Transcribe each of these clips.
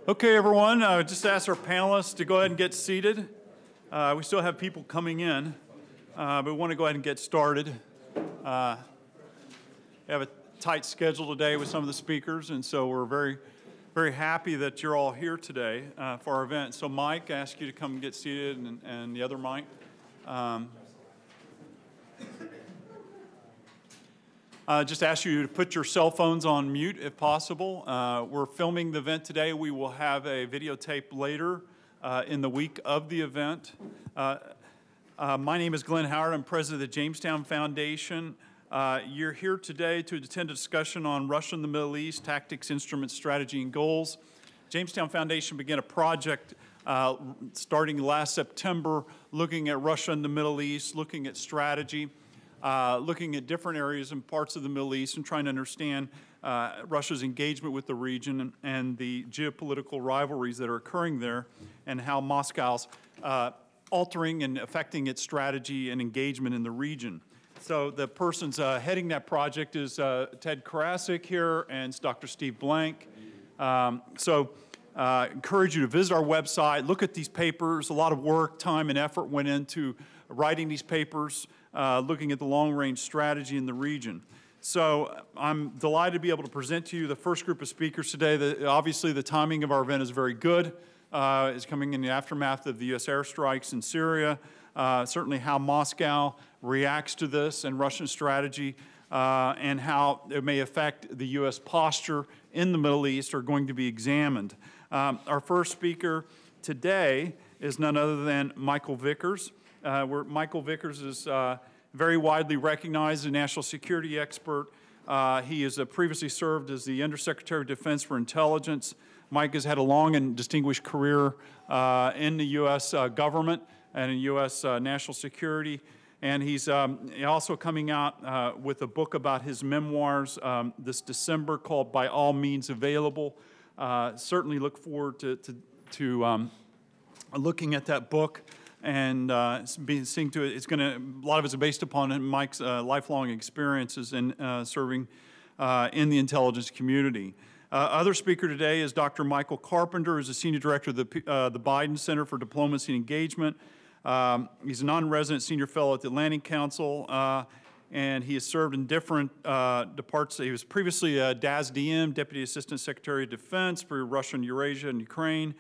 Okay, everyone, just ask our panelists to go ahead and get seated. We still have people coming in, but we want to go ahead and get started. We have a tight schedule today with some of the speakers, and so we're very happy that you're all here today for our event. So Mike, I ask you to come and get seated, and the other Mike. Just ask you to put your cell phones on mute if possible. We're filming the event today. We will have a videotape later in the week of the event. My name is Glenn Howard. I'm president of the Jamestown Foundation. You're here today to attend a discussion on Russia in the Middle East, tactics, instruments, strategy, and goals. Jamestown Foundation began a project starting last September looking at Russia in the Middle East, looking at strategy, looking at different areas and parts of the Middle East and trying to understand Russia's engagement with the region and the geopolitical rivalries that are occurring there and how Moscow's altering and affecting its strategy and engagement in the region. So the person's heading that project is Ted Karasik here and it's Dr. Steve Blank. Encourage you to visit our website, look at these papers. A lot of work, time, and effort went into writing these papers, looking at the long-range strategy in the region. So I'm delighted to be able to present to you the first group of speakers today. Obviously, the timing of our event is very good. It's coming in the aftermath of the U.S. airstrikes in Syria, certainly how Moscow reacts to this and Russian strategy, and how it may affect the U.S. posture in the Middle East are going to be examined. Our first speaker today is none other than Michael Vickers. Michael Vickers is very widely recognized as a national security expert. He has previously served as the Undersecretary of Defense for Intelligence. Mike has had a long and distinguished career in the U.S. government and in U.S. national security. And he's also coming out with a book about his memoirs this December called By All Means Available. Certainly look forward to looking at that book and seeing to it. It's going to, a lot of it is based upon Mike's lifelong experiences in serving in the intelligence community. Other speaker today is Dr. Michael Carpenter, who's the Senior Director of the Biden Center for Diplomacy and Engagement. He's a non-resident senior fellow at the Atlantic Council, and he has served in different departments. He was previously DAS-DM, Deputy Assistant Secretary of Defense for Russia and Eurasia and Ukraine.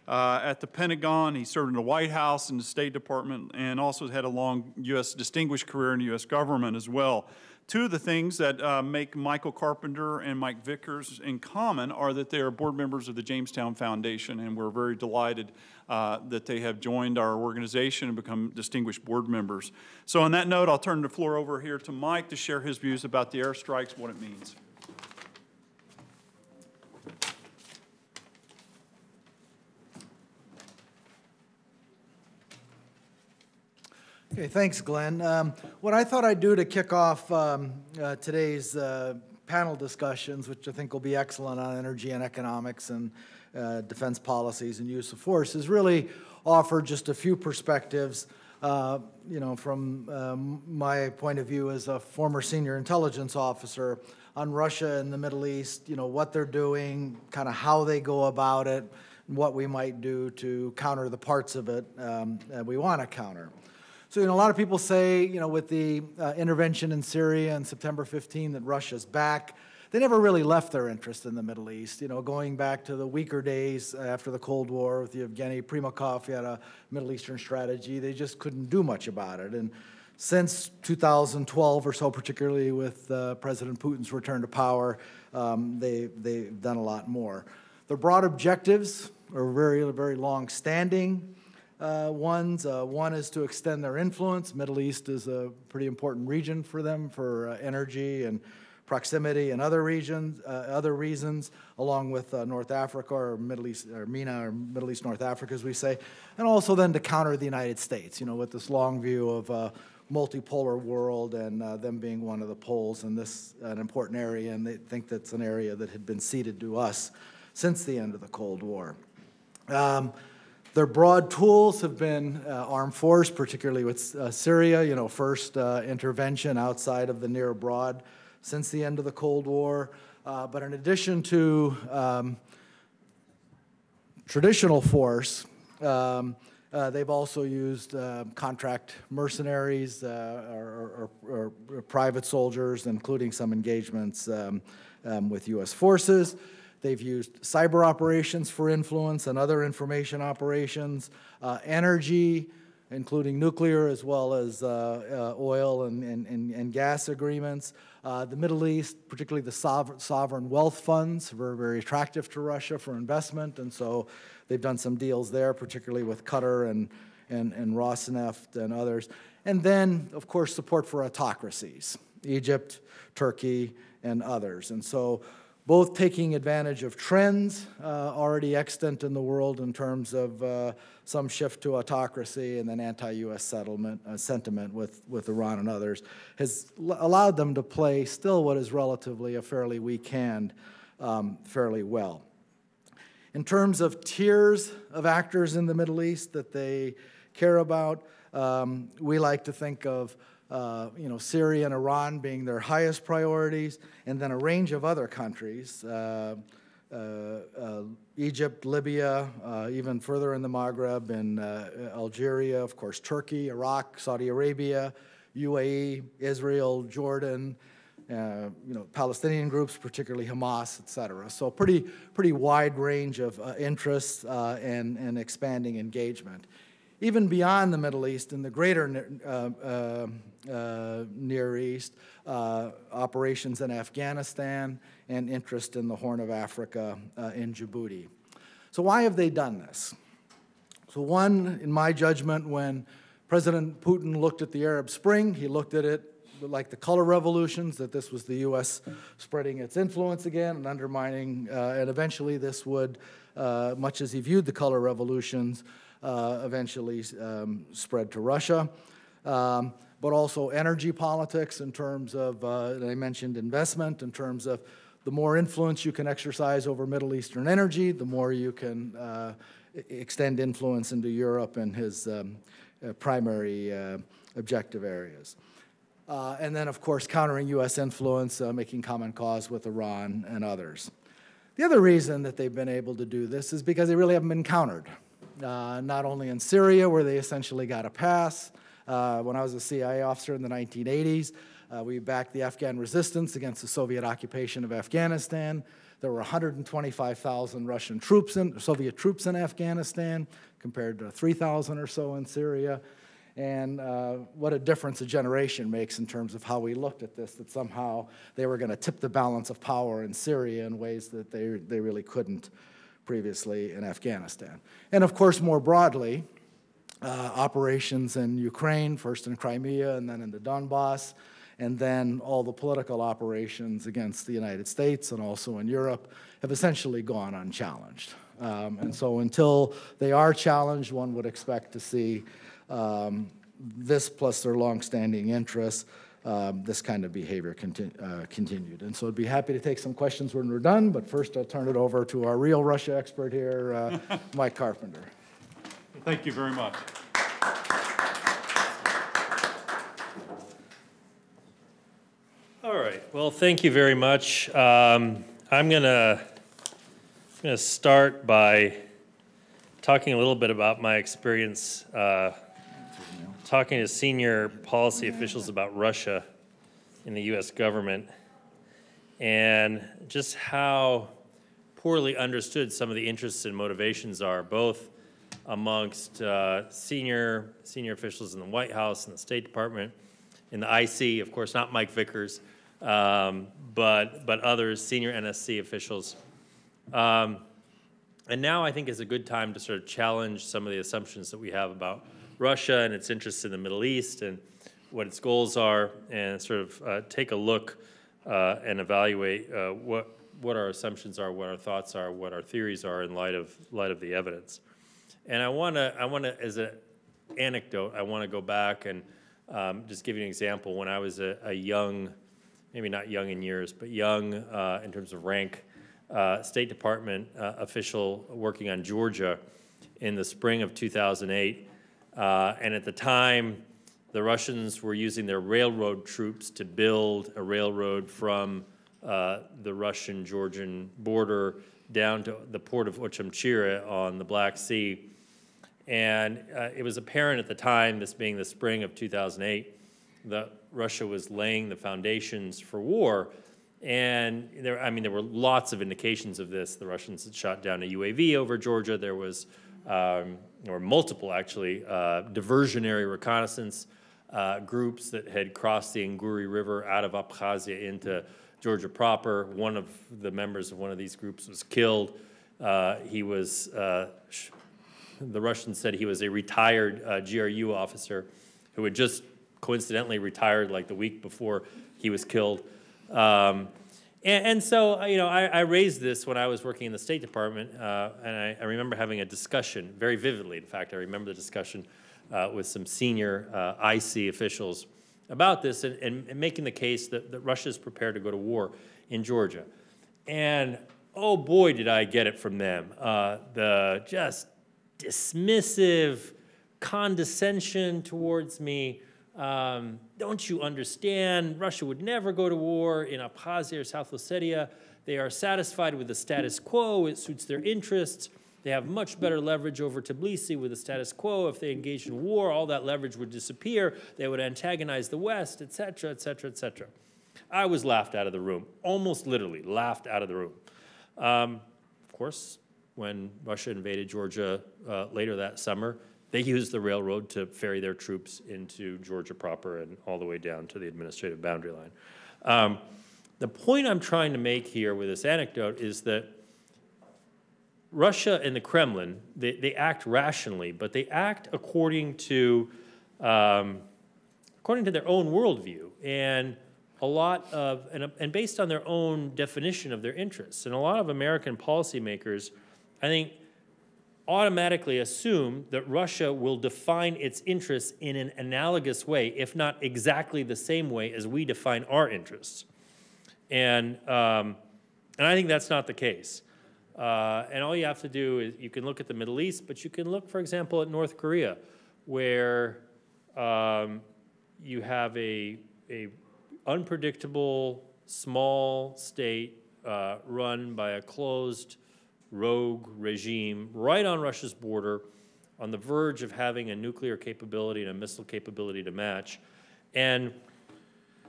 At the Pentagon, he served in the White House and the State Department, and also had a long U.S. distinguished career in the U.S. government as well. Two of the things that make Michael Carpenter and Mike Vickers in common are that they are board members of the Jamestown Foundation, and we're very delighted that they have joined our organization and become distinguished board members. So on that note, I'll turn the floor over here to Mike to share his views about the airstrikes, what it means. Okay, thanks, Glenn. What I thought I'd do to kick off today's panel discussions, which I think will be excellent on energy and economics and defense policies and use of force, is really offer just a few perspectives, from my point of view as a former senior intelligence officer on Russia and the Middle East, what they're doing, kind of how they go about it, and what we might do to counter the parts of it that we want to counter. So, a lot of people say, with the intervention in Syria on September 15 that Russia's back. They never really left their interest in the Middle East. Going back to the weaker days after the Cold War with Yevgeny Primakov, he had a Middle Eastern strategy. They just couldn't do much about it. And since 2012 or so, particularly with President Putin's return to power, they've done a lot more. Their broad objectives are very, very long-standing. One is to extend their influence. Middle East is a pretty important region for them for energy and proximity and other reasons, along with North Africa or Middle East, or MENA, or Middle East North Africa, as we say, and also then to counter the United States, with this long view of a multipolar world and them being one of the poles in this an important area, and they think that's an area that had been ceded to us since the end of the Cold War. Their broad tools have been armed force, particularly with Syria, first intervention outside of the near abroad since the end of the Cold War. But in addition to traditional force, they've also used contract mercenaries or private soldiers, including some engagements with U.S. forces. They've used cyber operations for influence and other information operations, energy, including nuclear as well as oil and gas agreements. The Middle East, particularly the sovereign wealth funds, were very attractive to Russia for investment, and so they've done some deals there, particularly with Qatar and Rosneft and others. And then, of course, support for autocracies, Egypt, Turkey, and others. And so both taking advantage of trends already extant in the world in terms of some shift to autocracy and then anti-U.S. sentiment with Iran and others, has allowed them to play still what is relatively a fairly weak hand fairly well. In terms of tiers of actors in the Middle East that they care about, we like to think of Syria and Iran being their highest priorities, and then a range of other countries, Egypt, Libya, even further in the Maghreb, and Algeria, of course, Turkey, Iraq, Saudi Arabia, UAE, Israel, Jordan, Palestinian groups, particularly Hamas, et cetera. So pretty wide range of interests and expanding engagement. Even beyond the Middle East, in the greater Near East, operations in Afghanistan and interest in the Horn of Africa in Djibouti. So why have they done this? So one, in my judgment, when President Putin looked at the Arab Spring, he looked at it like the color revolutions, that this was the U.S. spreading its influence again and undermining, and eventually this would, much as he viewed the color revolutions, eventually spread to Russia. But also energy politics in terms of, I mentioned investment, in terms of the more influence you can exercise over Middle Eastern energy, the more you can extend influence into Europe and his primary objective areas. And then, of course, countering U.S. influence, making common cause with Iran and others. The other reason that they've been able to do this is because they really haven't been countered. Not only in Syria, where they essentially got a pass. When I was a CIA officer in the 1980s, we backed the Afghan resistance against the Soviet occupation of Afghanistan. There were 125,000 Soviet troops in Afghanistan, compared to 3,000 or so in Syria. And what a difference a generation makes in terms of how we looked at this, that somehow they were going to tip the balance of power in Syria in ways that they really couldn't previously in Afghanistan. And of course, more broadly, operations in Ukraine, first in Crimea and then in the Donbass, and then all the political operations against the United States and also in Europe have essentially gone unchallenged. And so until they are challenged, one would expect to see this plus their longstanding interests, this kind of behavior continued. And so I'd be happy to take some questions when we're done, but first I'll turn it over to our real Russia expert here, Mike Carpenter. Thank you very much. All right, well, thank you very much. I'm gonna start by talking a little bit about my experience talking to senior policy officials about Russia in the U.S. government and just how poorly understood some of the interests and motivations are, both amongst senior officials in the White House and the State Department, in the IC, of course, not Mike Vickers, but others, senior NSC officials. And now I think is a good time to sort of challenge some of the assumptions that we have about Russia and its interests in the Middle East and what its goals are, and sort of take a look and evaluate what our assumptions are, what our thoughts are, what our theories are in light of the evidence. And I want to, as an anecdote, I want to go back and just give you an example. When I was a young, maybe not young in years, but young in terms of rank, State Department official working on Georgia in the spring of 2008. And at the time, the Russians were using their railroad troops to build a railroad from the Russian-Georgian border down to the port of Ochumchire on the Black Sea. And it was apparent at the time, this being the spring of 2008, that Russia was laying the foundations for war. And there were lots of indications of this. The Russians had shot down a UAV over Georgia. There were multiple, actually, diversionary reconnaissance groups that had crossed the Nguri River out of Abkhazia into Georgia proper. One of the members of one of these groups was killed. He was, the Russians said he was a retired GRU officer who had just coincidentally retired like the week before he was killed. And so, I raised this when I was working in the State Department, and I remember having a discussion, very vividly, in fact, I remember the discussion with some senior IC officials about this and making the case that Russia is prepared to go to war in Georgia. And oh boy, did I get it from them. The just dismissive condescension towards me. Don't you understand? Russia would never go to war in Abkhazia or South Ossetia. They are satisfied with the status quo. It suits their interests. They have much better leverage over Tbilisi with the status quo. If they engaged in war, all that leverage would disappear. They would antagonize the West, et cetera, et cetera, et cetera. I was laughed out of the room, almost literally laughed out of the room. Of course, when Russia invaded Georgia later that summer, they used the railroad to ferry their troops into Georgia proper and all the way down to the administrative boundary line. The point I'm trying to make here with this anecdote is that Russia and the Kremlin, they act rationally, but they act according to their own worldview and and based on their own definition of their interests. And a lot of American policymakers, I think, automatically assume that Russia will define its interests in an analogous way, if not exactly the same way as we define our interests. And I think that's not the case. And all you have to do is, you can look at the Middle East, but you can look, for example, at North Korea, where you have a unpredictable, small state run by a closed, rogue regime right on Russia's border, on the verge of having a nuclear capability and a missile capability to match. And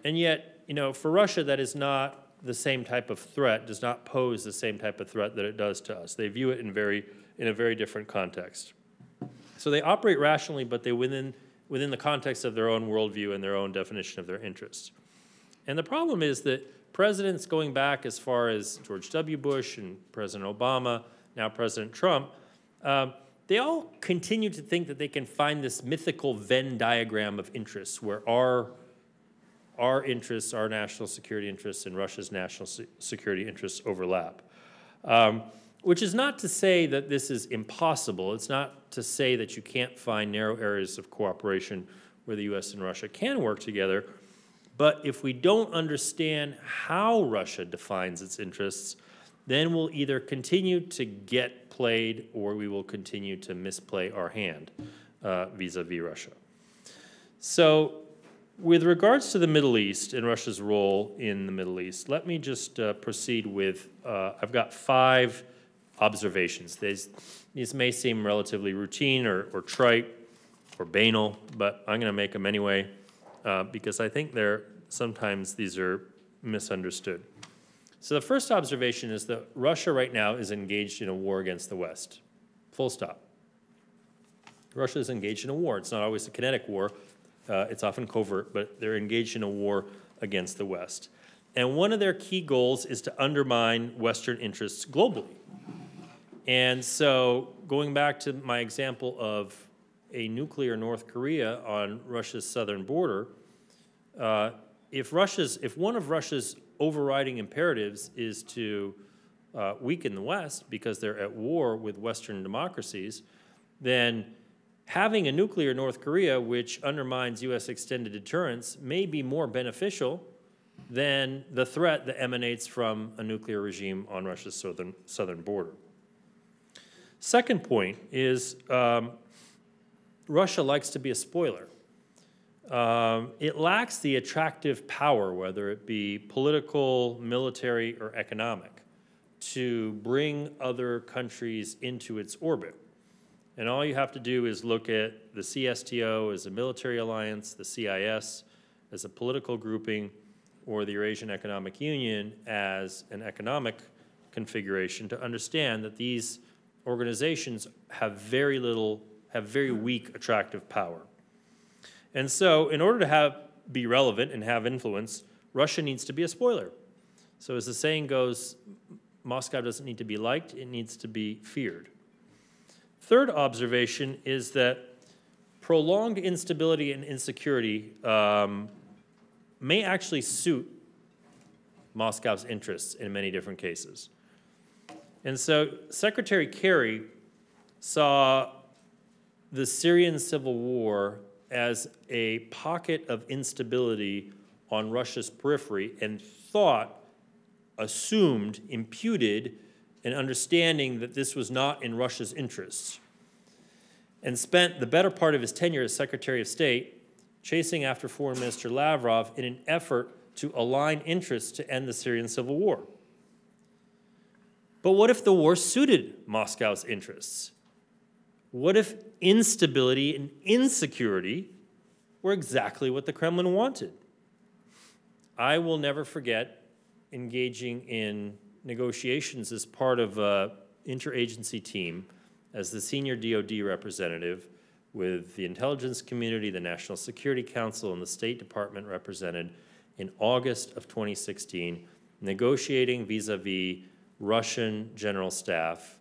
yet, for Russia, that is not the same type of threat, does not pose the same type of threat that it does to us. They view it in a very different context. So they operate rationally, but they within the context of their own worldview and their own definition of their interests. And the problem is that presidents going back as far as George W. Bush and President Obama, now President Trump, they all continue to think that they can find this mythical Venn diagram of interests where our interests, our national security interests, and Russia's national security interests overlap. Which is not to say that this is impossible. It's not to say that you can't find narrow areas of cooperation where the U.S. and Russia can work together. But if we don't understand how Russia defines its interests, then we'll either continue to get played or we will continue to misplay our hand vis-a-vis Russia. So with regards to the Middle East and Russia's role in the Middle East, let me just proceed with, I've got 5 observations. These may seem relatively routine or trite or banal, but I'm going to make them anyway because I think sometimes these are misunderstood. So the first observation is that Russia right now is engaged in a war against the West. Full stop. Russia is engaged in a war. It's not always a kinetic war. It's often covert, but they're engaged in a war against the West. And one of their key goals is to undermine Western interests globally. And so going back to my example of a nuclear North Korea on Russia's southern border, if one of Russia's overriding imperatives is to weaken the West because they're at war with Western democracies, then having a nuclear North Korea which undermines U.S. extended deterrence may be more beneficial than the threat that emanates from a nuclear regime on Russia's southern border. Second point is Russia likes to be a spoiler. It lacks the attractive power, whether it be political, military, or economic, to bring other countries into its orbit. And all you have to do is look at the CSTO as a military alliance, the CIS as a political grouping, or the Eurasian Economic Union as an economic configuration to understand that these organizations have very weak attractive power. And so in order to be relevant and have influence, Russia needs to be a spoiler. So as the saying goes, Moscow doesn't need to be liked, it needs to be feared. Third observation is that prolonged instability and insecurity may actually suit Moscow's interests in many different cases. And so Secretary Kerry saw the Syrian civil war as a pocket of instability on Russia's periphery and assumed, imputed an understanding that this was not in Russia's interests, and spent the better part of his tenure as Secretary of State chasing after Foreign Minister Lavrov in an effort to align interests to end the Syrian civil war. But what if the war suited Moscow's interests? What if instability and insecurity were exactly what the Kremlin wanted? I will never forget engaging in negotiations as part of an interagency team as the senior DoD representative with the intelligence community, the National Security Council, and the State Department represented in August of 2016, negotiating vis-a-vis Russian general staff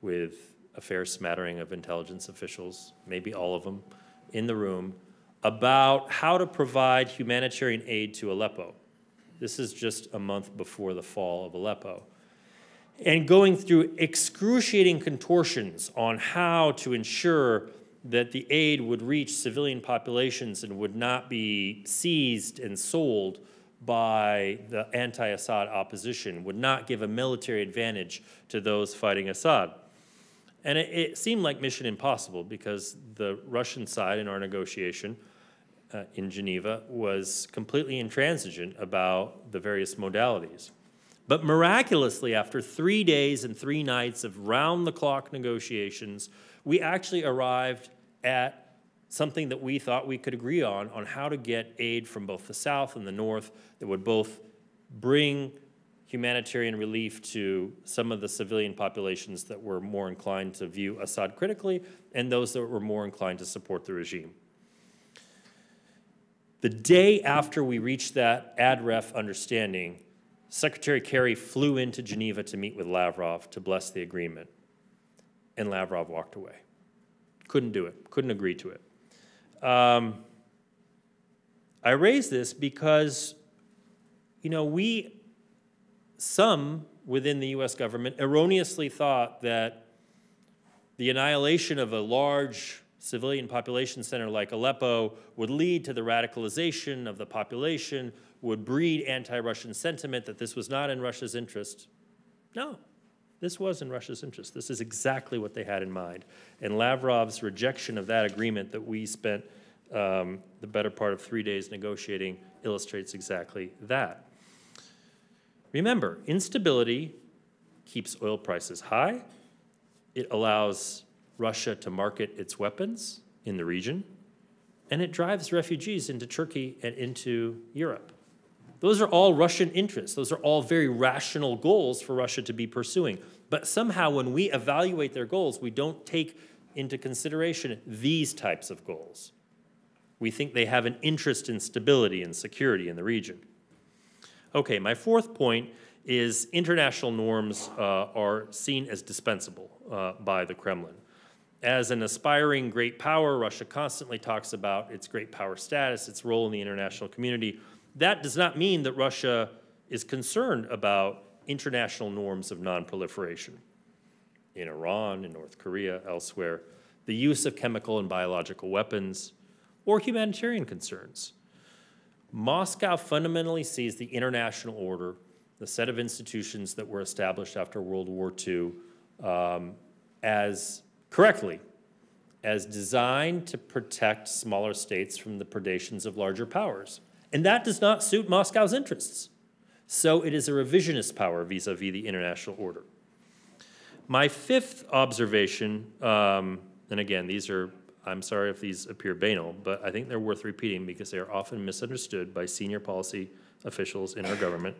with a fair smattering of intelligence officials, maybe all of them, in the room, about how to provide humanitarian aid to Aleppo. This is just a month before the fall of Aleppo. And going through excruciating contortions on how to ensure that the aid would reach civilian populations and would not be seized and sold by the anti-Assad opposition, would not give a military advantage to those fighting Assad. And it seemed like mission impossible because the Russian side in our negotiation in Geneva was completely intransigent about the various modalities. But miraculously, after 3 days and 3 nights of round-the-clock negotiations, we actually arrived at something that we thought we could agree on how to get aid from both the South and the North that would both bring humanitarian relief to some of the civilian populations that were more inclined to view Assad critically and those that were more inclined to support the regime. The day after we reached that ad ref understanding, Secretary Kerry flew into Geneva to meet with Lavrov to bless the agreement, and Lavrov walked away. Couldn't do it, couldn't agree to it. I raise this because, some within the US government erroneously thought that the annihilation of a large civilian population center like Aleppo would lead to the radicalization of the population, would breed anti-Russian sentiment, that this was not in Russia's interest. No, this was in Russia's interest. This is exactly what they had in mind. And Lavrov's rejection of that agreement that we spent the better part of 3 days negotiating illustrates exactly that. Remember, instability keeps oil prices high. It allows Russia to market its weapons in the region, and it drives refugees into Turkey and into Europe. Those are all Russian interests. Those are all very rational goals for Russia to be pursuing. But somehow when we evaluate their goals, we don't take into consideration these types of goals. We think they have an interest in stability and security in the region. Okay, my fourth point is international norms are seen as dispensable by the Kremlin. As an aspiring great power, Russia constantly talks about its great power status, its role in the international community. That does not mean that Russia is concerned about international norms of non-proliferation. In Iran, in North Korea, elsewhere, the use of chemical and biological weapons, or humanitarian concerns. Moscow fundamentally sees the international order, the set of institutions that were established after World War II, as designed to protect smaller states from the predations of larger powers. And that does not suit Moscow's interests. So it is a revisionist power vis-a-vis the international order. My fifth observation, and again, these are, I'm sorry if these appear banal, but I think they're worth repeating because they are often misunderstood by senior policy officials in our government.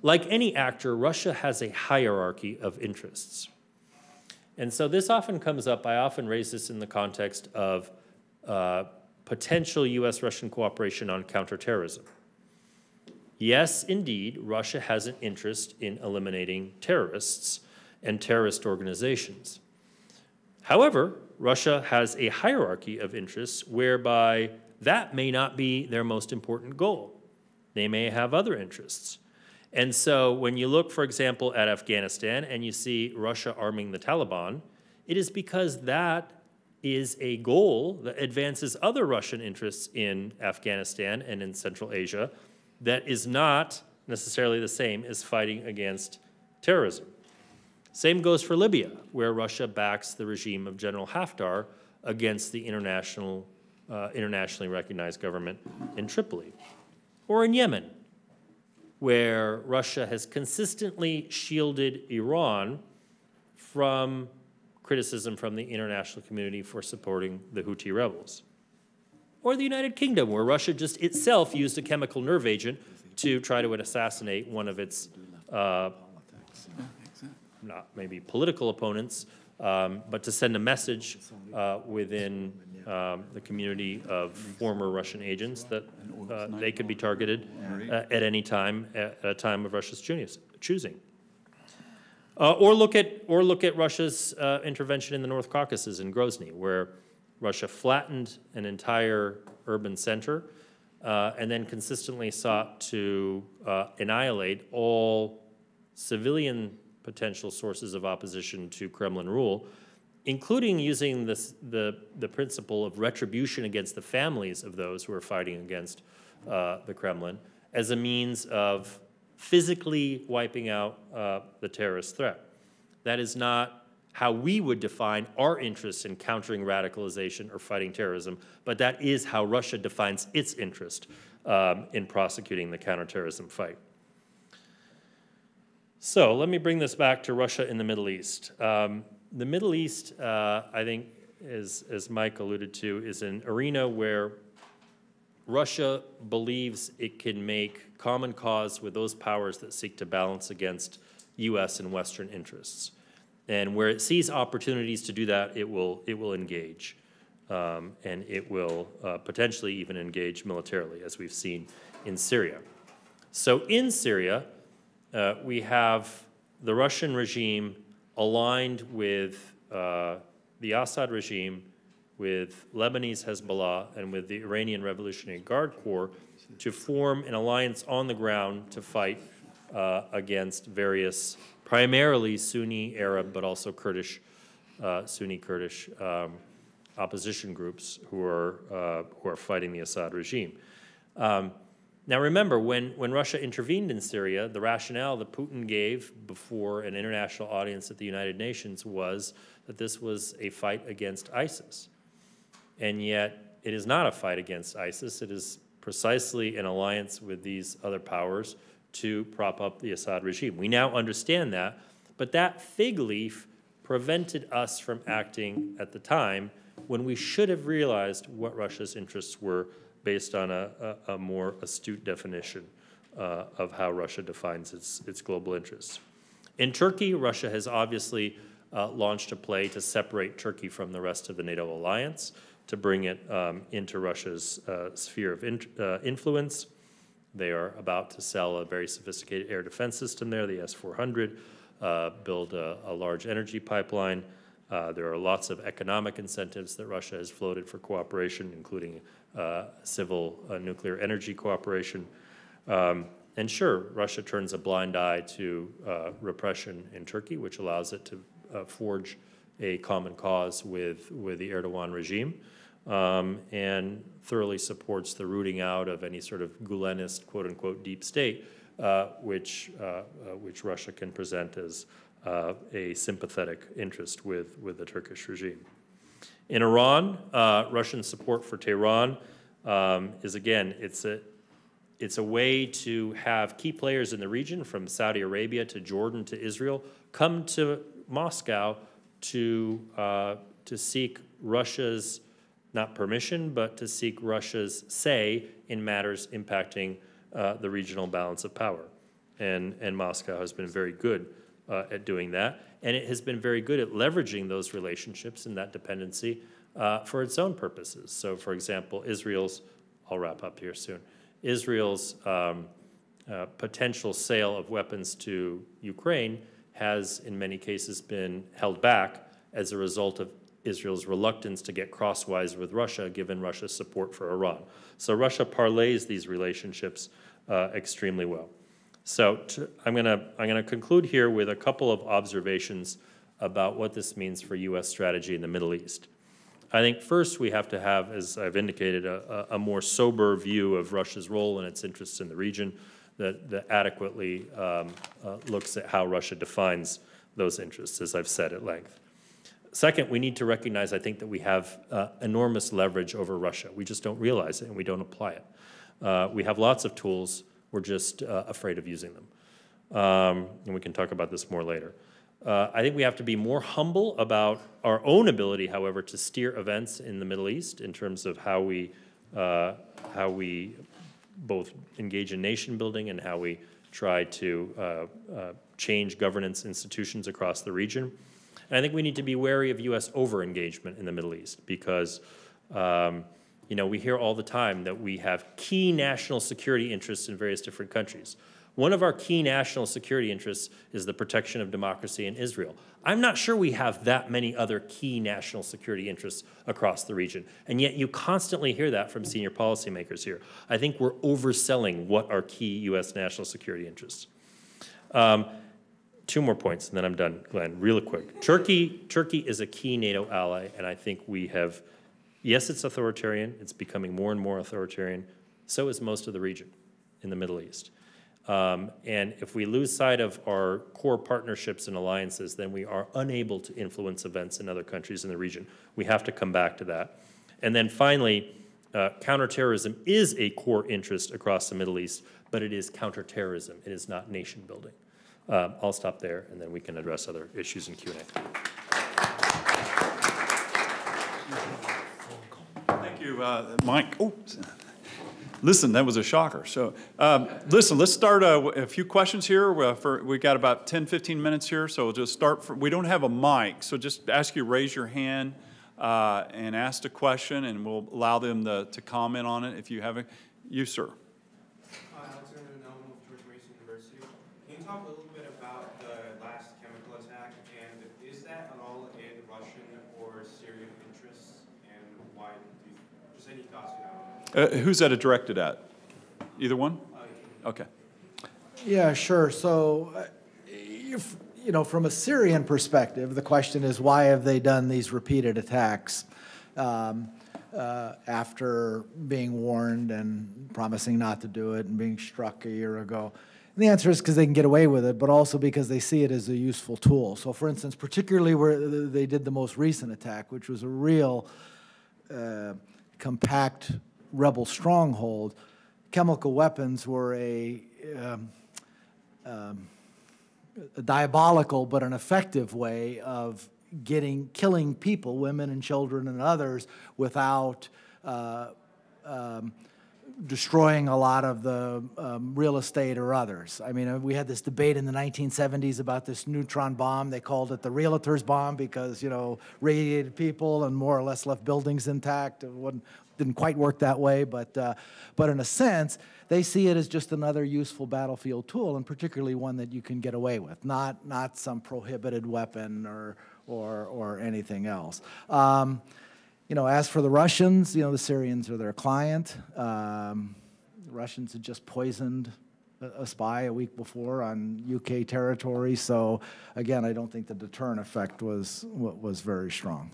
Like any actor, Russia has a hierarchy of interests. And so this often comes up, I often raise this in the context of potential U.S.-Russian cooperation on counterterrorism. Yes, indeed, Russia has an interest in eliminating terrorists and terrorist organizations. However, Russia has a hierarchy of interests whereby that may not be their most important goal. They may have other interests. And so when you look, for example, at Afghanistan and you see Russia arming the Taliban, it is because that is a goal that advances other Russian interests in Afghanistan and in Central Asia that is not necessarily the same as fighting against terrorism. Same goes for Libya, where Russia backs the regime of General Haftar against the internationally recognized government in Tripoli. Or in Yemen, where Russia has consistently shielded Iran from criticism from the international community for supporting the Houthi rebels. Or the United Kingdom, where Russia just itself used a chemical nerve agent to try to assassinate one of its, not maybe political opponents, but to send a message within the community of former Russian agents that they could be targeted at any time, at a time of Russia's choosing. Or look at Russia's intervention in the North Caucasus in Grozny, where Russia flattened an entire urban center and then consistently sought to annihilate all civilian potential sources of opposition to Kremlin rule, including using the principle of retribution against the families of those who are fighting against the Kremlin as a means of physically wiping out the terrorist threat. That is not how we would define our interests in countering radicalization or fighting terrorism, but that is how Russia defines its interest in prosecuting the counterterrorism fight. So let me bring this back to Russia in the Middle East. The Middle East, I think, as Mike alluded to, is an arena where Russia believes it can make common cause with those powers that seek to balance against U.S. and Western interests. And where it sees opportunities to do that, it will engage. And it will potentially even engage militarily, as we've seen in Syria. So in Syria, we have the Russian regime aligned with the Assad regime, with Lebanese Hezbollah, and with the Iranian Revolutionary Guard Corps to form an alliance on the ground to fight against various, primarily Sunni Arab, but also Kurdish, Sunni Kurdish opposition groups who are fighting the Assad regime. Now remember, when Russia intervened in Syria, the rationale that Putin gave before an international audience at the United Nations was that this was a fight against ISIS. And yet, it is not a fight against ISIS. It is precisely an alliance with these other powers to prop up the Assad regime. We now understand that, but that fig leaf prevented us from acting at the time when we should have realized what Russia's interests were based on a more astute definition of how Russia defines its global interests. In Turkey, Russia has obviously launched a play to separate Turkey from the rest of the NATO alliance, to bring it into Russia's sphere of influence. They are about to sell a very sophisticated air defense system there, the S-400, build a large energy pipeline. There are lots of economic incentives that Russia has floated for cooperation, including civil nuclear energy cooperation. And sure, Russia turns a blind eye to repression in Turkey, which allows it to forge a common cause with the Erdogan regime, and thoroughly supports the rooting out of any sort of Gulenist, quote-unquote, deep state, which Russia can present as a sympathetic interest with the Turkish regime. In Iran, Russian support for Tehran is, again, it's It's a way to have key players in the region, from Saudi Arabia to Jordan to Israel, come to Moscow to seek Russia's, not permission, but to seek Russia's say in matters impacting the regional balance of power. And Moscow has been very good at doing that. And it has been very good at leveraging those relationships and that dependency for its own purposes. So, for example, Israel's, I'll wrap up here soon, Israel's potential sale of weapons to Ukraine has, in many cases, been held back as a result of Israel's reluctance to get crosswise with Russia, given Russia's support for Iran. So Russia parlays these relationships extremely well. So I'm gonna conclude here with a couple of observations about what this means for U.S. strategy in the Middle East. I think first we have to have, as I've indicated, a more sober view of Russia's role and its interests in the region that adequately looks at how Russia defines those interests, as I've said at length. Second, we need to recognize, I think, that we have enormous leverage over Russia. We just don't realize it and we don't apply it. We have lots of tools, we're just afraid of using them. And we can talk about this more later. I think we have to be more humble about our own ability, however, to steer events in the Middle East in terms of how we both engage in nation building and how we try to change governance institutions across the region. And I think we need to be wary of U.S. over-engagement in the Middle East because, you know, we hear all the time that we have key national security interests in various different countries. One of our key national security interests is the protection of democracy in Israel. I'm not sure we have that many other key national security interests across the region, and yet you constantly hear that from senior policymakers here. I think we're overselling what are key U.S. national security interests. Two more points, and then I'm done, Glenn, real quick. Turkey is a key NATO ally, and I think we have, yes, it's authoritarian. It's becoming more and more authoritarian. So is most of the region in the Middle East. And if we lose sight of our core partnerships and alliances, then we are unable to influence events in other countries in the region. We have to come back to that. And then finally, counterterrorism is a core interest across the Middle East, but it is counterterrorism. It is not nation building. I'll stop there, and then we can address other issues in Q&A. Thank you, Mike. Oh, listen, that was a shocker. So listen, let's start a few questions here. We got about 10, 15 minutes here, so we'll just start. We don't have a mic, so just ask you to raise your hand and ask a question, and we'll allow them to comment on it if you have a. You, sir. Can you talk a little bit about the last chemical attack, and is that at all in Russian or Syrian interests, and why? Just any thoughts you have? Who's that directed at? Either one? Okay. Yeah, sure. So, you know, from a Syrian perspective, the question is why have they done these repeated attacks after being warned and promising not to do it and being struck a year ago? And the answer is because they can get away with it, but also because they see it as a useful tool. So, for instance, particularly where they did the most recent attack, which was a real compact rebel stronghold, chemical weapons were a diabolical but an effective way of killing people, women and children and others, without destroying a lot of the real estate or others. I mean, we had this debate in the 1970s about this neutron bomb. They called it the realtor's bomb because, you know, radiated people and more or less left buildings intact. It didn't quite work that way, but in a sense, they see it as just another useful battlefield tool, and particularly one that you can get away with, not some prohibited weapon or anything else. You know, as for the Russians, you know, the Syrians are their client. The Russians had just poisoned a spy a week before on UK territory. So, again, I don't think the deterrent effect was very strong.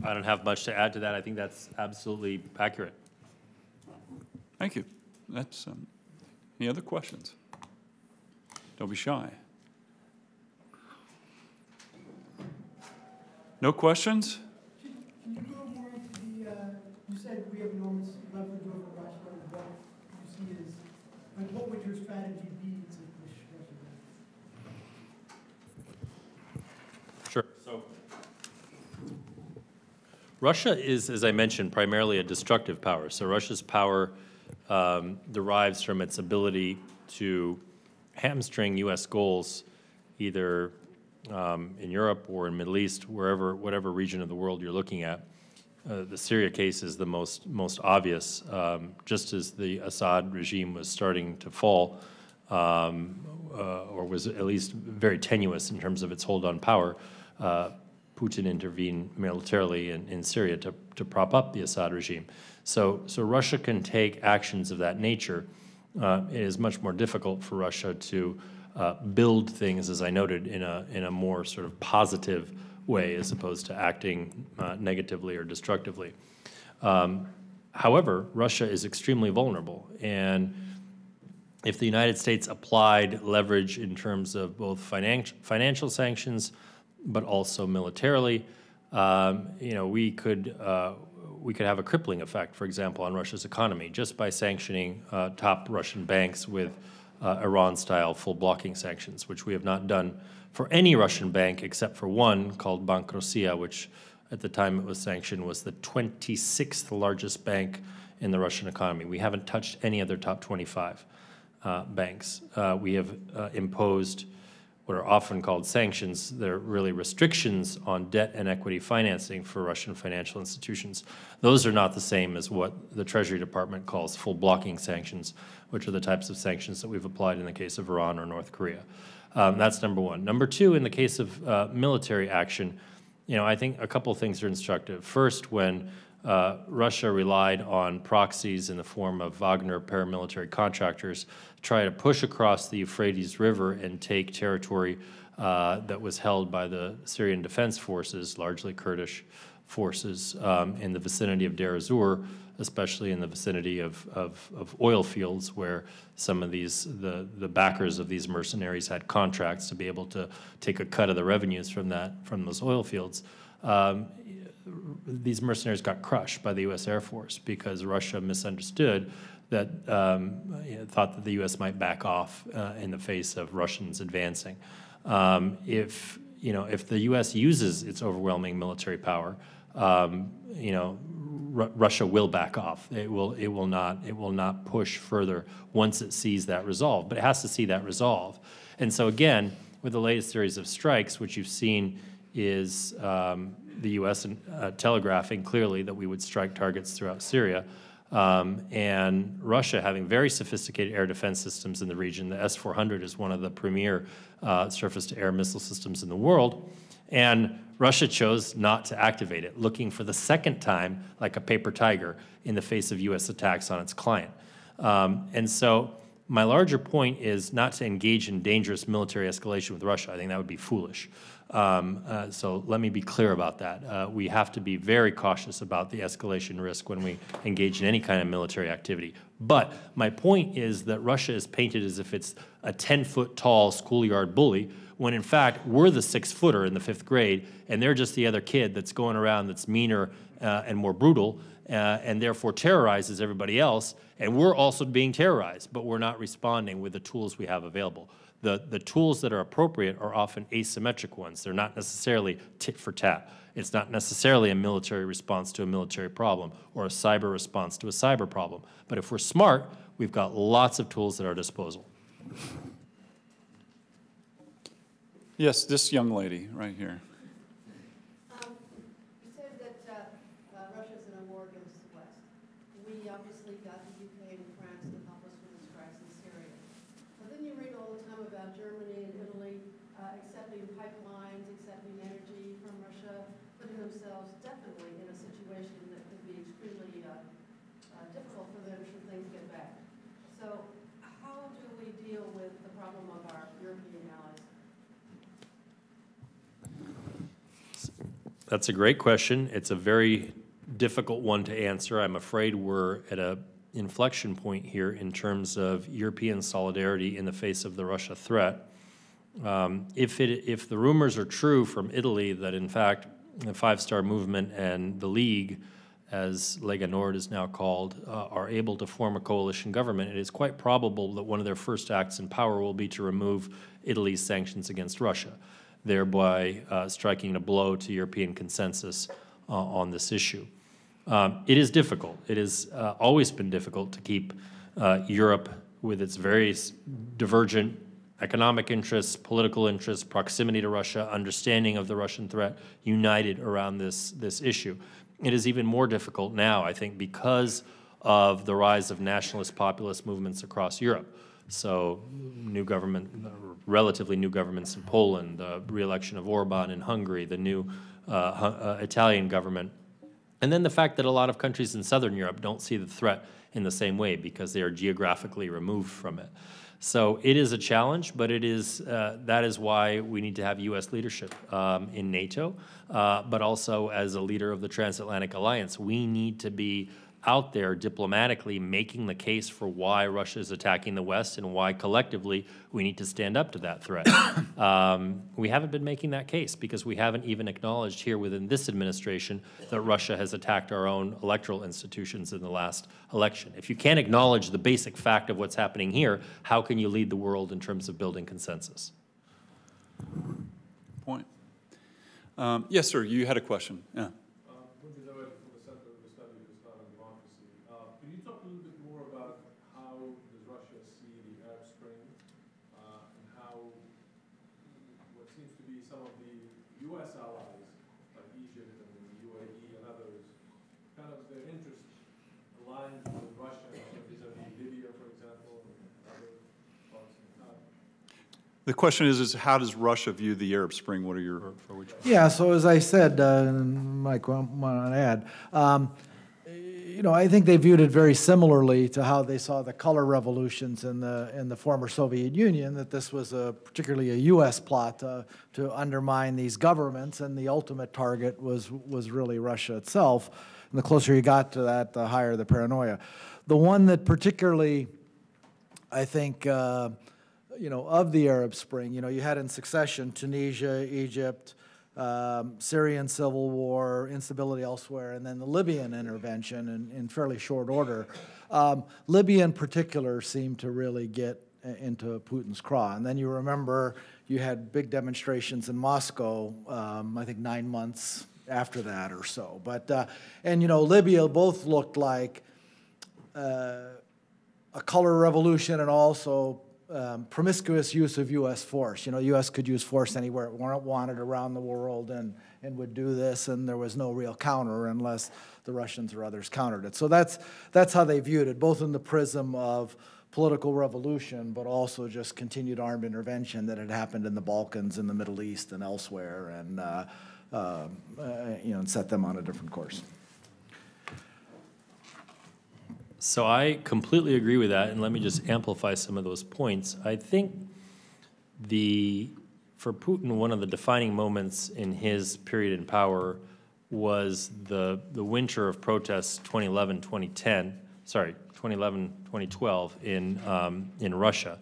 I don't have much to add to that. I think that's absolutely accurate. Thank you. That's any other questions? Don't be shy. No questions? Can you go more into You said we have enormous leverage over Russia. What you see is, like, what would your strategy be to push Russia back? Sure. So Russia is, as I mentioned, primarily a destructive power. So Russia's power derives from its ability to hamstring U.S. goals, either in Europe or in Middle East, whatever region of the world you're looking at. The Syria case is the most obvious. Just as the Assad regime was starting to fall, or was at least very tenuous in terms of its hold on power, Putin intervened militarily in Syria to prop up the Assad regime. So Russia can take actions of that nature. It is much more difficult for Russia to build things, as I noted, in a more sort of positive way as opposed to acting negatively or destructively. However, Russia is extremely vulnerable, and if the United States applied leverage in terms of both financial sanctions, but also militarily, we could have a crippling effect, for example, on Russia's economy just by sanctioning top Russian banks with Iran-style full blocking sanctions, which we have not done for any Russian bank except for one called Bank Rossiya, which at the time it was sanctioned was the 26th largest bank in the Russian economy. We haven't touched any other top 25 banks. We have imposed what are often called sanctions. They're really restrictions on debt and equity financing for Russian financial institutions. Those are not the same as what the Treasury Department calls full blocking sanctions, which are the types of sanctions that we've applied in the case of Iran or North Korea. That's number one. Number two, in the case of military action, I think a couple of things are instructive. First, when Russia relied on proxies in the form of Wagner paramilitary contractors to try to push across the Euphrates River and take territory that was held by the Syrian Defense Forces, largely Kurdish forces, in the vicinity of Deir ez-Zor, especially in the vicinity of oil fields where some of the backers of these mercenaries had contracts to be able to take a cut of the revenues from those oil fields. These mercenaries got crushed by the U.S. Air Force because Russia misunderstood that, thought that the U.S. might back off in the face of Russians advancing. If the U.S. uses its overwhelming military power, Russia will back off. It will not push further once it sees that resolve. But it has to see that resolve. And so again, with the latest series of strikes, which you've seen is the U.S. telegraphing clearly that we would strike targets throughout Syria, and Russia having very sophisticated air defense systems in the region. The S-400 is one of the premier surface-to-air missile systems in the world, and Russia chose not to activate it, looking for the second time like a paper tiger in the face of U.S. attacks on its client. And so my larger point is not to engage in dangerous military escalation with Russia. I think that would be foolish. So let me be clear about that. We have to be very cautious about the escalation risk when we engage in any kind of military activity. But my point is that Russia is painted as if it's a 10-foot tall schoolyard bully, when in fact we're the 6-footer in the 5th grade, and they're just the other kid that's going around that's meaner and more brutal, and therefore terrorizes everybody else, and we're also being terrorized, but we're not responding with the tools we have available. The tools that are appropriate are often asymmetric ones. They're not necessarily tit for tat. It's not necessarily a military response to a military problem or a cyber response to a cyber problem. But if we're smart, we've got lots of tools at our disposal. Yes, this young lady right here. You said that Russia's in a war against the West. We obviously got the UK and France to help us with the strikes in Syria. But then you read all the time about Germany and Italy accepting pipelines, accepting energy from Russia, putting themselves definitely in a situation that could be extremely difficult for them should things get bad. So how do we deal with the problem of our European allies? That's a great question. It's a very difficult one to answer. I'm afraid we're at an inflection point here in terms of European solidarity in the face of the Russia threat. If the rumors are true from Italy that in fact the Five Star Movement and the League as Lega Nord is now called, are able to form a coalition government, it is quite probable that one of their first acts in power will be to remove Italy's sanctions against Russia, thereby striking a blow to European consensus on this issue. It is difficult. It has always been difficult to keep Europe, with its various divergent economic interests, political interests, proximity to Russia, understanding of the Russian threat, united around this issue. It is even more difficult now, I think, because of the rise of nationalist populist movements across Europe. So new government, relatively new governments in Poland, the re-election of Orban in Hungary, the new Italian government. And then the fact that a lot of countries in Southern Europe don't see the threat in the same way because they are geographically removed from it. So it is a challenge, but it is, that is why we need to have U.S. leadership in NATO, but also as a leader of the Transatlantic Alliance. We need to be out there diplomatically making the case for why Russia is attacking the West and why collectively we need to stand up to that threat. We haven't been making that case because we haven't even acknowledged here within this administration that Russia has attacked our own electoral institutions in the last election. If you can't acknowledge the basic fact of what's happening here, how can you lead the world in terms of building consensus? Point. Yes, sir, you had a question. Yeah. Can you talk a little bit more about how does Russia see the Arab Spring and how what seems to be some of the U.S. allies, like Egypt and the UAE and others, kind of their interests aligned with Russia, vis-a-vis Libya, for example, and other parts of the continent? The question is how does Russia view the Arab Spring? What are your... For which one? Yeah, so as I said, Mike, I want to add, you know, I think they viewed it very similarly to how they saw the color revolutions in the former Soviet Union, that this was particularly a U.S. plot to undermine these governments, and the ultimate target was really Russia itself. And the closer you got to that, the higher the paranoia. The one that particularly, I think, you know, of the Arab Spring, you know, you had in succession Tunisia, Egypt, Syrian civil war, instability elsewhere, and then the Libyan intervention in fairly short order. Libya in particular seemed to really get into Putin's craw. And then you remember you had big demonstrations in Moscow, I think 9 months after that or so. But, and you know, Libya both looked like a color revolution and also promiscuous use of U.S. force. You know, U.S. could use force anywhere it wanted around the world and would do this, and there was no real counter unless the Russians or others countered it. So that's how they viewed it, both in the prism of political revolution, but also just continued armed intervention that had happened in the Balkans, in the Middle East, and elsewhere, and you know, and set them on a different course. So I completely agree with that, and let me just amplify some of those points. I think for Putin, one of the defining moments in his period in power was the winter of protests 2011-2012 in Russia.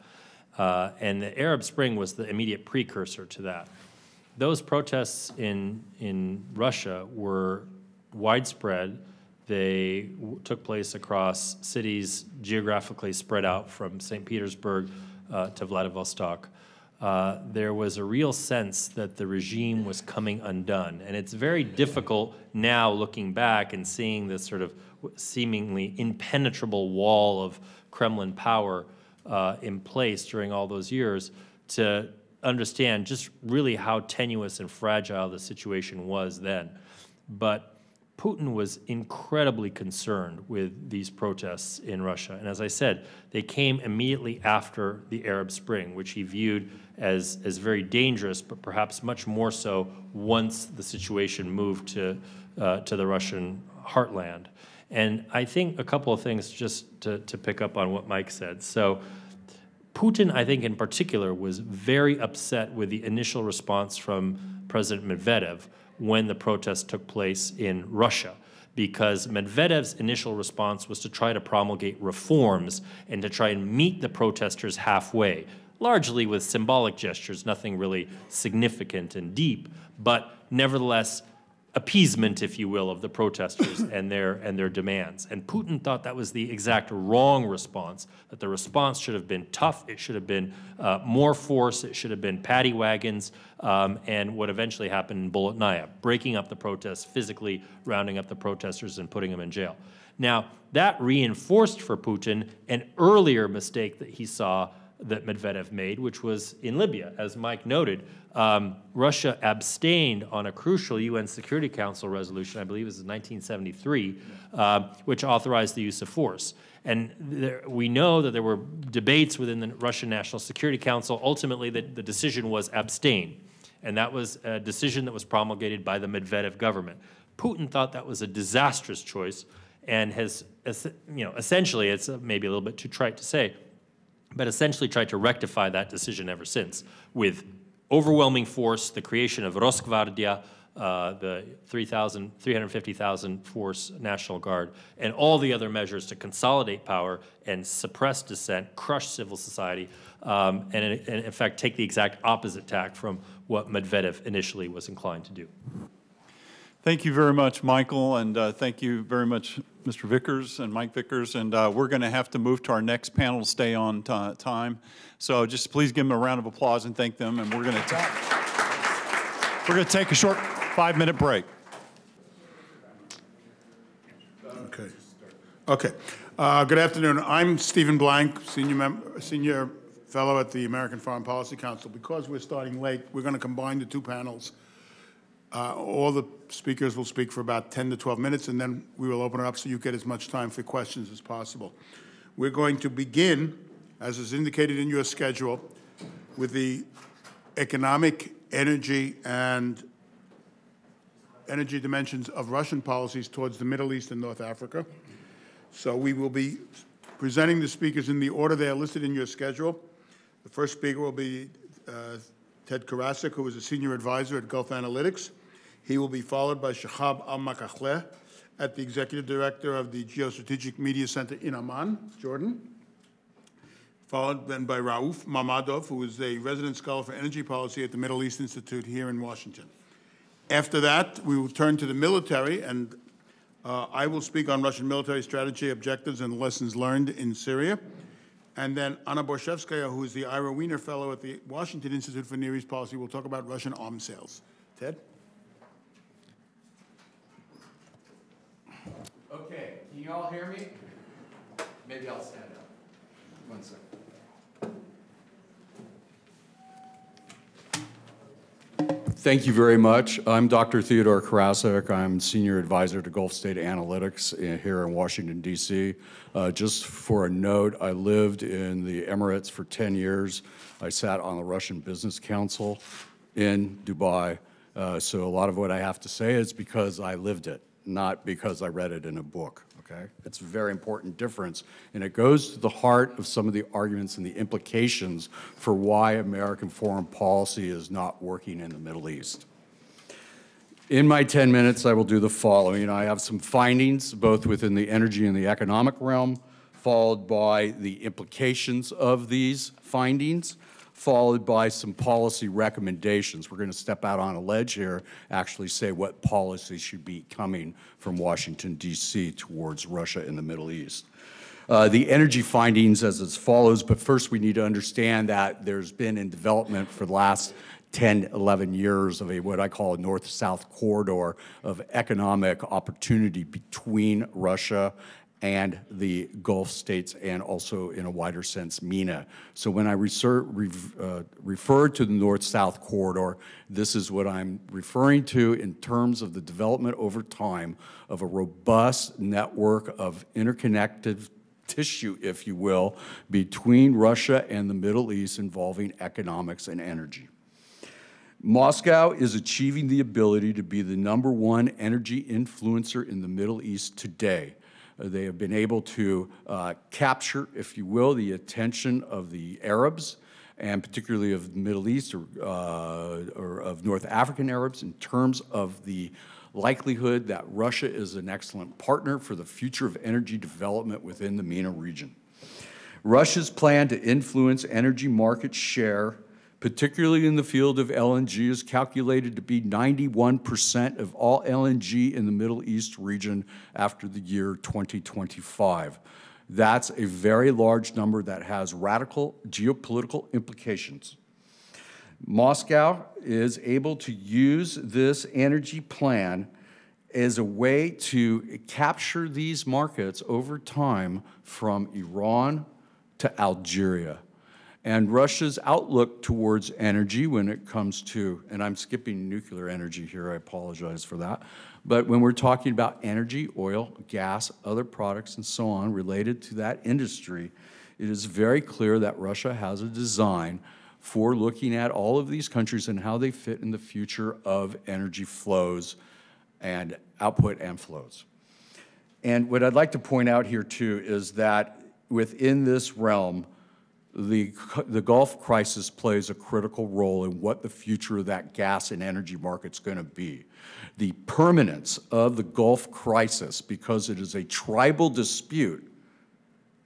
And the Arab Spring was the immediate precursor to that. Those protests in Russia were widespread. They took place across cities geographically spread out from St. Petersburg to Vladivostok. There was a real sense that the regime was coming undone. And it's very difficult now looking back and seeing this sort of seemingly impenetrable wall of Kremlin power in place during all those years to understand just really how tenuous and fragile the situation was then. But Putin was incredibly concerned with these protests in Russia. And as I said, they came immediately after the Arab Spring, which he viewed as very dangerous, but perhaps much more so once the situation moved to the Russian heartland. And I think a couple of things just to pick up on what Mike said. So Putin, I think in particular, was very upset with the initial response from President Medvedev when the protests took place in Russia, because Medvedev's initial response was to try to promulgate reforms and to try and meet the protesters halfway, largely with symbolic gestures, nothing really significant and deep, but nevertheless appeasement, if you will, of the protesters and their demands. And Putin thought that was the exact wrong response, that the response should have been tough, it should have been more force, it should have been paddy wagons, and what eventually happened in Bolotnaya, breaking up the protests, physically rounding up the protesters and putting them in jail. Now, that reinforced for Putin an earlier mistake that he saw that Medvedev made, which was in Libya. As Mike noted, Russia abstained on a crucial UN Security Council resolution, I believe it was 1973, which authorized the use of force. And we know that there were debates within the Russian National Security Council. Ultimately, the decision was abstain. And that was a decision that was promulgated by the Medvedev government. Putin thought that was a disastrous choice and has, essentially, it's maybe a little bit too trite to say, but essentially tried to rectify that decision ever since with overwhelming force, the creation of Rosgvardia, the 350,000 force National Guard, and all the other measures to consolidate power and suppress dissent, crush civil society, and in fact take the exact opposite tack from what Medvedev initially was inclined to do. Thank you very much, Michael, and thank you very much, Mr. Vickers and Mike Vickers. And we're going to have to move to our next panel to stay on time. So just please give them a round of applause and thank them. And we're going to take a short 5-minute break. Okay. Good afternoon. I'm Stephen Blank, senior fellow at the American Foreign Policy Council. Because we're starting late, we're going to combine the two panels. All the speakers will speak for about 10 to 12 minutes, and then we will open it up so you get as much time for questions as possible. We're going to begin, as is indicated in your schedule, with the economic, energy, and energy dimensions of Russian policies towards the Middle East and North Africa. So we will be presenting the speakers in the order they are listed in your schedule. The first speaker will be Ted Karasik, who is a senior advisor at Gulf Analytics. He will be followed by Shahab Al-Makakhleh, at the executive director of the Geostrategic Media Center in Amman, Jordan. Followed then by Rauf Mamadov, who is a resident scholar for energy policy at the Middle East Institute here in Washington. After that, we will turn to the military, and I will speak on Russian military strategy, objectives, and lessons learned in Syria. And then Anna Borshevskaya, who is the Ira Wiener Fellow at the Washington Institute for Near East Policy, will talk about Russian arms sales. Ted? Okay, can you all hear me? Maybe I'll stand up. One second. Thank you very much. I'm Dr. Theodore Karasik. I'm Senior Advisor to Gulf State Analytics here in Washington, D.C. Just for a note, I lived in the Emirates for 10 years. I sat on the Russian Business Council in Dubai. So a lot of what I have to say is because I lived it, not because I read it in a book. Okay? It's a very important difference, and it goes to the heart of some of the arguments and the implications for why American foreign policy is not working in the Middle East. In my 10 minutes, I will do the following. I have some findings, both within the energy and the economic realm, followed by the implications of these findings, followed by some policy recommendations. We're going to step out on a ledge here, actually say what policy should be coming from Washington, D.C. towards Russia in the Middle East. The energy findings as follows, but first we need to understand that there's been in development for the last 10, 11 years of what I call a north-south corridor of economic opportunity between Russia and the Gulf states, and also in a wider sense, MENA. So when I refer to the north-south corridor, this is what I'm referring to in terms of the development over time of a robust network of interconnected tissue, if you will, between Russia and the Middle East involving economics and energy. Moscow is achieving the ability to be the #1 energy influencer in the Middle East today. They have been able to capture, if you will, the attention of the Arabs, and particularly of the Middle East or of North African Arabs, in terms of the likelihood that Russia is an excellent partner for the future of energy development within the MENA region. Russia's plan to influence energy market share, particularly in the field of LNG, is calculated to be 91% of all LNG in the Middle East region after the year 2025. That's a very large number that has radical geopolitical implications. Moscow is able to use this energy plan as a way to capture these markets over time from Iran to Algeria. And Russia's outlook towards energy when it comes to, and I'm skipping nuclear energy here, I apologize for that, but when we're talking about energy, oil, gas, other products, and so on related to that industry, it is very clear that Russia has a design for looking at all of these countries and how they fit in the future of energy flows and output and flows. And what I'd like to point out here too is that within this realm, the Gulf crisis plays a critical role in what the future of that gas and energy market's going to be. The permanence of the Gulf crisis, because it is a tribal dispute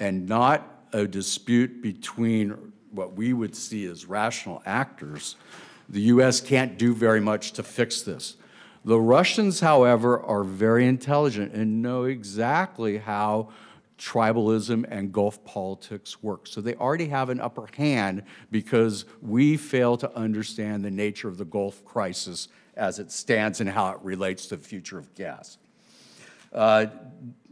and not a dispute between what we would see as rational actors, the U.S. can't do very much to fix this. The Russians, however, are very intelligent and know exactly how tribalism and Gulf politics work. So they already have an upper hand because we fail to understand the nature of the Gulf crisis as it stands and how it relates to the future of gas. The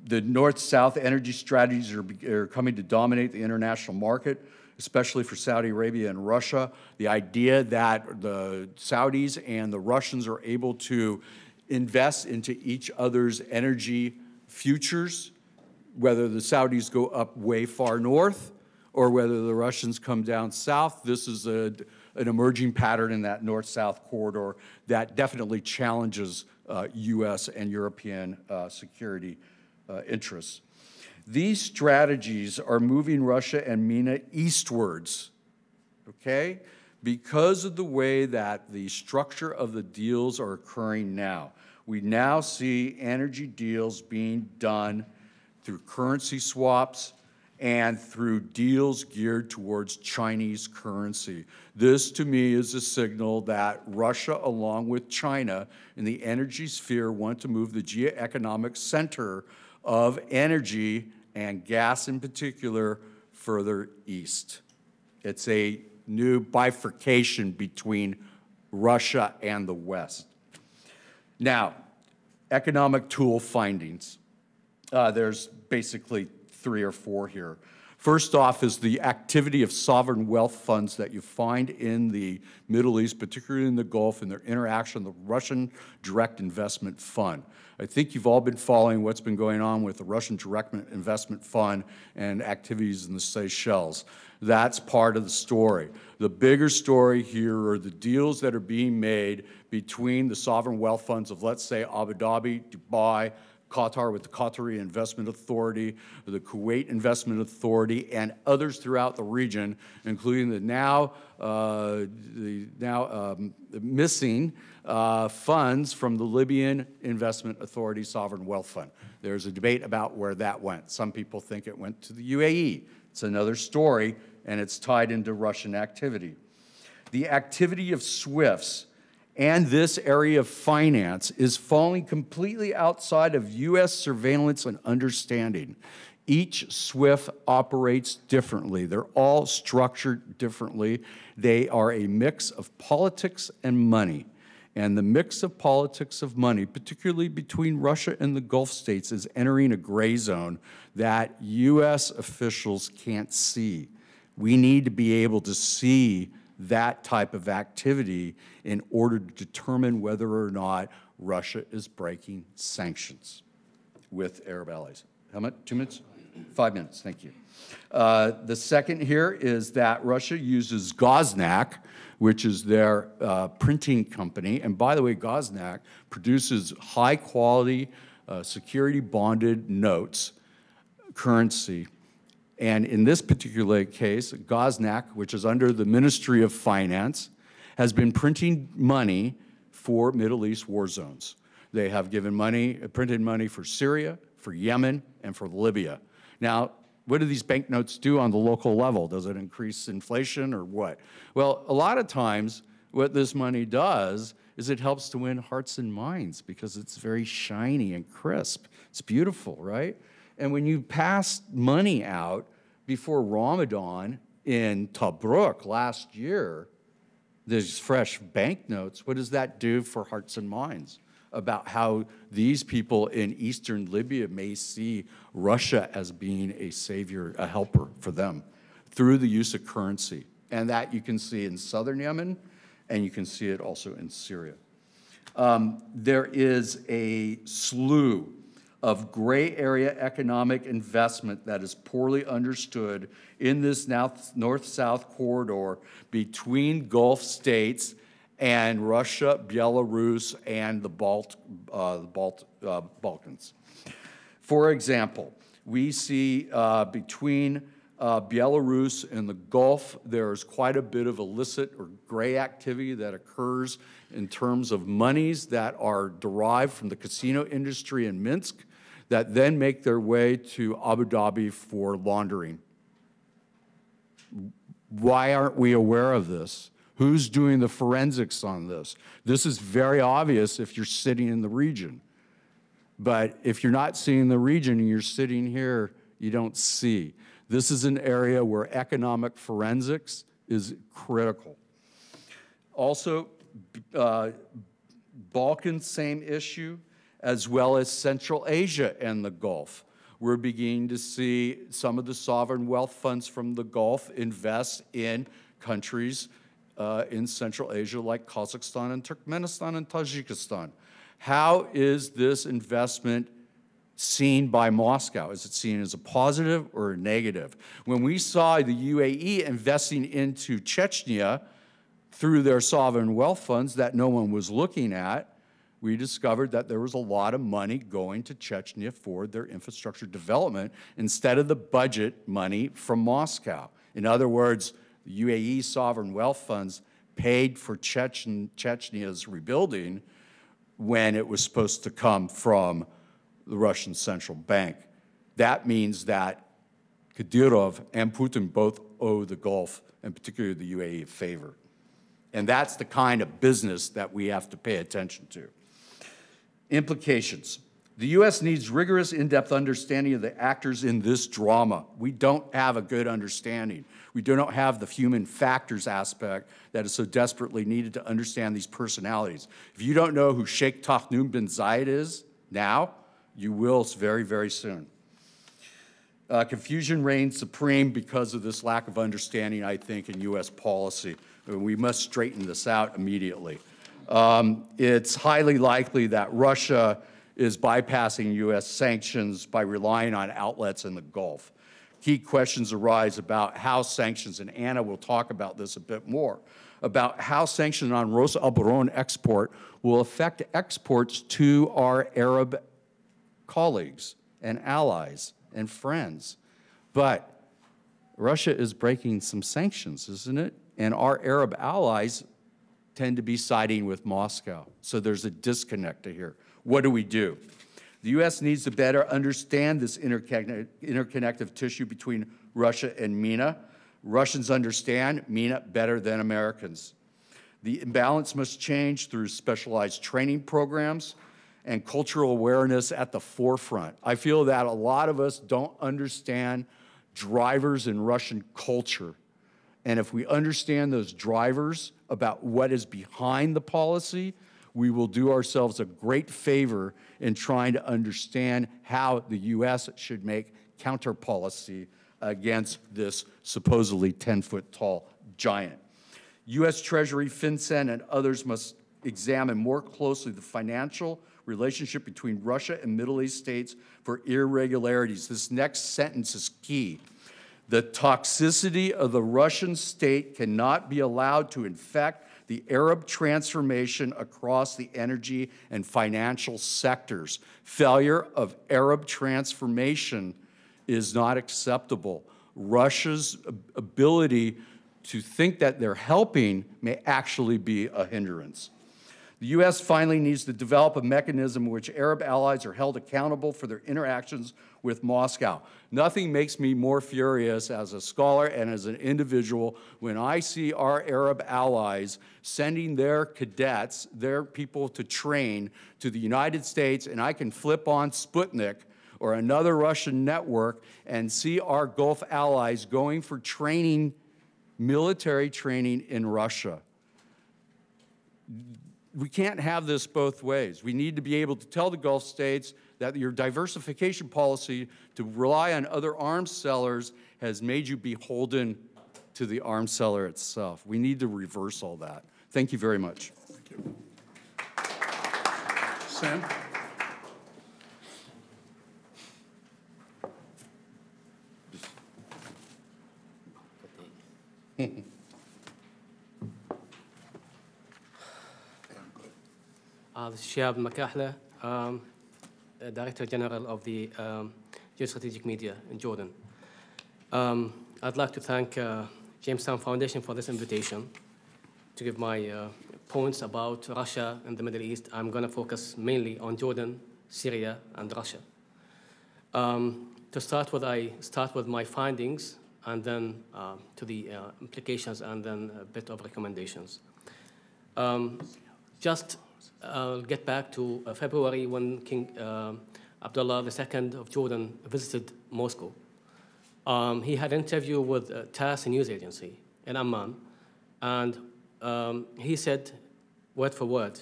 North-South energy strategies are coming to dominate the international market, especially for Saudi Arabia and Russia. The idea that the Saudis and the Russians are able to invest into each other's energy futures, whether the Saudis go up way far north or whether the Russians come down south, this is an emerging pattern in that north-south corridor that definitely challenges U.S. and European security interests. These strategies are moving Russia and MENA eastwards, okay, because of the way that the structure of the deals are occurring now. We now see energy deals being done through currency swaps and through deals geared towards Chinese currency. This, to me, is a signal that Russia, along with China, in the energy sphere, want to move the geoeconomic center of energy and gas in particular further east. It's a new bifurcation between Russia and the West. Now, economic tool findings. There's basically 3 or 4 here. First off is the activity of sovereign wealth funds that you find in the Middle East, particularly in the Gulf, and their interaction with the Russian Direct Investment Fund. I think you've all been following what's been going on with the Russian Direct Investment Fund and activities in the Seychelles. That's part of the story. The bigger story here are the deals that are being made between the sovereign wealth funds of, let's say, Abu Dhabi, Dubai, Qatar with the Qatari Investment Authority, the Kuwait Investment Authority, and others throughout the region, including the now missing funds from the Libyan Investment Authority Sovereign Wealth Fund. There's a debate about where that went. Some people think it went to the UAE. It's another story, and it's tied into Russian activity. The activity of SWIFTs and this area of finance is falling completely outside of U.S. surveillance and understanding. Each SWIFT operates differently. They're all structured differently. They are a mix of politics and money. And the mix of politics of money, particularly between Russia and the Gulf states, is entering a gray zone that U.S. officials can't see. We need to be able to see that type of activity in order to determine whether or not Russia is breaking sanctions with Arab allies. How much? 2 minutes? 5 minutes, thank you. The second here is that Russia uses Gaznak, which is their printing company. And by the way, Gaznak produces high-quality, security-bonded notes, currency. And in this particular case, Gaznak, which is under the Ministry of Finance, has been printing money for Middle East war zones. They have given money, printed money for Syria, for Yemen, and for Libya. Now, What do these banknotes do on the local level? Does it increase inflation or what? Well, a lot of times what this money does is it helps to win hearts and minds because it's very shiny and crisp. It's beautiful, right? And when you pass money out before Ramadan in Tobruk last year, these fresh banknotes, what does that do for hearts and minds about how these people in eastern Libya may see Russia as being a savior, a helper for them through the use of currency? And that you can see in southern Yemen, and you can see it also in Syria. There is a slew of gray area economic investment that is poorly understood in this north-south corridor between Gulf states and Russia, Belarus, and the Balkans. For example, we see between Belarus and the Gulf, there's quite a bit of illicit or gray activity that occurs in terms of monies that are derived from the casino industry in Minsk that then make their way to Abu Dhabi for laundering. Why aren't we aware of this? Who's doing the forensics on this? This is very obvious if you're sitting in the region. But if you're not seeing the region and you're sitting here, you don't see. This is an area where economic forensics is critical. Also, Balkans, same issue, as well as Central Asia and the Gulf. We're beginning to see some of the sovereign wealth funds from the Gulf invest in countries in Central Asia like Kazakhstan and Turkmenistan and Tajikistan. How is this investment seen by Moscow? Is it seen as a positive or a negative? When we saw the UAE investing into Chechnya through their sovereign wealth funds that no one was looking at, we discovered that there was a lot of money going to Chechnya for their infrastructure development instead of the budget money from Moscow. In other words, the UAE sovereign wealth funds paid for Chechnya's rebuilding when it was supposed to come from the Russian central bank. That means that Kadyrov and Putin both owe the Gulf, and particularly the UAE, a favor. And that's the kind of business that we have to pay attention to. Implications. The U.S. needs rigorous, in-depth understanding of the actors in this drama. We don't have a good understanding. We do not have the human factors aspect that is so desperately needed to understand these personalities. If you don't know who Sheikh Tahnoun bin Zayed is now, you will very, very soon. Confusion reigns supreme because of this lack of understanding, I think, in U.S. policy. We must straighten this out immediately. It's highly likely that Russia is bypassing U.S. sanctions by relying on outlets in the Gulf. Key questions arise about how sanctions, and Anna will talk about this a bit more, about how sanctions on Ros Albaron export will affect exports to our Arab colleagues and allies and friends. But Russia is breaking some sanctions, isn't it? And our Arab allies tend to be siding with Moscow. So there's a disconnect here. What do we do? The U.S. needs to better understand this interconnective tissue between Russia and MENA. Russians understand MENA better than Americans. The imbalance must change through specialized training programs and cultural awareness at the forefront. I feel that a lot of us don't understand drivers in Russian culture. And if we understand those drivers about what is behind the policy, we will do ourselves a great favor in trying to understand how the U.S. should make counter policy against this supposedly 10-foot-tall giant. U.S. Treasury, FinCEN, and others must examine more closely the financial relationship between Russia and Middle East states for irregularities. This next sentence is key. The toxicity of the Russian state cannot be allowed to infect the Arab transformation across the energy and financial sectors. Failure of Arab transformation is not acceptable. Russia's ability to think that they're helping may actually be a hindrance. The U.S. finally needs to develop a mechanism in which Arab allies are held accountable for their interactions with Moscow. Nothing makes me more furious as a scholar and as an individual when I see our Arab allies sending their cadets, their people to train to the United States, and I can flip on Sputnik or another Russian network and see our Gulf allies going for training, military training in Russia. We can't have this both ways. We need to be able to tell the Gulf states that your diversification policy to rely on other arms sellers has made you beholden to the arms seller itself. We need to reverse all that. Thank you very much. Thank you. Sam? This is Shihab Makahla, Director General of the Geostrategic Media in Jordan. I'd like to thank Jamestown Foundation for this invitation to give my points about Russia and the Middle East. I'm going to focus mainly on Jordan, Syria, and Russia. To start with, I start with my findings, and then to the implications, and then a bit of recommendations. I'll get back to February when King Abdullah II of Jordan visited Moscow. He had an interview with TASS, a news agency in Amman, and he said, word for word,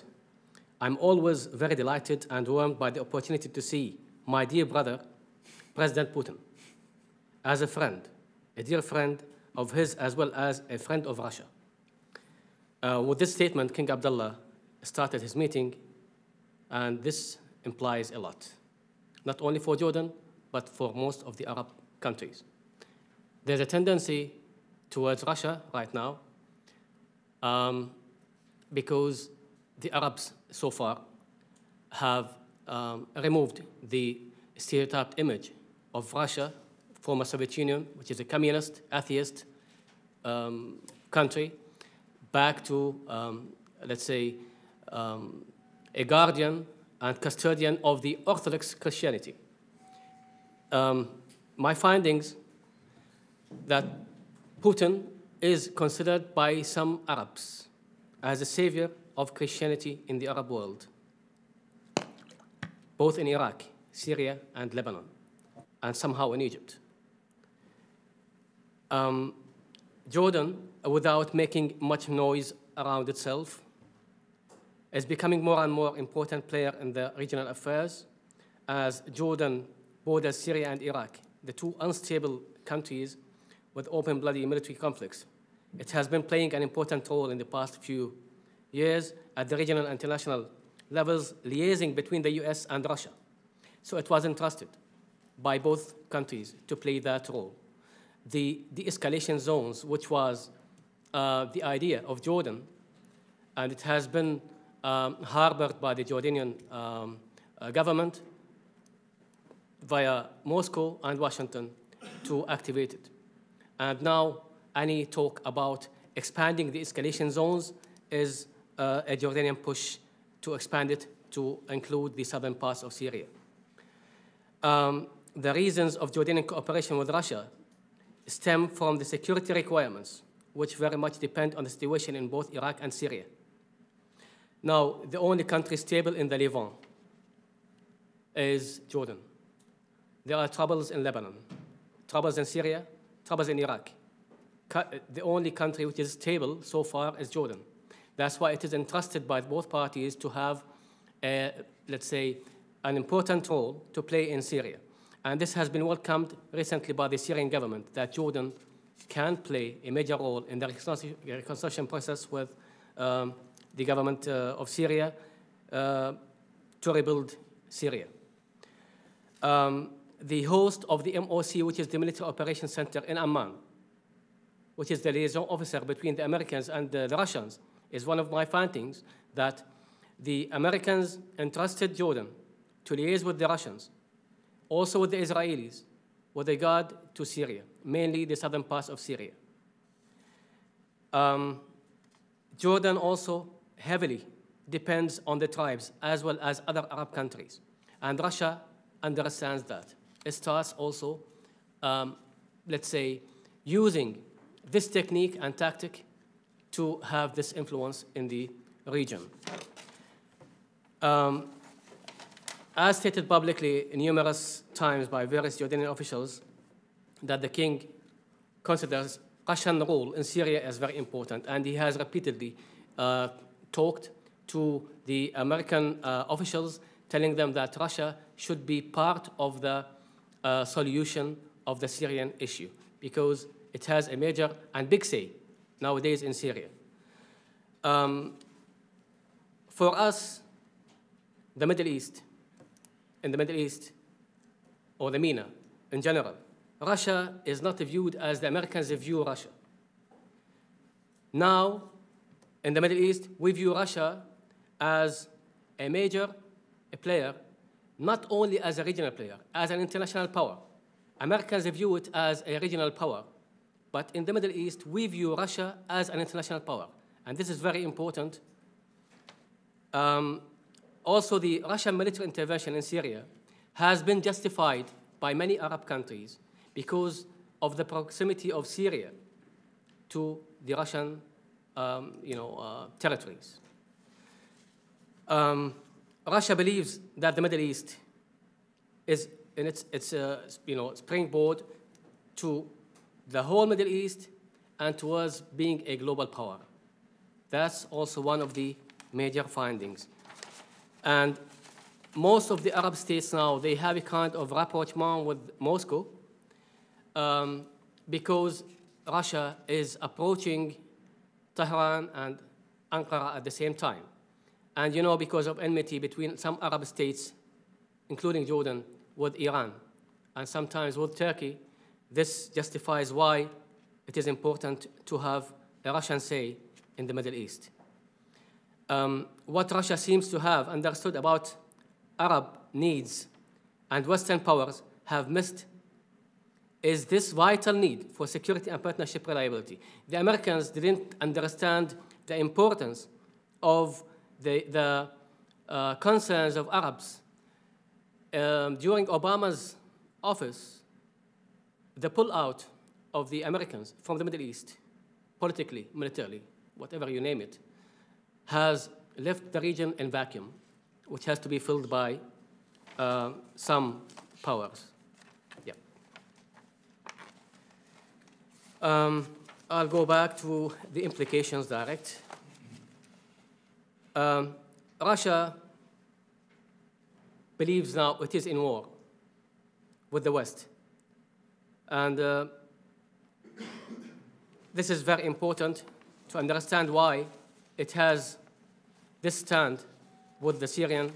"I'm always very delighted and warmed by the opportunity to see my dear brother, President Putin, as a friend, a dear friend of his as well as a friend of Russia." With this statement, King Abdullah started his meeting, and this implies a lot, not only for Jordan, but for most of the Arab countries. There's a tendency towards Russia right now because the Arabs so far have removed the stereotyped image of Russia, former Soviet Union, which is a communist, atheist country, back to, let's say, a guardian and custodian of the Orthodox Christianity. My findings that Putin is considered by some Arabs as a savior of Christianity in the Arab world, both in Iraq, Syria, and Lebanon, and somehow in Egypt. Jordan, without making much noise around itself, is becoming more and more important player in the regional affairs as Jordan borders Syria and Iraq, the two unstable countries with open bloody military conflicts. It has been playing an important role in the past few years at the regional and international levels, liaising between the US and Russia. So it was entrusted by both countries to play that role. The de-escalation zones, which was the idea of Jordan, and it has been harbored by the Jordanian government via Moscow and Washington to activate it. And now any talk about expanding the escalation zones is a Jordanian push to expand it to include the southern parts of Syria. The reasons of Jordanian cooperation with Russia stem from the security requirements, which very much depend on the situation in both Iraq and Syria. Now, the only country stable in the Levant is Jordan. There are troubles in Lebanon, troubles in Syria, troubles in Iraq. The only country which is stable so far is Jordan. That's why it is entrusted by both parties to have, let's say, an important role to play in Syria. And this has been welcomed recently by the Syrian government, that Jordan can play a major role in the reconstruction process with the government of Syria to rebuild Syria. The host of the MOC, which is the Military Operations Center in Amman, which is the liaison officer between the Americans and the Russians, is one of my findings that the Americans entrusted Jordan to liaise with the Russians, also with the Israelis, with regard to Syria, mainly the southern parts of Syria. Jordan also heavily depends on the tribes as well as other Arab countries. And Russia understands that. It starts also, let's say, using this technique and tactic to have this influence in the region. As stated publicly numerous times by various Jordanian officials, that the king considers Russian role in Syria as very important, and he has repeatedly talked to the American officials, telling them that Russia should be part of the solution of the Syrian issue, because it has a major and big say nowadays in Syria. For us, the Middle East, in the Middle East, or the MENA in general, Russia is not viewed as the Americans view Russia. Now, in the Middle East, we view Russia as a major player, not only as a regional player, as an international power. Americans view it as a regional power, but in the Middle East, we view Russia as an international power, and this is very important. Also, the Russian military intervention in Syria has been justified by many Arab countries because of the proximity of Syria to the Russian territories. Russia believes that the Middle East is in its springboard to the whole Middle East and towards being a global power. That's also one of the major findings. And most of the Arab states now, they have a kind of rapprochement with Moscow because Russia is approaching Tehran and Ankara at the same time. And because of enmity between some Arab states, including Jordan, with Iran, and sometimes with Turkey, this justifies why it is important to have a Russian say in the Middle East. What Russia seems to have understood about Arab needs and Western powers have missed is this vital need for security and partnership reliability. The Americans didn't understand the importance of the concerns of Arabs. During Obama's office, the pullout of the Americans from the Middle East, politically, militarily, whatever you name it, has left the region in vacuum, which has to be filled by some powers. Yeah. I'll go back to the implications direct. Russia believes now it is in war with the West. And this is very important to understand why it has this stand with the Syrian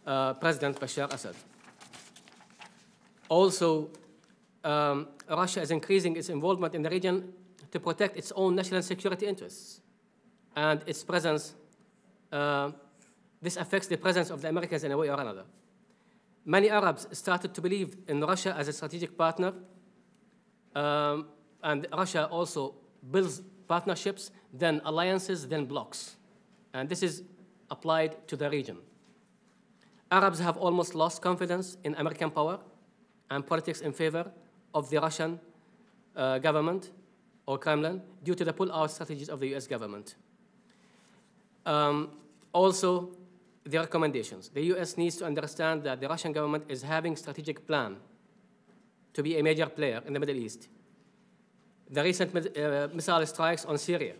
President Bashar Assad. Also, Russia is increasing its involvement in the region to protect its own national security interests. And its presence, this affects the presence of the Americans in a way or another. Many Arabs started to believe in Russia as a strategic partner, and Russia also builds partnerships, then alliances, then blocs. And this is applied to the region. Arabs have almost lost confidence in American power and politics in favor of the Russian government or Kremlin due to the pull-out strategies of the US government. Also, the recommendations. The US needs to understand that the Russian government is having a strategic plan to be a major player in the Middle East. The recent missile strikes on Syria,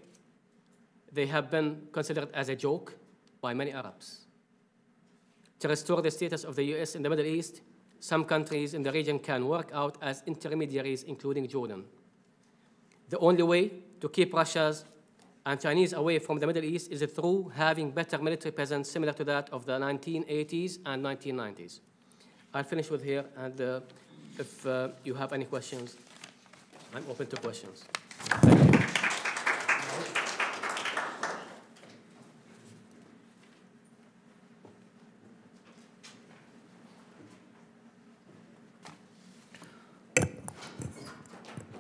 they have been considered as a joke by many Arabs. To restore the status of the US in the Middle East, some countries in the region can work out as intermediaries, including Jordan. The only way to keep Russia's and Chinese away from the Middle East is through having better military presence similar to that of the 1980s and 1990s. I'll finish with here, and if you have any questions, I'm open to questions. Thank you.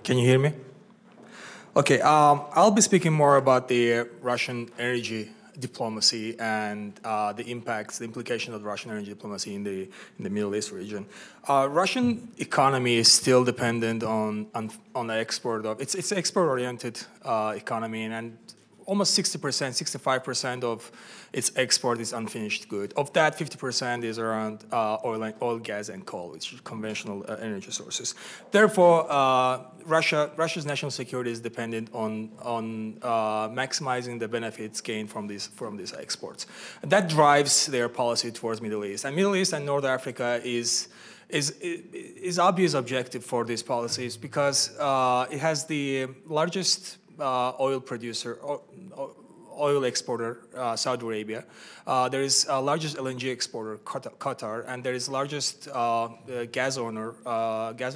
Can you hear me? Okay, I'll be speaking more about the Russian energy diplomacy and the impacts, the implications of Russian energy diplomacy in the Middle East region. Russian economy is still dependent on the export of, it's export-oriented economy, and almost 60%, 65% of its export is unfinished good. Of that, 50% is around oil, gas, and coal, which are conventional energy sources. Therefore, Russia's national security is dependent on maximizing the benefits gained from these exports. That drives their policy towards Middle East. And Middle East and North Africa is obvious objective for these policies because it has the largest oil producer, oil exporter, Saudi Arabia. There is largest LNG exporter, Qatar, and there is largest gas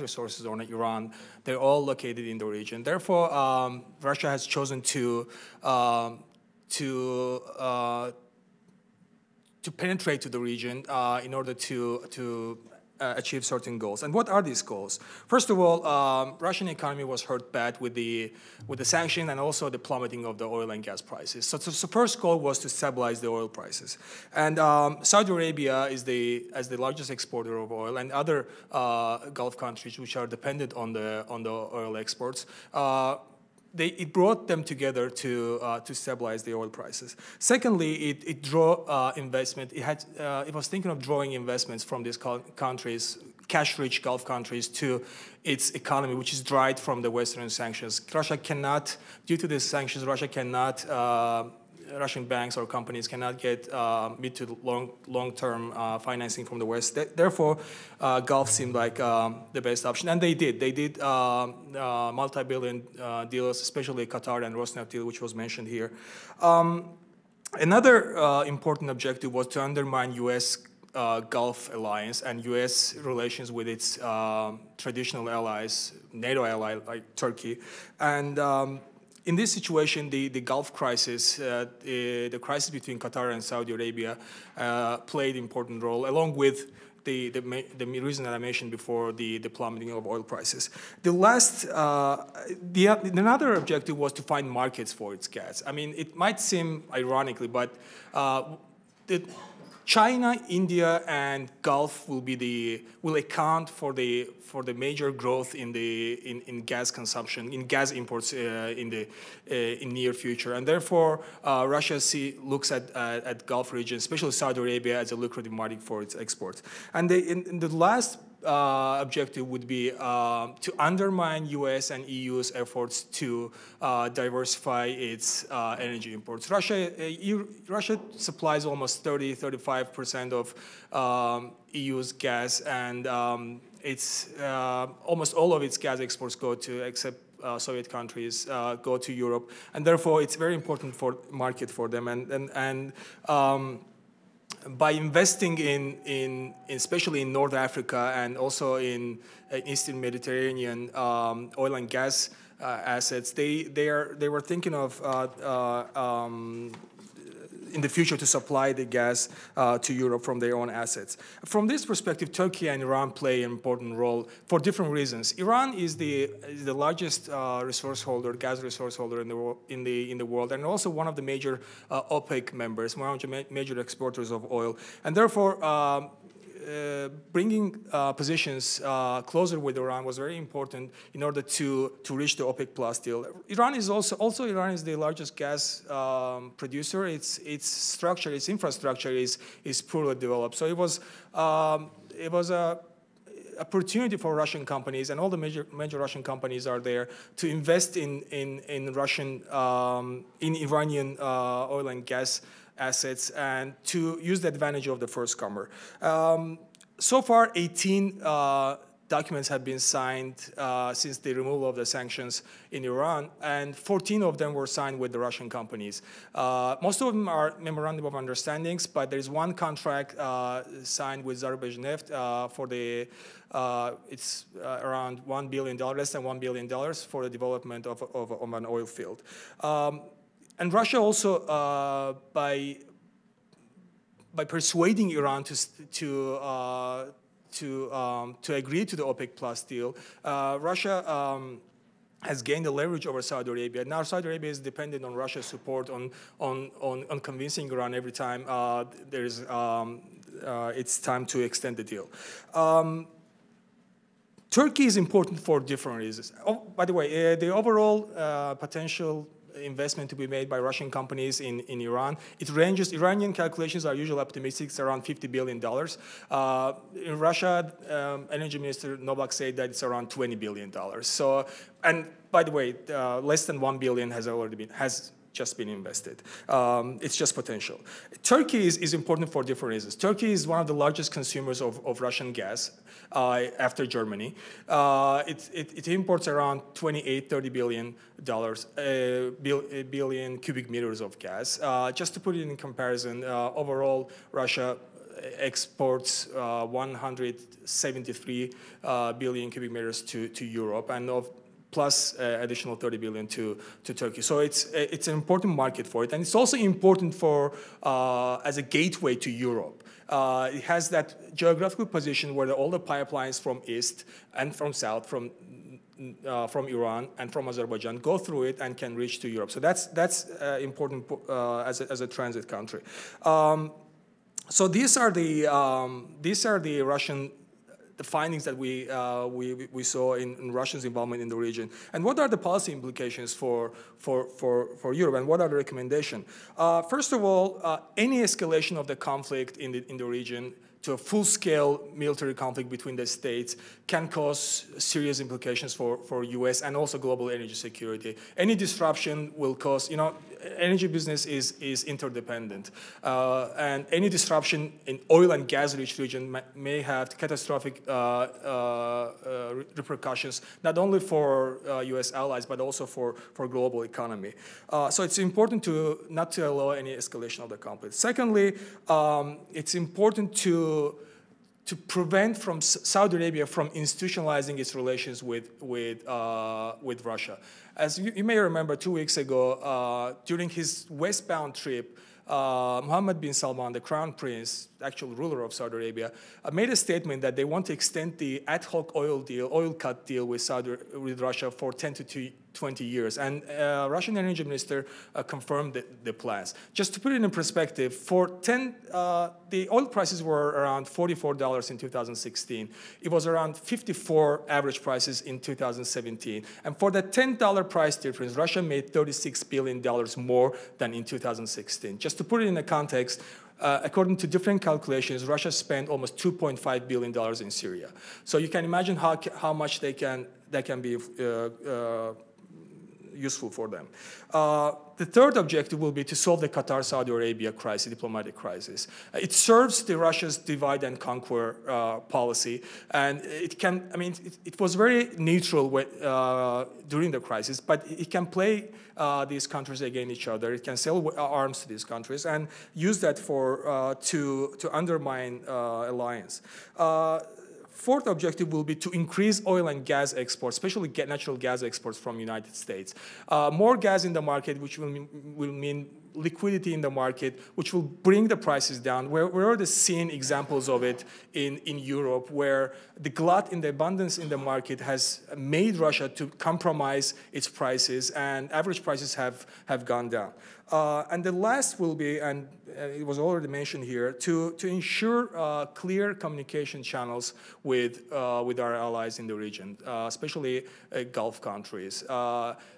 resources owner, Iran. They're all located in the region. Therefore, Russia has chosen to penetrate to the region in order to achieve certain goals. And what are these goals? First of all, Russian economy was hurt bad with the sanction and also the plummeting of the oil and gas prices. So the first goal was to stabilize the oil prices. And Saudi Arabia is as the largest exporter of oil, and other Gulf countries which are dependent on the oil exports. It brought them together to stabilize the oil prices. Secondly, it drew investment. It was thinking of drawing investments from these countries, cash-rich Gulf countries, to its economy, which is dried from the Western sanctions. Russia cannot, due to these sanctions, Russian banks or companies cannot get mid to long-term financing from the West. Therefore, Gulf seemed like the best option, and they did. They did multi-billion deals, especially Qatar and Rosneft deal, which was mentioned here. Another important objective was to undermine U.S. Gulf alliance and U.S. relations with its traditional allies, NATO ally like Turkey, and in this situation, the Gulf crisis, the crisis between Qatar and Saudi Arabia played an important role, along with the reason that I mentioned before, the plummeting of oil prices. Another objective was to find markets for its gas. I mean, it might seem ironically, but China, India, and Gulf will account for the major growth in gas consumption, in gas imports in near future, and therefore Russia looks at Gulf region, especially Saudi Arabia, as a lucrative market for its exports. And the last objective would be to undermine U.S. and EU's efforts to diversify its energy imports. Russia supplies almost 30–35% of EU's gas, and it's almost all of its gas exports go to, except Soviet countries, go to Europe, and therefore it's very important market for them. And by investing in especially in North Africa and also in Eastern Mediterranean oil and gas assets, they were thinking of in the future to supply the gas to Europe from their own assets. From this perspective, Turkey and Iran play an important role for different reasons. Iran is the largest resource holder, gas resource holder in the world, and also one of the major OPEC members, one of the major exporters of oil, and therefore bringing positions closer with Iran was very important in order to reach the OPEC Plus deal. Iran is also Iran is the largest gas producer. Its structure, its infrastructure is poorly developed. So it was a opportunity for Russian companies, and all the major Russian companies are there to invest in Iranian oil and gas assets and to use the advantage of the first comer. So far, 18 documents have been signed since the removal of the sanctions in Iran, and 14 of them were signed with the Russian companies. Most of them are memorandum of understandings, but there is one contract signed with Zarubezhneft for it's around $1 billion, less than $1 billion for the development of an oil field. And Russia also, by persuading Iran to agree to the OPEC Plus deal, Russia has gained a leverage over Saudi Arabia. Now Saudi Arabia is dependent on Russia's support on convincing Iran every time it's time to extend the deal. Turkey is important for different reasons. Oh, by the way, the overall potential investment to be made by Russian companies in Iran, it ranges, Iranian calculations are usually optimistic, it's around $50 billion. In Russia, Energy Minister Novak said that it's around $20 billion. So, and by the way, less than $1 billion has just been invested. It's just potential. Turkey is important for different reasons. Turkey is one of the largest consumers of Russian gas after Germany. It imports around 30 billion cubic meters of gas. Just to put it in comparison, overall Russia exports 173 billion cubic meters to Europe, and plus additional 30 billion to Turkey. So it's an important market for it, and it's also important for as a gateway to Europe. It has that geographical position where all the pipelines from east and from south, from Iran and from Azerbaijan go through it and can reach to Europe. So that's important as a transit country. So these are the Russian findings that we saw in Russia's involvement in the region. And what are the policy implications for Europe, and what are the recommendations? First of all, any escalation of the conflict in the region to a full-scale military conflict between the states can cause serious implications for U.S. and also global energy security. Any disruption will cause, energy business is interdependent. And any disruption in oil and gas-rich region may have catastrophic repercussions, not only for U.S. allies, but also for global economy. So it's important not to allow any escalation of the conflict. Secondly, it's important to prevent Saudi Arabia from institutionalizing its relations with Russia. As you may remember, 2 weeks ago, during his westbound trip, Mohammed bin Salman, the crown prince, actual ruler of Saudi Arabia, made a statement that they want to extend the ad hoc oil cut deal with Russia for 10 to 20 years. And Russian energy minister confirmed the plans. Just to put it in perspective, the oil prices were around $44 in 2016. It was around 54 average prices in 2017. And for the $10 price difference, Russia made $36 billion more than in 2016. Just to put it in a context, according to different calculations, Russia spent almost $2.5 billion in Syria. So you can imagine how much that can be useful for them. The third objective will be to solve the Qatar-Saudi Arabia diplomatic crisis. It serves Russia's divide and conquer policy, and it was very neutral during the crisis, but it can play these countries against each other. It can sell arms to these countries and use that to undermine alliance. Fourth objective will be to increase oil and gas exports, especially natural gas exports from the United States. More gas in the market, which will mean liquidity in the market, which will bring the prices down. We're already seeing examples of it in Europe, where the glut in the abundance in the market has made Russia to compromise its prices, and average prices have gone down. And the last will be, and it was already mentioned here, to ensure clear communication channels with our allies in the region, especially Gulf countries.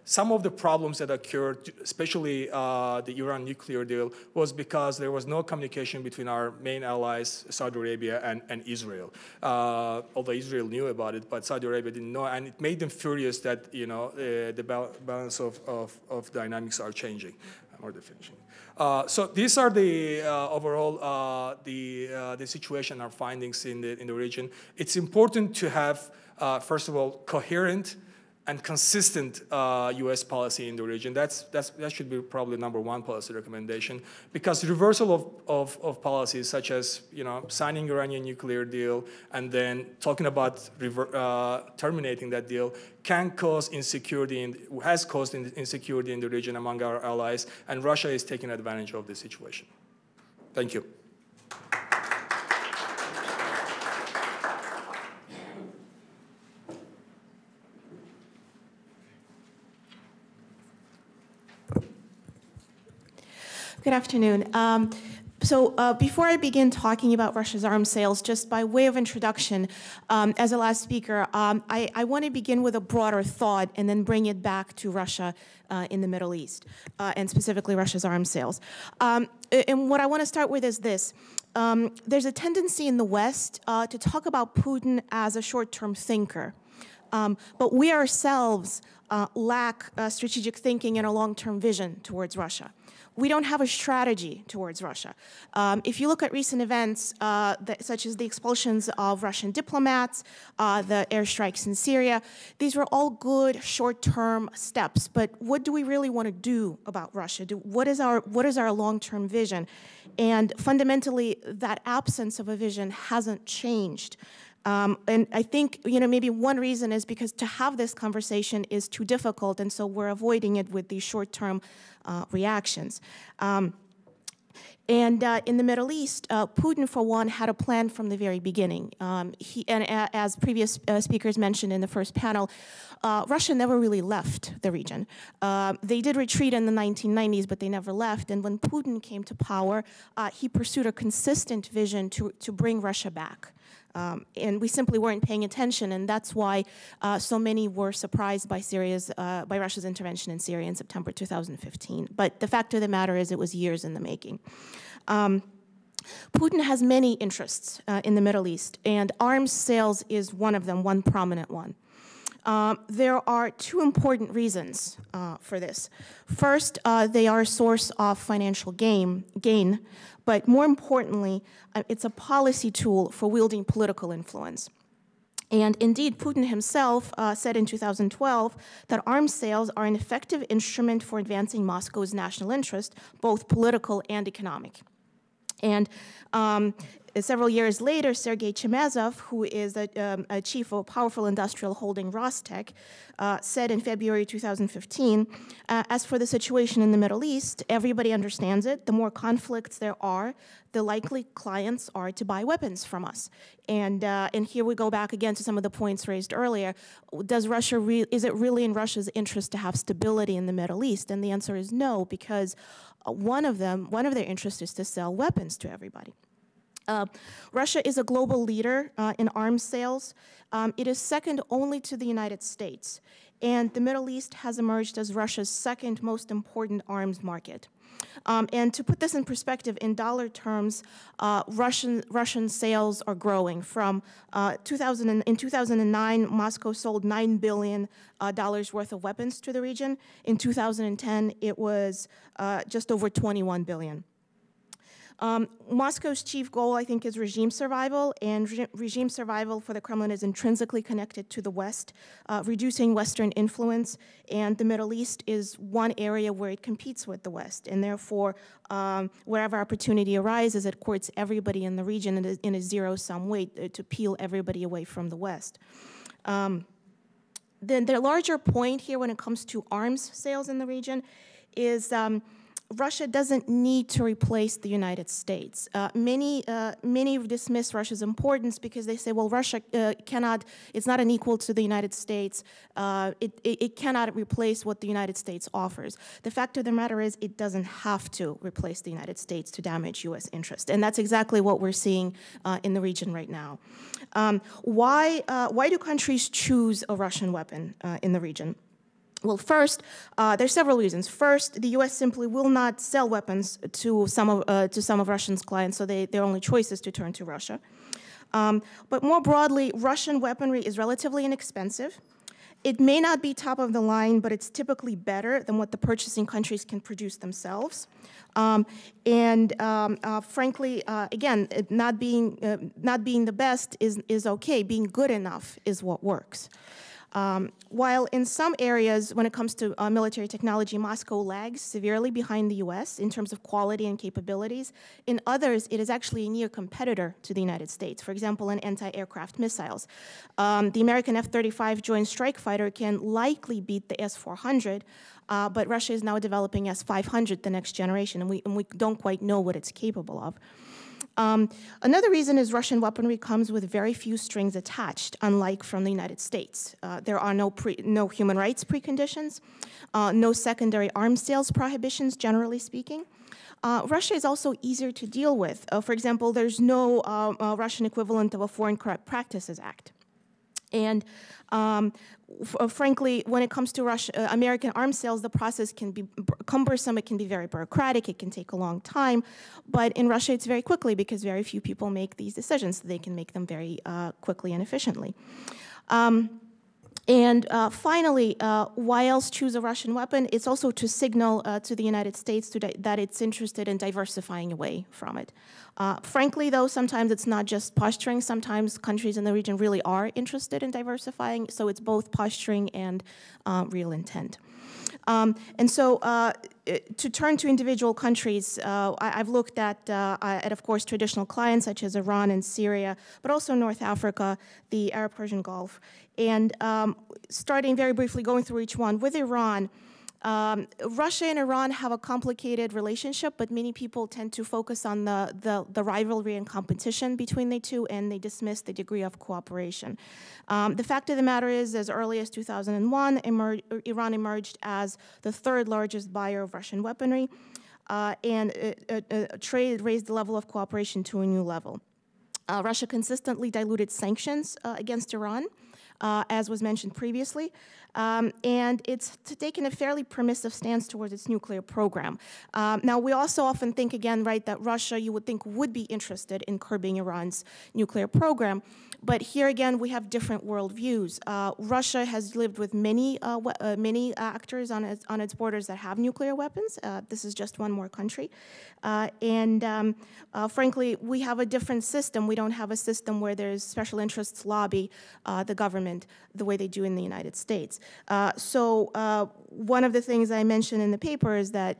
Some of the problems that occurred, especially the Iran nuclear deal, was because there was no communication between our main allies, Saudi Arabia and Israel. Although Israel knew about it, but Saudi Arabia didn't know, and it made them furious that the balance of dynamics are changing. Or the finishing. So these are the overall the situation, our findings in the region. It's important to have, first of all, coherent and consistent U.S. policy in the region. That should be probably #1 policy recommendation, because reversal of policies such as signing Iranian nuclear deal and then talking about terminating that deal can cause insecurity has caused insecurity in the region among our allies, and Russia is taking advantage of this situation. Thank you. Good afternoon. Before I begin talking about Russia's arms sales, just by way of introduction, as a last speaker, I want to begin with a broader thought and then bring it back to Russia in the Middle East, and specifically Russia's arms sales. And what I want to start with is this. There's a tendency in the West to talk about Putin as a short-term thinker. But we ourselves lack strategic thinking and a long-term vision towards Russia. We don't have a strategy towards Russia. If you look at recent events, such as the expulsions of Russian diplomats, the airstrikes in Syria, these were all good short-term steps. But what do we really want to do about Russia? What is our long-term vision? And fundamentally, that absence of a vision hasn't changed. And I think, maybe one reason is because to have this conversation is too difficult, and so we're avoiding it with these short-term reactions. And in the Middle East, Putin, for one, had a plan from the very beginning. As previous speakers mentioned in the first panel, Russia never really left the region. They did retreat in the 1990s, but they never left. And when Putin came to power, he pursued a consistent vision to bring Russia back. And we simply weren't paying attention, and that's why so many were surprised by Russia's intervention in Syria in September 2015. But the fact of the matter is it was years in the making. Putin has many interests in the Middle East, and arms sales is one of them, one prominent one. There are two important reasons for this. First, they are a source of financial gain, but more importantly, it's a policy tool for wielding political influence. And indeed, Putin himself said in 2012 that arms sales are an effective instrument for advancing Moscow's national interest, both political and economic. And several years later, Sergei Chemezov, who is a chief of a powerful industrial holding Rostec, said in February 2015, as for the situation in the Middle East, everybody understands it. The more conflicts there are, the likely clients are to buy weapons from us. And here we go back again to some of the points raised earlier. Is it really in Russia's interest to have stability in the Middle East? And the answer is no, because one of their interests is to sell weapons to everybody. Russia is a global leader in arms sales. It is second only to the United States. And the Middle East has emerged as Russia's second most important arms market. And to put this in perspective, in dollar terms, Russian sales are growing. From in 2009, Moscow sold $9 billion worth of weapons to the region. In 2010, it was just over $21 billion. Moscow's chief goal, I think, is regime survival, and regime survival for the Kremlin is intrinsically connected to the West, reducing Western influence, and the Middle East is one area where it competes with the West, and therefore, wherever opportunity arises, it courts everybody in the region in a zero-sum way to peel everybody away from the West. The larger point here when it comes to arms sales in the region is Russia doesn't need to replace the United States. Many dismiss Russia's importance because they say, well, Russia it's not unequal to the United States. It cannot replace what the United States offers. The fact of the matter is it doesn't have to replace the United States to damage U.S. interest. And that's exactly what we're seeing in the region right now. Why do countries choose a Russian weapon in the region? Well, first, there's several reasons. First, the U.S. simply will not sell weapons to some of Russia's clients, so their only choice is to turn to Russia. But more broadly, Russian weaponry is relatively inexpensive. It may not be top of the line, but it's typically better than what the purchasing countries can produce themselves. Frankly, again, not being the best is okay. Being good enough is what works. While in some areas, when it comes to military technology, Moscow lags severely behind the U.S. in terms of quality and capabilities, in others, it is actually a near competitor to the United States. For example, in anti-aircraft missiles. The American F-35 Joint Strike Fighter can likely beat the S-400, but Russia is now developing S-500, the next generation, and we don't quite know what it's capable of. Another reason is Russian weaponry comes with very few strings attached, unlike from the United States. There are no human rights preconditions, no secondary arms sales prohibitions, generally speaking. Russia is also easier to deal with. For example, there's no Russian equivalent of a Foreign Corrupt Practices Act. And frankly, when it comes to American arms sales, the process can be cumbersome, it can be very bureaucratic, it can take a long time. But in Russia, it's very quickly because very few people make these decisions. So they can make them very quickly and efficiently. And finally, why else choose a Russian weapon? It's also to signal to the United States that it's interested in diversifying away from it. Frankly, though, sometimes it's not just posturing. Sometimes countries in the region really are interested in diversifying, so it's both posturing and real intent. And so to turn to individual countries, I've looked at, of course, traditional clients such as Iran and Syria, but also North Africa, the Arab-Persian Gulf. And starting very briefly, going through each one, with Iran, Russia and Iran have a complicated relationship, but many people tend to focus on the rivalry and competition between the two, and they dismiss the degree of cooperation. The fact of the matter is, as early as 2001, Iran emerged as the third largest buyer of Russian weaponry, and trade raised the level of cooperation to a new level. Russia consistently diluted sanctions against Iran, as was mentioned previously, and it's taken a fairly permissive stance towards its nuclear program. Now, we also often think, again, right, that Russia, you would think, would be interested in curbing Iran's nuclear program, but here again, we have different worldviews. Russia has lived with many actors on its borders that have nuclear weapons. This is just one more country. And frankly, we have a different system. We don't have a system where there's special interests lobby the government the way they do in the United States. So one of the things I mentioned in the paper is that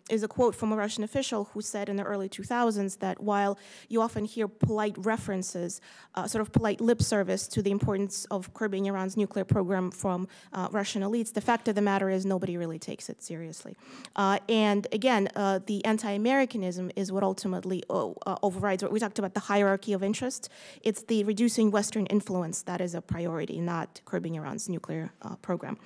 is a quote from a Russian official who said in the early 2000s that while you often hear polite references, sort of polite lip service to the importance of curbing Iran's nuclear program from Russian elites, the fact of the matter is nobody really takes it seriously. And again, the anti-Americanism is what ultimately overrides. We talked about the hierarchy of interests. It's the reducing Western influence that is a priority, not curbing Iran's nuclear program.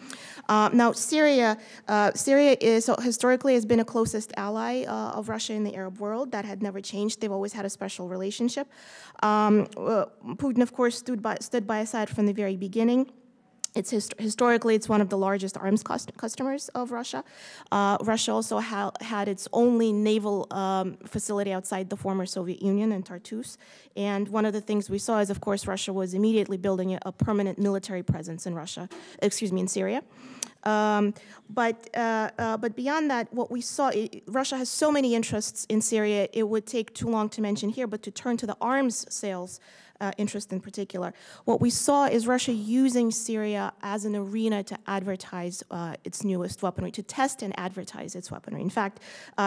Now, Syria is historically has been a closest ally of Russia in the Arab world. That had never changed. They've always had a special relationship. Putin, of course, stood by his side from the very beginning. Historically, it's one of the largest arms customers of Russia. Russia also had its only naval facility outside the former Soviet Union in Tartus. And one of the things we saw is, of course, Russia was immediately building a permanent military presence in in Syria. But beyond that, what we saw, Russia has so many interests in Syria, it would take too long to mention here, but to turn to the arms sales interest in particular. What we saw is Russia using Syria as an arena to advertise its newest weaponry, to test and advertise its weaponry. In fact,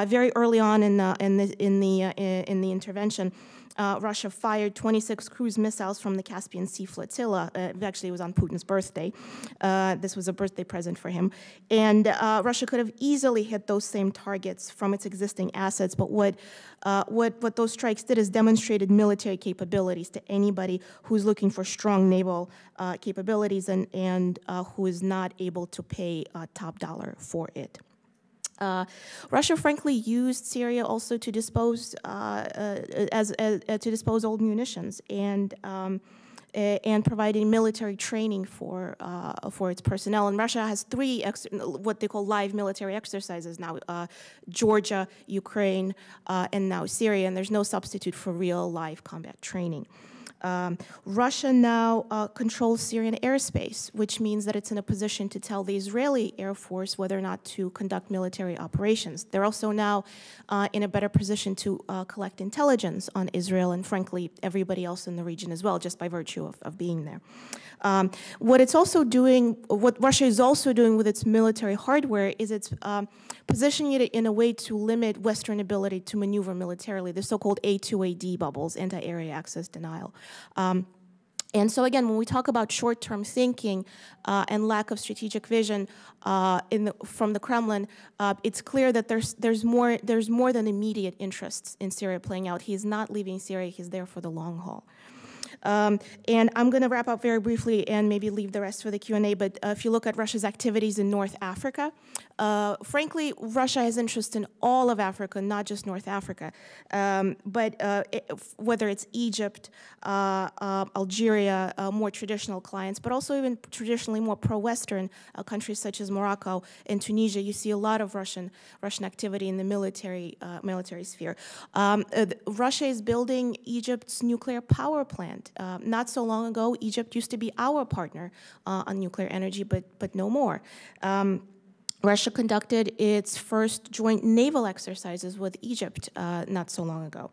very early on in the intervention, Russia fired 26 cruise missiles from the Caspian Sea flotilla. Actually, it was on Putin's birthday. This was a birthday present for him. And Russia could have easily hit those same targets from its existing assets, but what those strikes did is demonstrated military capabilities to anybody who's looking for strong naval capabilities and who is not able to pay top dollar for it. Russia, frankly, used Syria also to dispose old munitions and providing military training for its personnel. And Russia has three what they call live military exercises now: Georgia, Ukraine, and now Syria. And there's no substitute for real live combat training. Russia now controls Syrian airspace, which means that it's in a position to tell the Israeli Air Force whether or not to conduct military operations. They're also now in a better position to collect intelligence on Israel and, frankly, everybody else in the region as well, just by virtue of being there. What Russia is also doing with its military hardware is it's positioning it in a way to limit Western ability to maneuver militarily, the so-called A2AD bubbles, anti-area access denial. And so again, when we talk about short-term thinking and lack of strategic vision from the Kremlin, it's clear that there's more than immediate interests in Syria playing out. He's not leaving Syria; he's there for the long haul. And I'm going to wrap up very briefly and maybe leave the rest for the Q&A, but if you look at Russia's activities in North Africa, frankly, Russia has interest in all of Africa, not just North Africa. Whether it's Egypt, Algeria, more traditional clients, but also even traditionally more pro-Western countries such as Morocco and Tunisia, you see a lot of Russian activity in the military sphere. Russia is building Egypt's nuclear power plant. Not so long ago, Egypt used to be our partner on nuclear energy, but no more. Russia conducted its first joint naval exercises with Egypt not so long ago.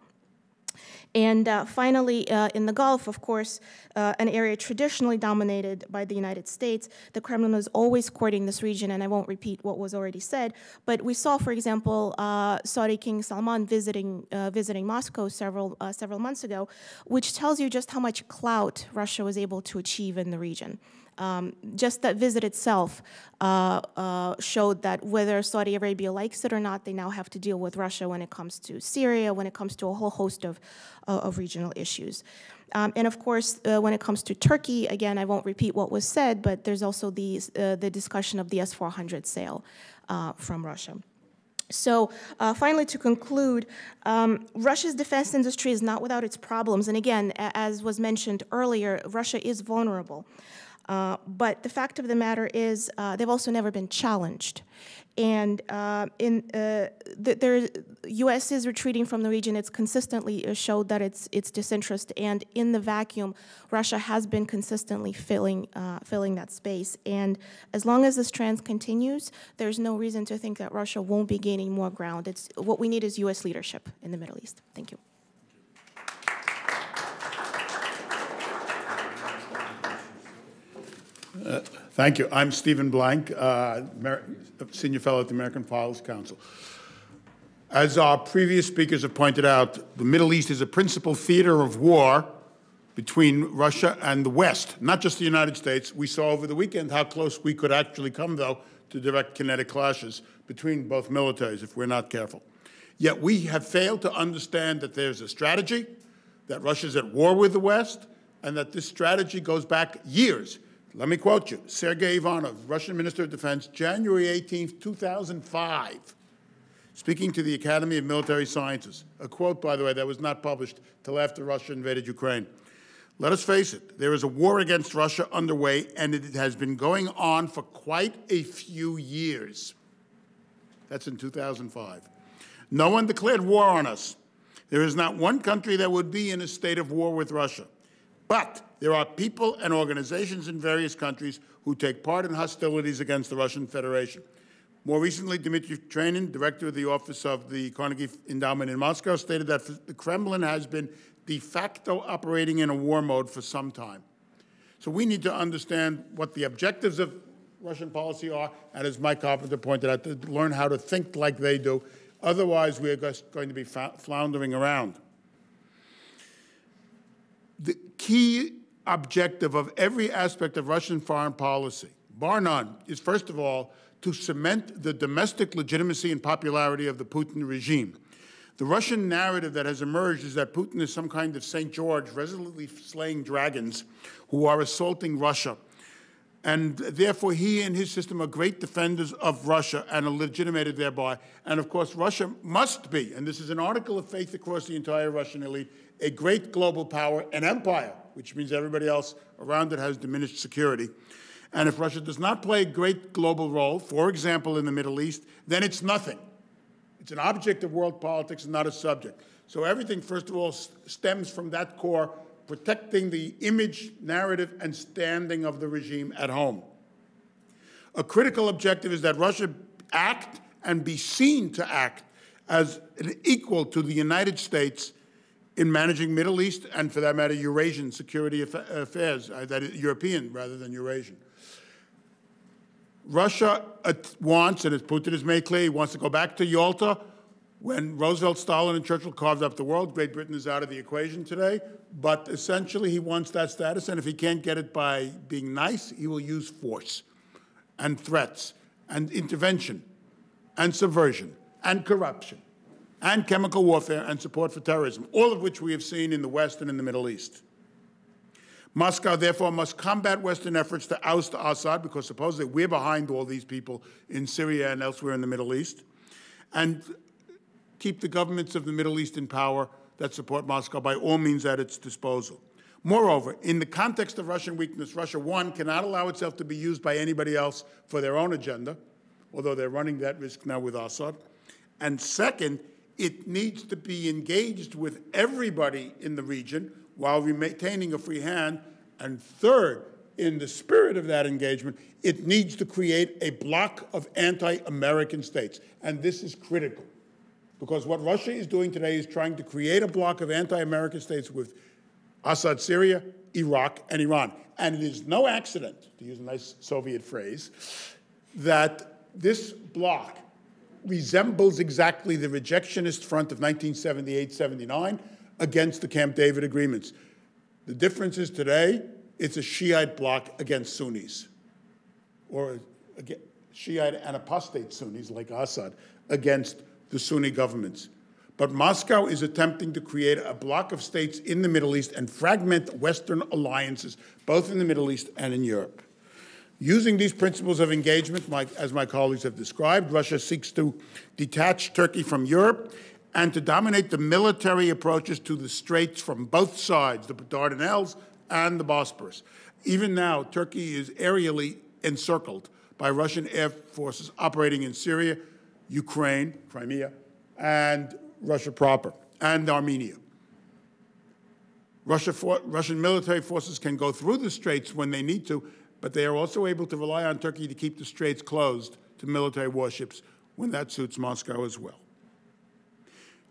And finally, in the Gulf, of course, an area traditionally dominated by the United States, the Kremlin was always courting this region, and I won't repeat what was already said, but we saw, for example, Saudi King Salman visiting Moscow several months ago, which tells you just how much clout Russia was able to achieve in the region. Just that visit itself showed that whether Saudi Arabia likes it or not, they now have to deal with Russia when it comes to Syria, when it comes to a whole host of regional issues. And of course, when it comes to Turkey, again, I won't repeat what was said, but there's also the discussion of the S-400 sale from Russia. So finally, to conclude, Russia's defense industry is not without its problems. And again, as was mentioned earlier, Russia is vulnerable. But the fact of the matter is they've also never been challenged. And the U.S. is retreating from the region. It's consistently showed that it's disinterest. And in the vacuum, Russia has been consistently filling that space. And as long as this trend continues, there's no reason to think that Russia won't be gaining more ground. What we need is U.S. leadership in the Middle East. Thank you. Thank you. I'm Stephen Blank, Senior Fellow at the American Policy Council. As our previous speakers have pointed out, the Middle East is a principal theater of war between Russia and the West, not just the United States. We saw over the weekend how close we could actually come, though, to direct kinetic clashes between both militaries if we're not careful. Yet we have failed to understand that there's a strategy, that Russia's at war with the West, and that this strategy goes back years. Let me quote you. Sergei Ivanov, Russian Minister of Defense, January 18, 2005, speaking to the Academy of Military Sciences. A quote, by the way, that was not published till after Russia invaded Ukraine. Let us face it, there is a war against Russia underway, and it has been going on for quite a few years. That's in 2005. No one declared war on us. There is not one country that would be in a state of war with Russia. But there are people and organizations in various countries who take part in hostilities against the Russian Federation. More recently, Dmitry Trenin, director of the Office of the Carnegie Endowment in Moscow, stated that the Kremlin has been de facto operating in a war mode for some time. So we need to understand what the objectives of Russian policy are, and as Mike Carpenter pointed out, to learn how to think like they do. Otherwise, we are just going to be floundering around. The key objective of every aspect of Russian foreign policy, bar none, is first of all to cement the domestic legitimacy and popularity of the Putin regime. The Russian narrative that has emerged is that Putin is some kind of St. George resolutely slaying dragons who are assaulting Russia. And therefore, he and his system are great defenders of Russia and are legitimated thereby. And of course, Russia must be, and this is an article of faith across the entire Russian elite, a great global power, an empire, which means everybody else around it has diminished security. And if Russia does not play a great global role, for example, in the Middle East, then it's nothing. It's an object of world politics and not a subject. So everything, first of all, stems from that core, protecting the image, narrative, and standing of the regime at home. A critical objective is that Russia act and be seen to act as an equal to the United States in managing Middle East and, for that matter, Eurasian security affairs, that is European rather than Eurasian. Russia wants, and as Putin has made clear, he wants to go back to Yalta When Roosevelt, Stalin, and Churchill carved up the world, Great Britain is out of the equation today. But essentially, he wants that status, and if he can't get it by being nice, he will use force and threats and intervention and subversion and corruption and chemical warfare and support for terrorism, all of which we have seen in the West and in the Middle East. Moscow, therefore, must combat Western efforts to oust Assad, because supposedly we're behind all these people in Syria and elsewhere in the Middle East, and keep the governments of the Middle East in power that support Moscow by all means at its disposal. Moreover, in the context of Russian weakness, Russia, one, cannot allow itself to be used by anybody else for their own agenda, although they're running that risk now with Assad. And second, it needs to be engaged with everybody in the region while maintaining a free hand. And third, in the spirit of that engagement, it needs to create a bloc of anti-American states. And this is critical, because what Russia is doing today is trying to create a bloc of anti-American states with Assad, Syria, Iraq, and Iran. And it is no accident, to use a nice Soviet phrase, that this bloc resembles exactly the rejectionist front of 1978-79 against the Camp David agreements. The difference is today, it's a Shiite bloc against Sunnis, or Shiite and apostate Sunnis like Assad against the Sunni governments. But Moscow is attempting to create a bloc of states in the Middle East and fragment Western alliances, both in the Middle East and in Europe. Using these principles of engagement, as my colleagues have described, Russia seeks to detach Turkey from Europe and to dominate the military approaches to the straits from both sides, the Dardanelles and the Bosporus. Even now, Turkey is aerially encircled by Russian air forces operating in Syria, Ukraine, Crimea, and Russia proper, and Armenia. Russian military forces can go through the straits when they need to, but they are also able to rely on Turkey to keep the straits closed to military warships when that suits Moscow as well.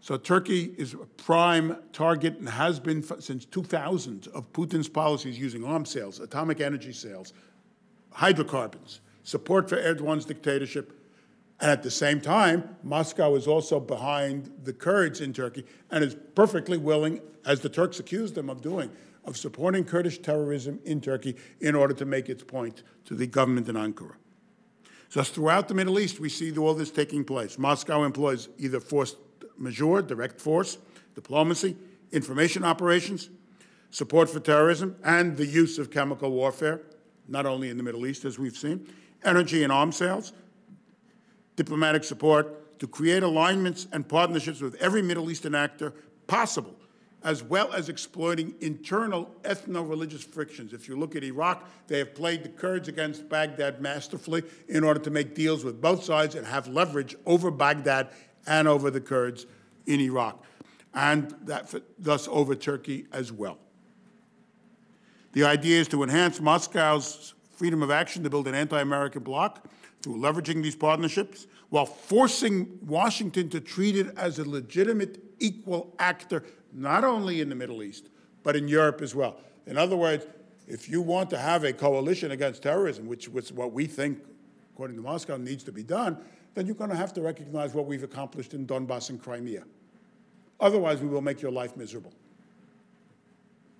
So Turkey is a prime target and has been since 2000 of Putin's policies using arms sales, atomic energy sales, hydrocarbons, support for Erdogan's dictatorship. And at the same time, Moscow is also behind the Kurds in Turkey and is perfectly willing, as the Turks accuse them of doing, of supporting Kurdish terrorism in Turkey in order to make its point to the government in Ankara. So throughout the Middle East, we see all this taking place. Moscow employs either force majeure, direct force, diplomacy, information operations, support for terrorism, and the use of chemical warfare, not only in the Middle East, as we've seen, energy and arms sales, diplomatic support to create alignments and partnerships with every Middle Eastern actor possible, as well as exploiting internal ethno-religious frictions. If you look at Iraq, they have played the Kurds against Baghdad masterfully in order to make deals with both sides and have leverage over Baghdad and over the Kurds in Iraq, and thus over Turkey as well. The idea is to enhance Moscow's freedom of action to build an anti-American bloc through leveraging these partnerships while forcing Washington to treat it as a legitimate equal actor, not only in the Middle East, but in Europe as well. In other words, if you want to have a coalition against terrorism, which was what we think, according to Moscow, needs to be done, then you're going to have to recognize what we've accomplished in Donbass and Crimea. Otherwise, we will make your life miserable.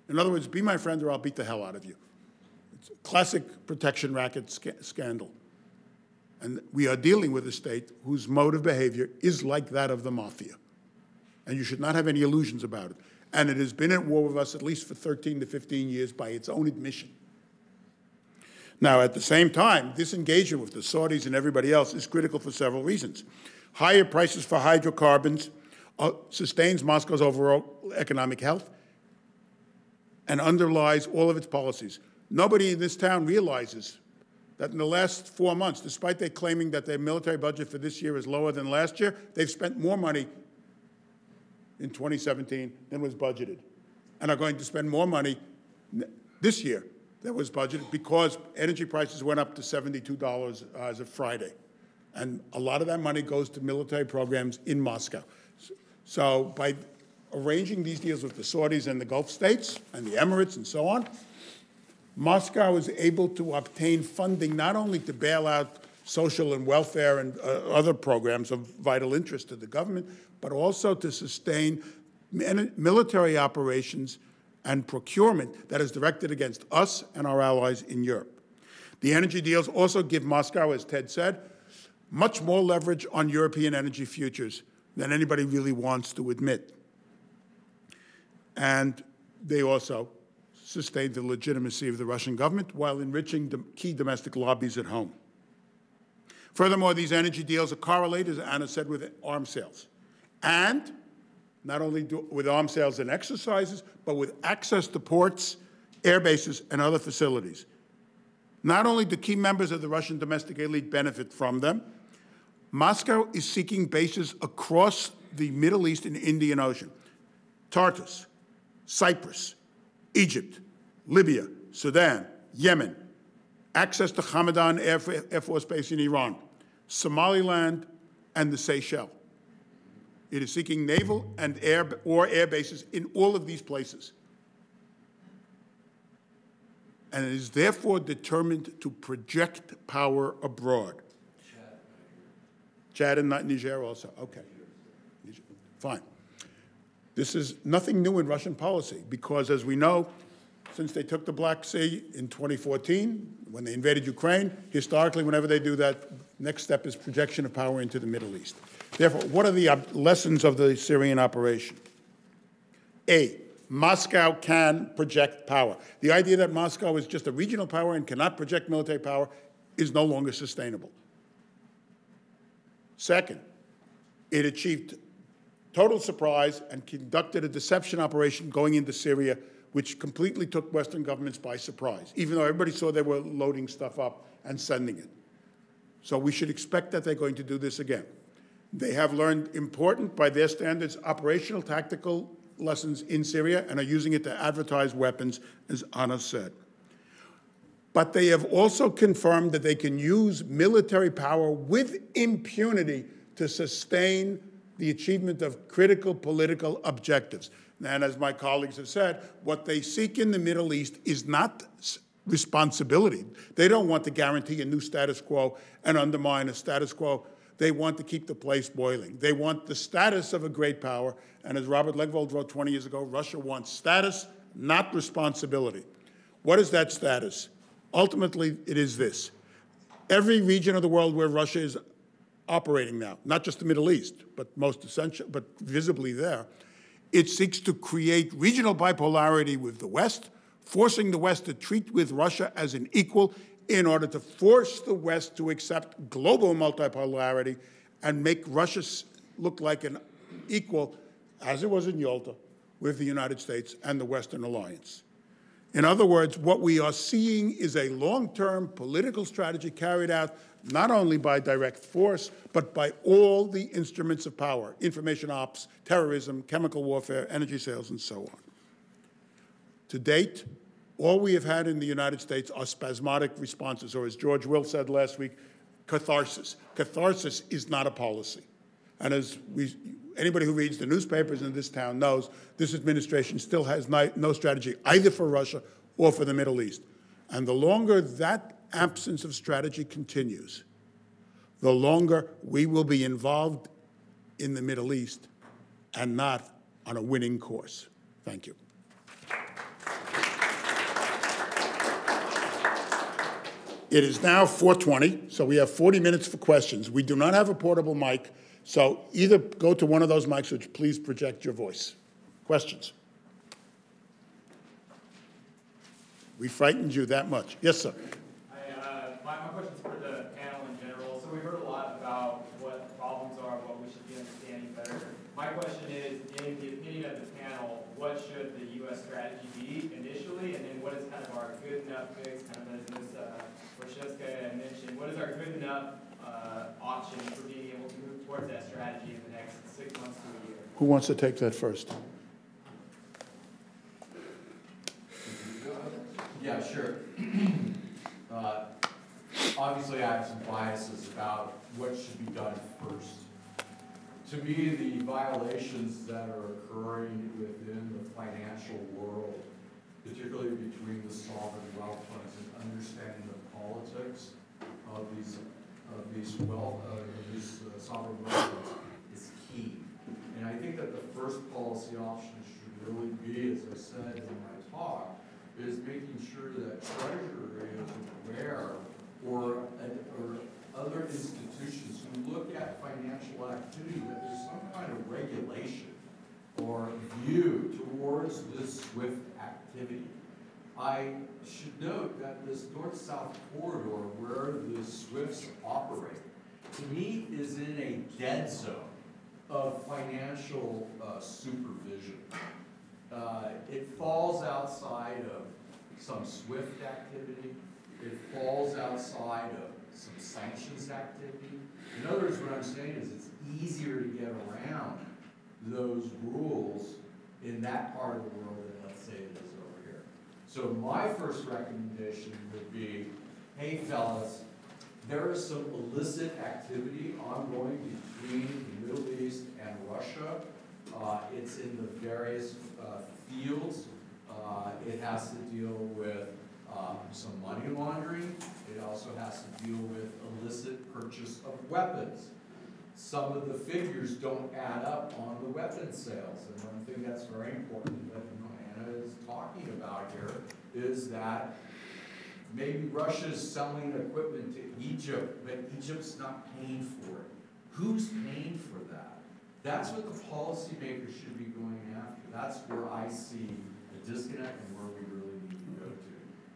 In other words, be my friend or I'll beat the hell out of you. It's a classic protection racket scandal. And we are dealing with a state whose mode of behavior is like that of the mafia. And you should not have any illusions about it. And it has been at war with us at least for 13 to 15 years by its own admission. Now, at the same time, this engagement with the Saudis and everybody else is critical for several reasons. Higher prices for hydrocarbons sustains Moscow's overall economic health and underlies all of its policies. Nobody in this town realizes that in the last 4 months, despite they claiming that their military budget for this year is lower than last year, they've spent more money in 2017 than was budgeted, and are going to spend more money this year than was budgeted because energy prices went up to $72 as of Friday. And a lot of that money goes to military programs in Moscow. So by arranging these deals with the Saudis and the Gulf states and the Emirates and so on, Moscow is able to obtain funding not only to bail out social and welfare and other programs of vital interest to the government, but also to sustain military operations and procurement that is directed against us and our allies in Europe. The energy deals also give Moscow, as Ted said, much more leverage on European energy futures than anybody really wants to admit. And they also sustain the legitimacy of the Russian government while enriching the key domestic lobbies at home. Furthermore, these energy deals are correlated, as Anna said, with arms sales. And not only with arms sales and exercises, but with access to ports, air bases, and other facilities. Not only do key members of the Russian domestic elite benefit from them, Moscow is seeking bases across the Middle East and Indian Ocean. Tartus, Cyprus, Egypt, Libya, Sudan, Yemen, access to Hamadan Air Force Base in Iran, Somaliland, and the Seychelles. It is seeking naval and air bases in all of these places. And it is therefore determined to project power abroad. Chad and Niger also, okay. Fine. This is nothing new in Russian policy because, as we know, since they took the Black Sea in 2014, when they invaded Ukraine, historically, whenever they do that, next step is projection of power into the Middle East. Therefore, what are the lessons of the Syrian operation? A, Moscow can project power. The idea that Moscow is just a regional power and cannot project military power is no longer sustainable. Second, it achieved total surprise and conducted a deception operation going into Syria, which completely took Western governments by surprise, even though everybody saw they were loading stuff up and sending it. So we should expect that they're going to do this again. They have learned important, by their standards, operational tactical lessons in Syria and are using it to advertise weapons, as Anna said. But they have also confirmed that they can use military power with impunity to sustain the achievement of critical political objectives. And as my colleagues have said, what they seek in the Middle East is not responsibility. They don't want to guarantee a new status quo and undermine a status quo. They want to keep the place boiling. They want the status of a great power. And as Robert Legvold wrote 20 years ago, Russia wants status, not responsibility. What is that status? Ultimately, it is this. Every region of the world where Russia is operating now, not just the Middle East, but most essential, but visibly there, it seeks to create regional bipolarity with the West, forcing the West to treat with Russia as an equal in order to force the West to accept global multipolarity and make Russia look like an equal, as it was in Yalta, with the United States and the Western alliance. In other words, what we are seeing is a long-term political strategy carried out not only by direct force, but by all the instruments of power, information ops, terrorism, chemical warfare, energy sales, and so on. To date, all we have had in the United States are spasmodic responses, or as George Will said last week, catharsis. Catharsis is not a policy. And as anybody who reads the newspapers in this town knows, this administration still has no strategy either for Russia or for the Middle East. And the longer that absence of strategy continues, the longer we will be involved in the Middle East and not on a winning course. Thank you. It is now 4:20, so we have 40 minutes for questions. We do not have a portable mic, so either go to one of those mics, which please project your voice. Questions? We frightened you that much. Yes, sir. My question's for the panel in general. So we heard a lot about what the problems are, what we should be understanding better. My question is, in the opinion of the panel, what should the U.S. strategy be initially, and then what is kind of our good enough fix, kind of as Ms. Wojcicka mentioned, what is our good enough option for being able to move towards that strategy in the next 6 months to a year? Who wants to take that first? Yeah, sure. Obviously, I have some biases about what should be done first. To me, the violations that are occurring within the financial world, particularly between the sovereign wealth funds and understanding the politics of these of these sovereign wealth funds is key. And I think that the first policy option should really be, as I said in my talk, is making sure that Treasury is aware, or other institutions who look at financial activity, that there's some kind of regulation or view towards this SWIFT activity. I should note that this north-south corridor where the SWIFTs operate, to me, is in a dead zone of financial supervision. It falls outside of some SWIFT activity. It falls outside of some sanctions activity. In other words, what I'm saying is it's easier to get around those rules in that part of the world than, let's say, it is over here. So my first recommendation would be, hey fellas, there is some illicit activity ongoing between the Middle East and Russia. It's in the various fields. It has to deal with some money laundering. It also has to deal with illicit purchase of weapons. Some of the figures don't add up on the weapons sales. And one thing that's very important that Anna is talking about here is that maybe Russia's selling equipment to Egypt, but Egypt's not paying for it. Who's paying for that? That's what the policymakers should be going after. That's where I see the disconnect and where we really need to go to.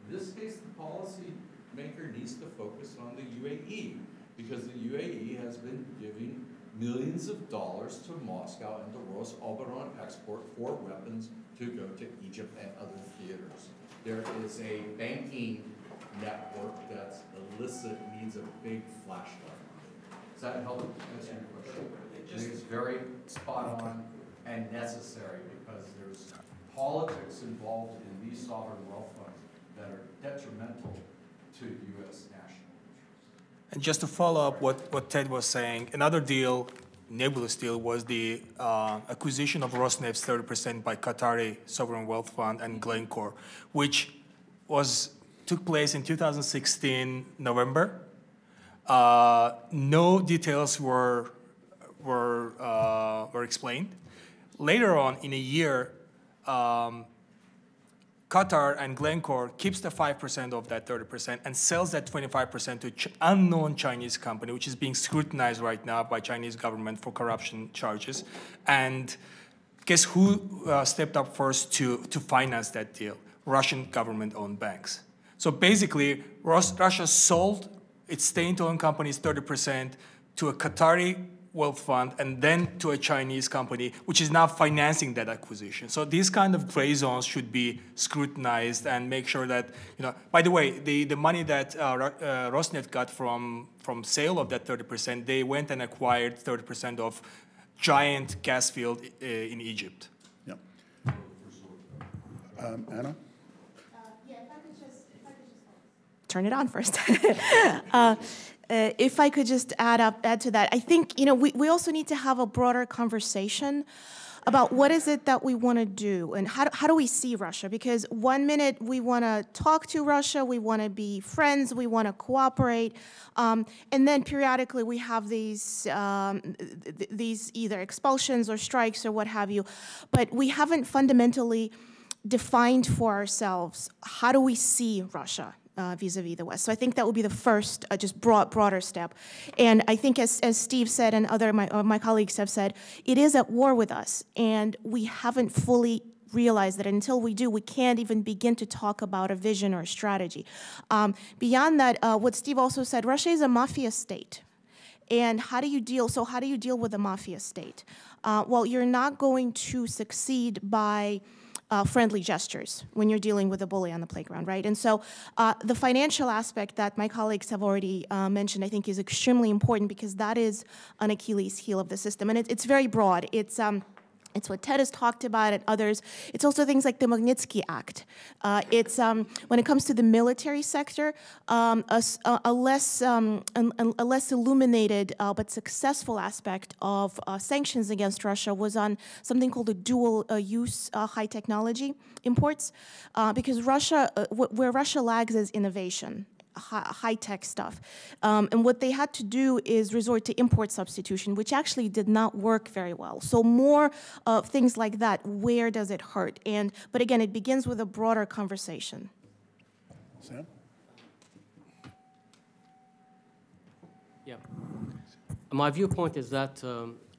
In this case, the policymaker needs to focus on the UAE, because the UAE has been giving millions of dollars to Moscow and to Rosoboron export for weapons to go to Egypt and other theaters. There is a banking network that's illicit, needs a big flashlight. Does that help answer your question? I think it's very spot on and necessary, because there's politics involved in these sovereign wealth funds that are detrimental to U.S. national interests. And just to follow up what Ted was saying, another deal, nebulous deal, was the acquisition of Rosneft's 30% by Qatari Sovereign Wealth Fund and Glencore, which took place in 2016, November. No details were explained. Later on in a year, Qatar and Glencore keeps the 5% of that 30% and sells that 25% to unknown Chinese company, which is being scrutinized right now by Chinese government for corruption charges. And guess who stepped up first to finance that deal? Russian government-owned banks. So basically, Russia sold its state-owned company's 30% to a Qatari wealth fund and then to a Chinese company, which is now financing that acquisition. So these kind of gray zones should be scrutinized and make sure that, by the way, the money that Rosneft got from sale of that 30%, they went and acquired 30% of giant gas field in Egypt. Yeah. Anna? Turn it on first. If I could just add to that, I think we also need to have a broader conversation about what is it that we want to do and how do we see Russia? Because one minute we want to talk to Russia, we want to be friends, we want to cooperate, and then periodically we have these either expulsions or strikes or what have you, but we haven't fundamentally defined for ourselves how do we see Russia vis-a-vis the West. So I think that would be the first just broader step. And I think as Steve said and other my colleagues have said, it is at war with us. And we haven't fully realized that until we do, we can't even begin to talk about a vision or a strategy. Beyond that, what Steve also said, Russia is a mafia state. And how do you deal with a mafia state? Well, you're not going to succeed by friendly gestures when you're dealing with a bully on the playground, right? And so the financial aspect that my colleagues have already mentioned, I think is extremely important because that is an Achilles heel of the system. And it's very broad. It's what Ted has talked about and others. It's also things like the Magnitsky Act. It's when it comes to the military sector, a less illuminated but successful aspect of sanctions against Russia was on something called the dual-use high technology imports, because Russia, where Russia lags is innovation. high-tech stuff. And what they had to do is resort to import substitution, which actually did not work very well. So more things like that, where does it hurt? But again, it begins with a broader conversation. Sam? Yeah. My viewpoint is that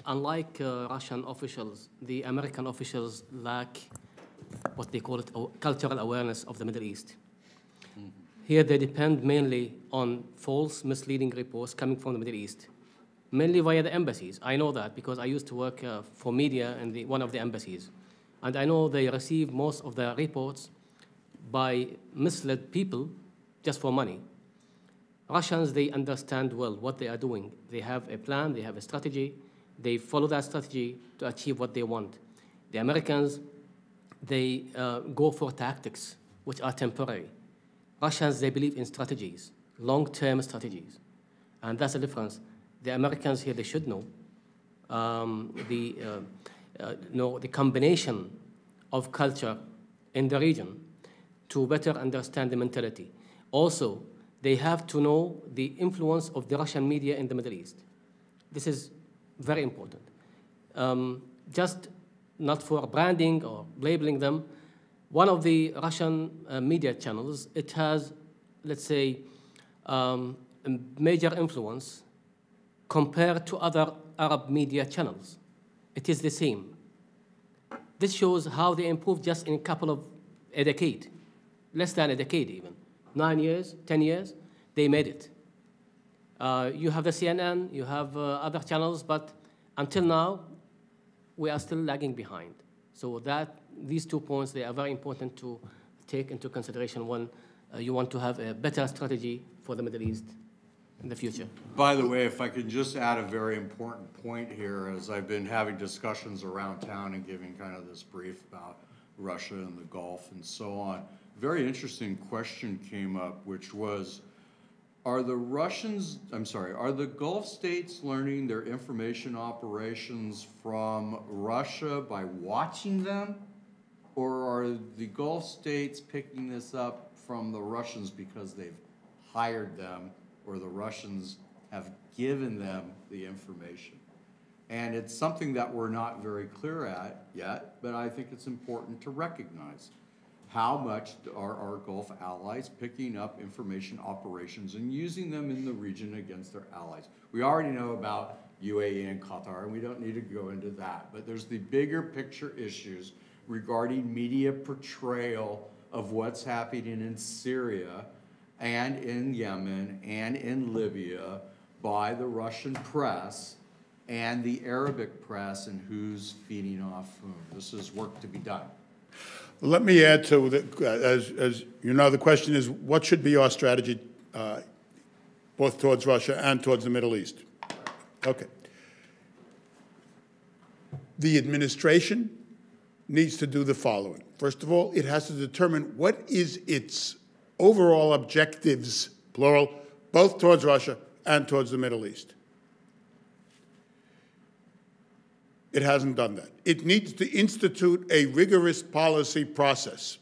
unlike Russian officials, the American officials lack what they call it cultural awareness of the Middle East. Here they depend mainly on false, misleading reports coming from the Middle East, mainly via the embassies. I know that because I used to work for media in one of the embassies. And I know they receive most of the reports by misled people just for money. Russians, they understand well what they are doing. They have a plan, they have a strategy, they follow that strategy to achieve what they want. The Americans, they go for tactics, which are temporary. Russians, they believe in strategies, long-term strategies. And that's the difference. The Americans here, they should know the combination of culture in the region to better understand the mentality. Also, they have to know the influence of the Russian media in the Middle East. This is very important. Just not for branding or labeling them, one of the Russian media channels, it has, let's say, a major influence compared to other Arab media channels. It is the same. This shows how they improved just in a decade, less than a decade even. 9 years, 10 years, they made it. You have the CNN, you have other channels, but until now, we are still lagging behind. So these 2 points, they are very important to take into consideration when you want to have a better strategy for the Middle East in the future. By the way, if I could just add a very important point here, as I've been having discussions around town and giving kind of this brief about Russia and the Gulf and so on, a very interesting question came up, which was, are the Gulf states learning their information operations from Russia by watching them? Or are the Gulf states picking this up from the Russians because they've hired them, or the Russians have given them the information? And it's something that we're not very clear at yet, but I think it's important to recognize. How much are our Gulf allies picking up information operations and using them in the region against their allies? We already know about UAE and Qatar, and we don't need to go into that. But there's the bigger picture issues regarding media portrayal of what's happening in Syria and in Yemen and in Libya by the Russian press and the Arabic press, and who's feeding off whom. This is work to be done. Let me add to as you know, the question is, what should be our strategy both towards Russia and towards the Middle East? Okay. The administration needs to do the following. First of all, it has to determine what is its overall objectives, plural, both towards Russia and towards the Middle East. It hasn't done that. It needs to institute a rigorous policy process.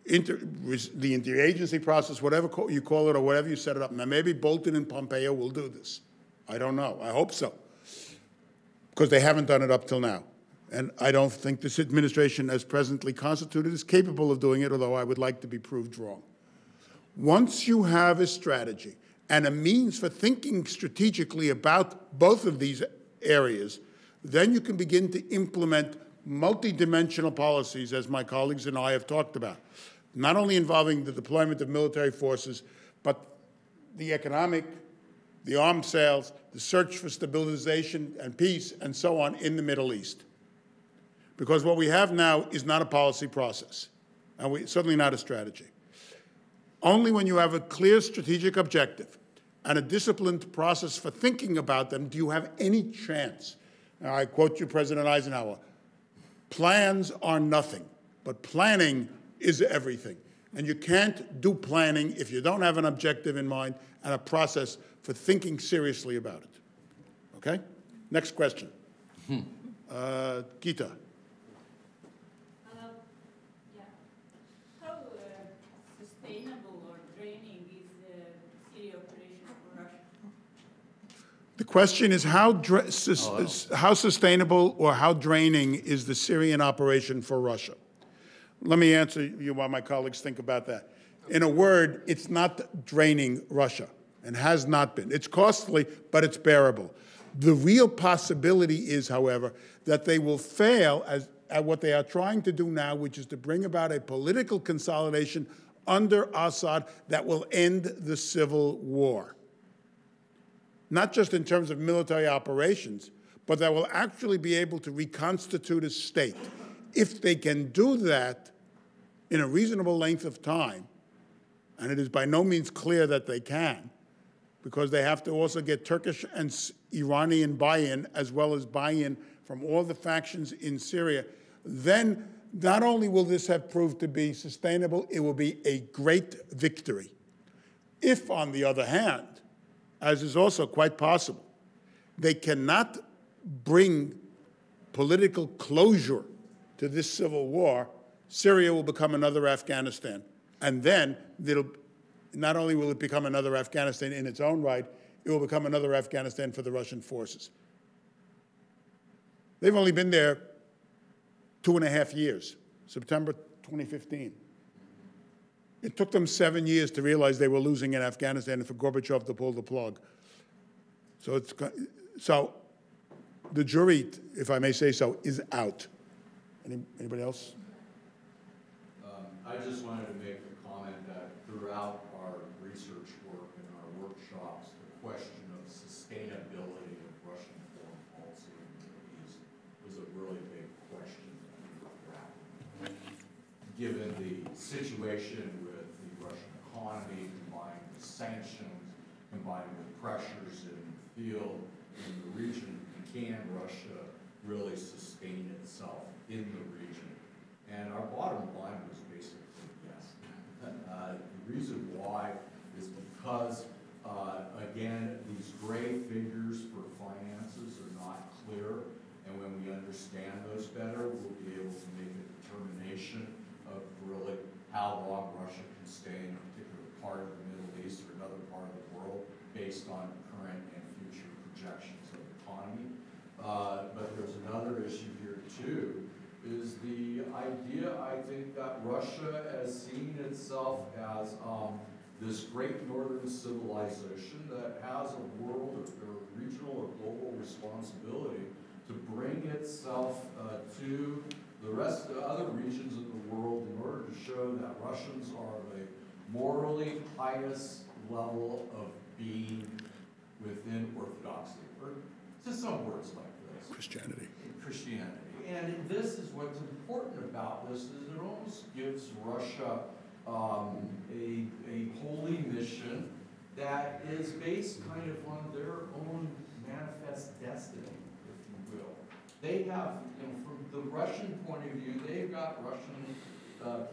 The interagency process, whatever you call it or whatever you set it up. Now, maybe Bolton and Pompeo will do this. I don't know. I hope so. Because they haven't done it up till now. And I don't think this administration, as presently constituted, is capable of doing it, although I would like to be proved wrong. Once you have a strategy and a means for thinking strategically about both of these areas, then you can begin to implement multidimensional policies, as my colleagues and I have talked about, not only involving the deployment of military forces, but the economic, the arms sales, the search for stabilization and peace, and so on in the Middle East. Because what we have now is not a policy process, and certainly not a strategy. Only when you have a clear strategic objective and a disciplined process for thinking about them do you have any chance. Now, I quote you, President Eisenhower, plans are nothing, but planning is everything. And you can't do planning if you don't have an objective in mind and a process for thinking seriously about it. Okay? Next question. Gita. How sustainable or draining is question is how sustainable or how draining is the Syrian operation for Russia? Let me answer you while my colleagues think about that. In a word, it's not draining Russia and has not been. It's costly, but it's bearable. The real possibility is, however, that they will fail at what they are trying to do now, which is to bring about a political consolidation under Assad that will end the civil war. Not just in terms of military operations, but that will actually be able to reconstitute a state. If they can do that in a reasonable length of time, and it is by no means clear that they can, because they have to also get Turkish and Iranian buy-in, as well as buy-in from all the factions in Syria, then not only will this have proved to be sustainable, it will be a great victory. If, on the other hand, as is also quite possible, they cannot bring political closure to this civil war, Syria will become another Afghanistan. And then not only will it become another Afghanistan in its own right, it will become another Afghanistan for the Russian forces. They've only been there 2.5 years, September 2015. It took them 7 years to realize they were losing in Afghanistan and for Gorbachev to pull the plug. So the jury, if I may say so, is out. Anybody else? I just wanted to make the comment that throughout our research work and our workshops, the question of sustainability of Russian foreign policy in the Middle East was a really big question that we were grappling with. Given the situation with the Russian economy, combined with sanctions, combined with pressures in the field, in the region, can Russia really sustain itself in the region? And our bottom line was basically yes. The reason why is because, again, these gray figures for finances are not clear, and when we understand those better, we'll be able to make a determination of really how long Russia can stay in a particular part of the Middle East or another part of the world based on current and future projections of the economy. But there's another issue here, too, is the idea, I think, that Russia has seen itself as this great northern civilization that has a world or regional or global responsibility to bring itself to the rest of the other regions of the world in order to show that Russians are the morally highest level of being within orthodoxy, or to some words like this. Christianity. And this is what's important about this, is it almost gives Russia a holy mission that is based kind of on their own manifest destiny, if you will. They have, from the Russian point of view, they've got Russian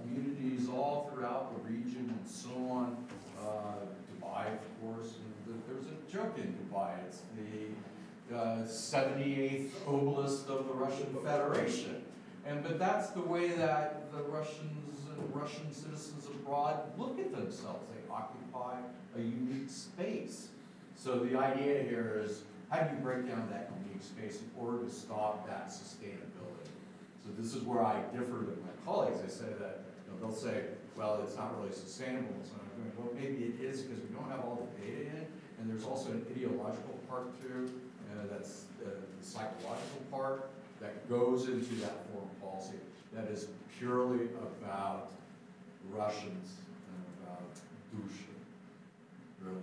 communities all throughout the region and so on. Dubai, of course, and there's a joke in Dubai. It's the 78th obelisk of the Russian Federation. But that's the way that the Russians and Russian citizens abroad look at themselves. They occupy a unique space. So the idea here is, how do you break down that unique space in order to stop that sustainability? So this is where I differ with my colleagues. I say that they'll say, well, it's not really sustainable. It's not doing, well, maybe it is because we don't have all the data in, and there's also an ideological part too. That's the psychological part that goes into that foreign policy that is purely about Russians and about Dusha, really.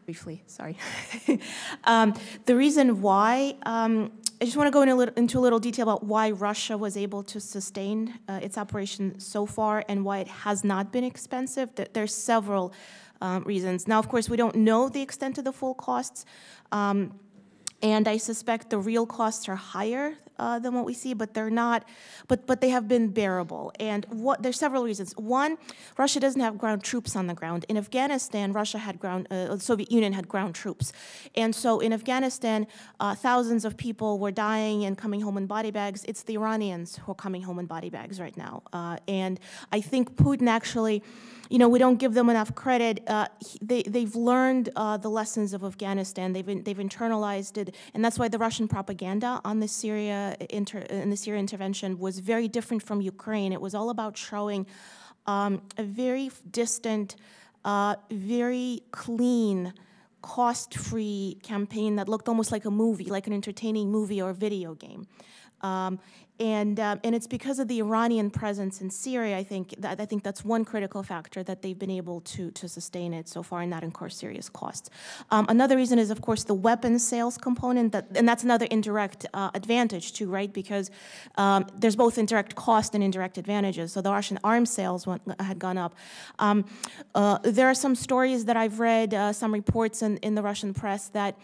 Briefly, sorry. The reason why, I just want to go into a little detail about why Russia was able to sustain its operation so far and why it has not been expensive. There's several reasons. Now, of course, we don't know the extent of the full costs, and I suspect the real costs are higher than what we see, but they're not, but they have been bearable. And there's several reasons. One, Russia doesn't have ground troops on the ground. In Afghanistan, Russia had the Soviet Union had ground troops. And so in Afghanistan, thousands of people were dying and coming home in body bags. It's the Iranians who are coming home in body bags right now. And I think Putin actually, we don't give them enough credit. They've learned the lessons of Afghanistan. They've internalized it, and that's why the Russian propaganda on the Syria intervention was very different from Ukraine. It was all about showing a very distant, very clean, cost-free campaign that looked almost like a movie, like an entertaining movie or video game. And it's because of the Iranian presence in Syria, I think that's one critical factor that they've been able to sustain it so far and not incur serious costs. Another reason is, of course, the weapons sales component, and that's another indirect advantage too, right? Because there's both indirect cost and indirect advantages. So the Russian arms sales had gone up. There are some stories that I've read, some reports in the Russian press that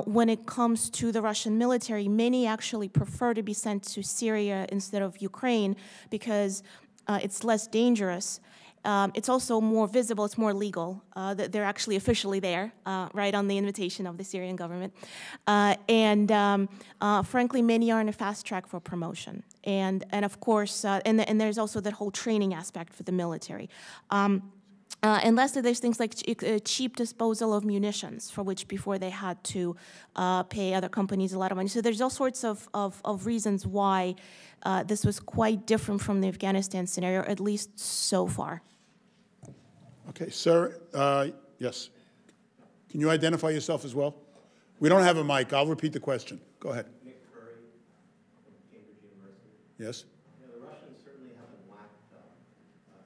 when it comes to the Russian military, many actually prefer to be sent to Syria instead of Ukraine because it's less dangerous. It's also more visible, it's more legal. They're actually officially there, right on the invitation of the Syrian government. Frankly, many are on a fast track for promotion. And of course, and there's also that whole training aspect for the military. And lastly, there's things like cheap disposal of munitions, for which before they had to pay other companies a lot of money. So there's all sorts of reasons why this was quite different from the Afghanistan scenario, at least so far. Okay, sir, yes. Can you identify yourself as well? We don't have a mic. I'll repeat the question. Go ahead. Nick Curry from Cambridge University. Yes. The Russians certainly haven't lacked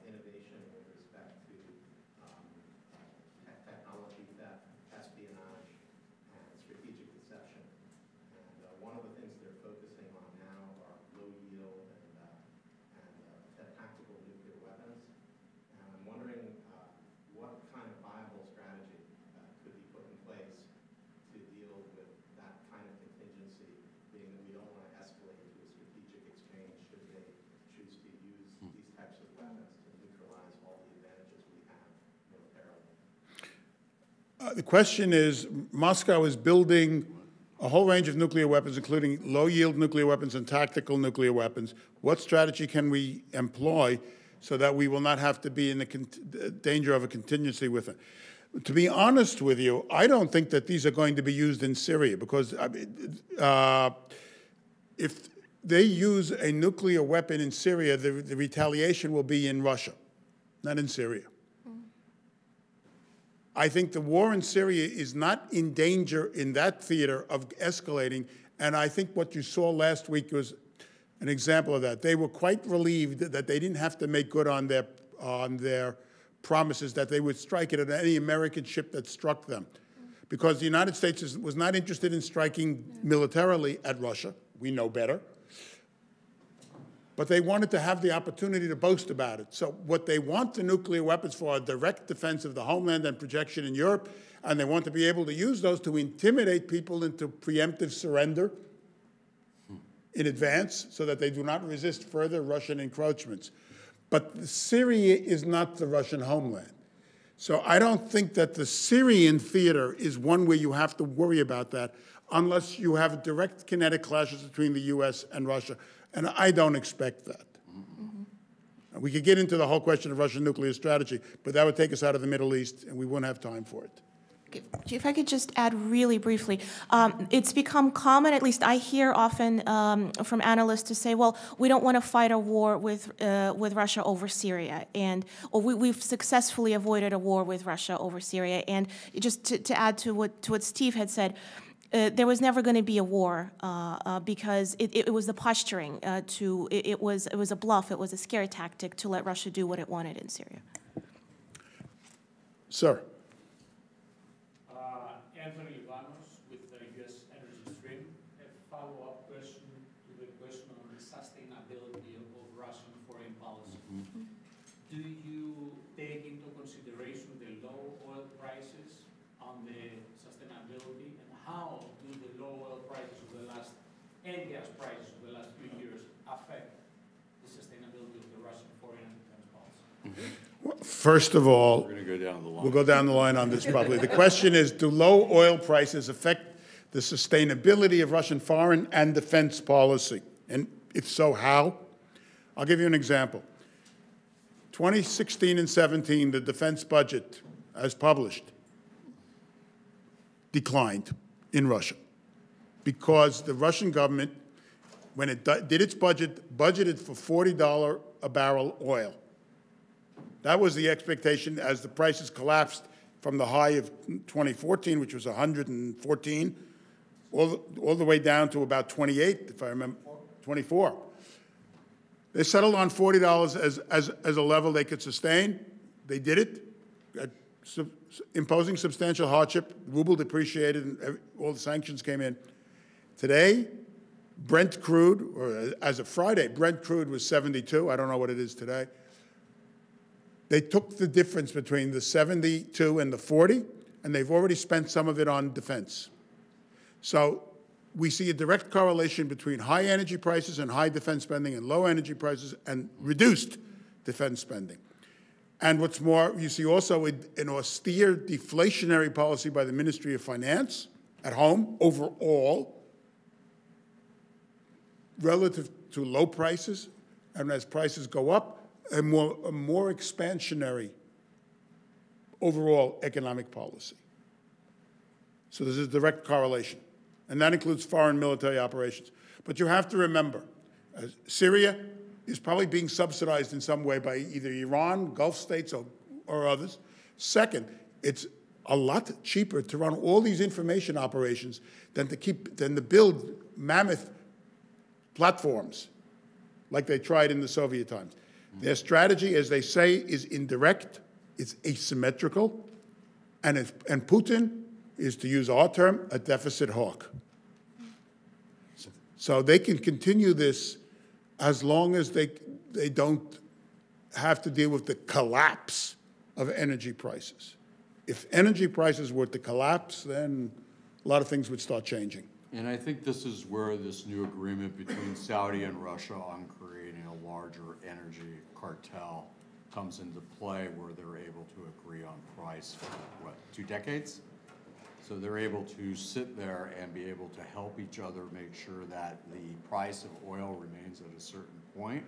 innovation with respect to technology theft, espionage, and strategic deception. And one of the things they're focusing on now are low yield and tactical nuclear weapons. And I'm wondering what kind of viable strategy could be put in place to deal with that kind of contingency, being that we don't want to escalate to a strategic exchange should they choose to use these types of weapons to neutralize all the advantages we have militarily. The question is, Moscow is building a whole range of nuclear weapons, including low-yield nuclear weapons and tactical nuclear weapons. What strategy can we employ so that we will not have to be in the danger of a contingency with it? To be honest with you, I don't think that these are going to be used in Syria because if they use a nuclear weapon in Syria, the retaliation will be in Russia, not in Syria. I think the war in Syria is not in danger in that theater of escalating, and I think what you saw last week was an example of that. They were quite relieved that they didn't have to make good on their promises that they would strike it at any American ship that struck them, because the United States was not interested in striking militarily at Russia. We know better. But they wanted to have the opportunity to boast about it. So what they want the nuclear weapons for are direct defense of the homeland and projection in Europe, and they want to be able to use those to intimidate people into preemptive surrender in advance so that they do not resist further Russian encroachments. But Syria is not the Russian homeland. So I don't think that the Syrian theater is one where you have to worry about that unless you have direct kinetic clashes between the U.S. and Russia. And I don't expect that. Mm-hmm. We could get into the whole question of Russian nuclear strategy, but that would take us out of the Middle East, and we wouldn't have time for it. If I could just add really briefly, it's become common, at least I hear often from analysts to say, well, we don't want to fight a war with Russia over Syria, or we've successfully avoided a war with Russia over Syria. And just to add to what Steve had said, there was never going to be a war because it was the posturing it was a bluff, it was a scare tactic to let Russia do what it wanted in Syria. Sir. Anthony Ivanos with the U.S. Energy Stream. A follow-up question to the question on the sustainability of Russian foreign policy. Mm-hmm. Do you take into consideration the low oil prices on the sustainability, and how do the low oil prices of the last and gas prices crisis of the last few years affect the sustainability of the Russian foreign and defense policy? First of all, We're going to go down the line. we'll go down the line on this probably. The question is, do low oil prices affect the sustainability of Russian foreign and defense policy? And if so, how? I'll give you an example. 2016 and 17, the defense budget, as published, declined in Russia because the Russian government, when it did its budget, budgeted for $40 a barrel oil. That was the expectation as the prices collapsed from the high of 2014, which was 114, all the way down to about 28, if I remember, 24. They settled on $40 as a level they could sustain. They did it, imposing substantial hardship. The ruble depreciated, and all the sanctions came in. Today, Brent crude, or as of Friday, Brent crude was 72. I don't know what it is today. They took the difference between the 72 and the 40, and they've already spent some of it on defense. So we see a direct correlation between high energy prices and high defense spending and low energy prices and reduced defense spending. And what's more, you see also an austere deflationary policy by the Ministry of Finance at home overall relative to low prices, and as prices go up, a more expansionary overall economic policy. So there's a direct correlation, and that includes foreign military operations. But you have to remember, Syria is probably being subsidized in some way by either Iran, Gulf states, or others. Second, it's a lot cheaper to run all these information operations than to build mammoth platforms like they tried in the Soviet times. Their strategy, as they say, is indirect, it's asymmetrical, and Putin is, to use our term, a deficit hawk. So they can continue this as long as they don't have to deal with the collapse of energy prices. If energy prices were to collapse, then a lot of things would start changing. And I think this is where this new agreement between Saudi and Russia on creating a larger energy cartel comes into play, where they're able to agree on price for, what, 2 decades? So they're able to sit there and be able to help each other make sure that the price of oil remains at a certain point.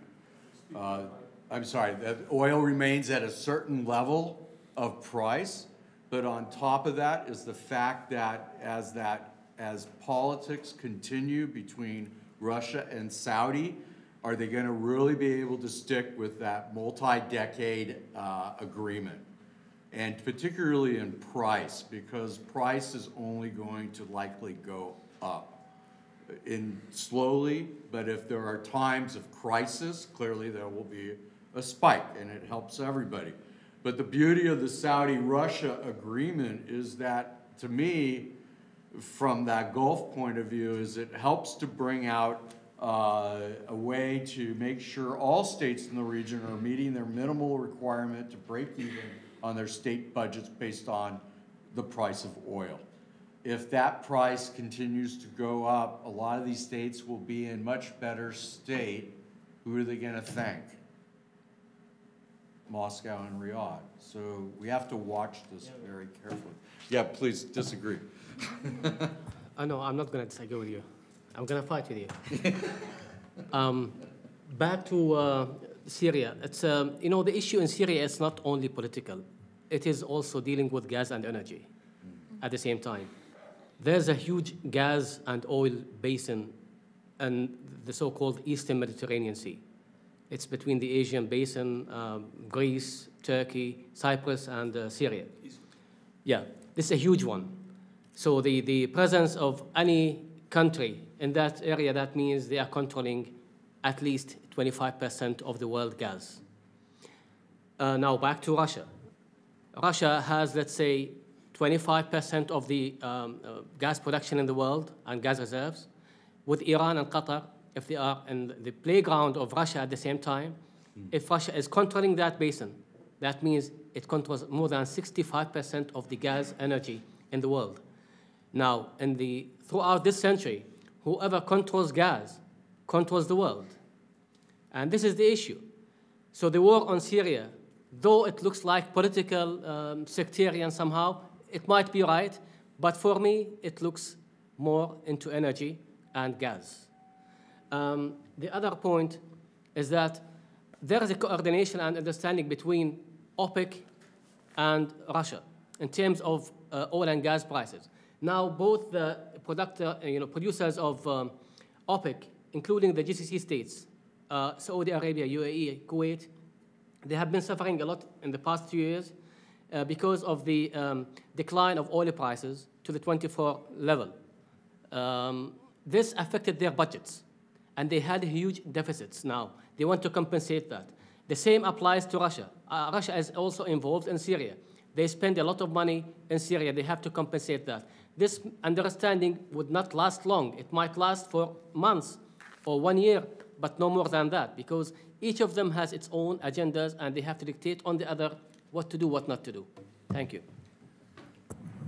I'm sorry, that oil remains at a certain level of price, but on top of that is the fact that as politics continue between Russia and Saudi, are they going to really be able to stick with that multi-decade agreement? And particularly in price, because price is only going to likely go up slowly, but if there are times of crisis, clearly there will be a spike, and it helps everybody. But the beauty of the Saudi-Russia agreement is that, to me, from that Gulf point of view, is it helps to bring out a way to make sure all states in the region are meeting their minimal requirement to break even on their state budgets based on the price of oil. If that price continues to go up, a lot of these states will be in much better state. Who are they going to thank? Moscow and Riyadh. So we have to watch this very carefully. Yeah, please disagree. No, I'm not going to disagree with you. I'm going to fight with you. Back to Syria. It's you know, the issue in Syria is not only political. It is also dealing with gas and energy at the same time. There's a huge gas and oil basin in the so-called Eastern Mediterranean Sea. It's between the Asian basin, Greece, Turkey, Cyprus, and Syria. Yeah, this is a huge one. So the presence of any country in that area, that means they are controlling at least 25% of the world gas. Now back to Russia. Russia has, let's say, 25% of the gas production in the world and gas reserves. With Iran and Qatar, if they are in the playground of Russia at the same time, if Russia is controlling that basin, that means it controls more than 65% of the gas energy in the world. Now, throughout this century, whoever controls gas controls the world. And this is the issue. So the war on Syria, though it looks like political, sectarian somehow, it might be right, but for me, it looks more into energy and gas. The other point is that there is a coordination and understanding between OPEC and Russia in terms of oil and gas prices. Now, both the producers of OPEC, including the GCC states, Saudi Arabia, UAE, Kuwait, they have been suffering a lot in the past few years because of the decline of oil prices to the 24 level. This affected their budgets, and they had huge deficits now. They want to compensate that. The same applies to Russia. Russia is also involved in Syria. They spend a lot of money in Syria. They have to compensate that. This understanding would not last long. It might last for months or 1 year, but no more than that, because each of them has its own agendas, and they have to dictate on the other what to do, what not to do. Thank you.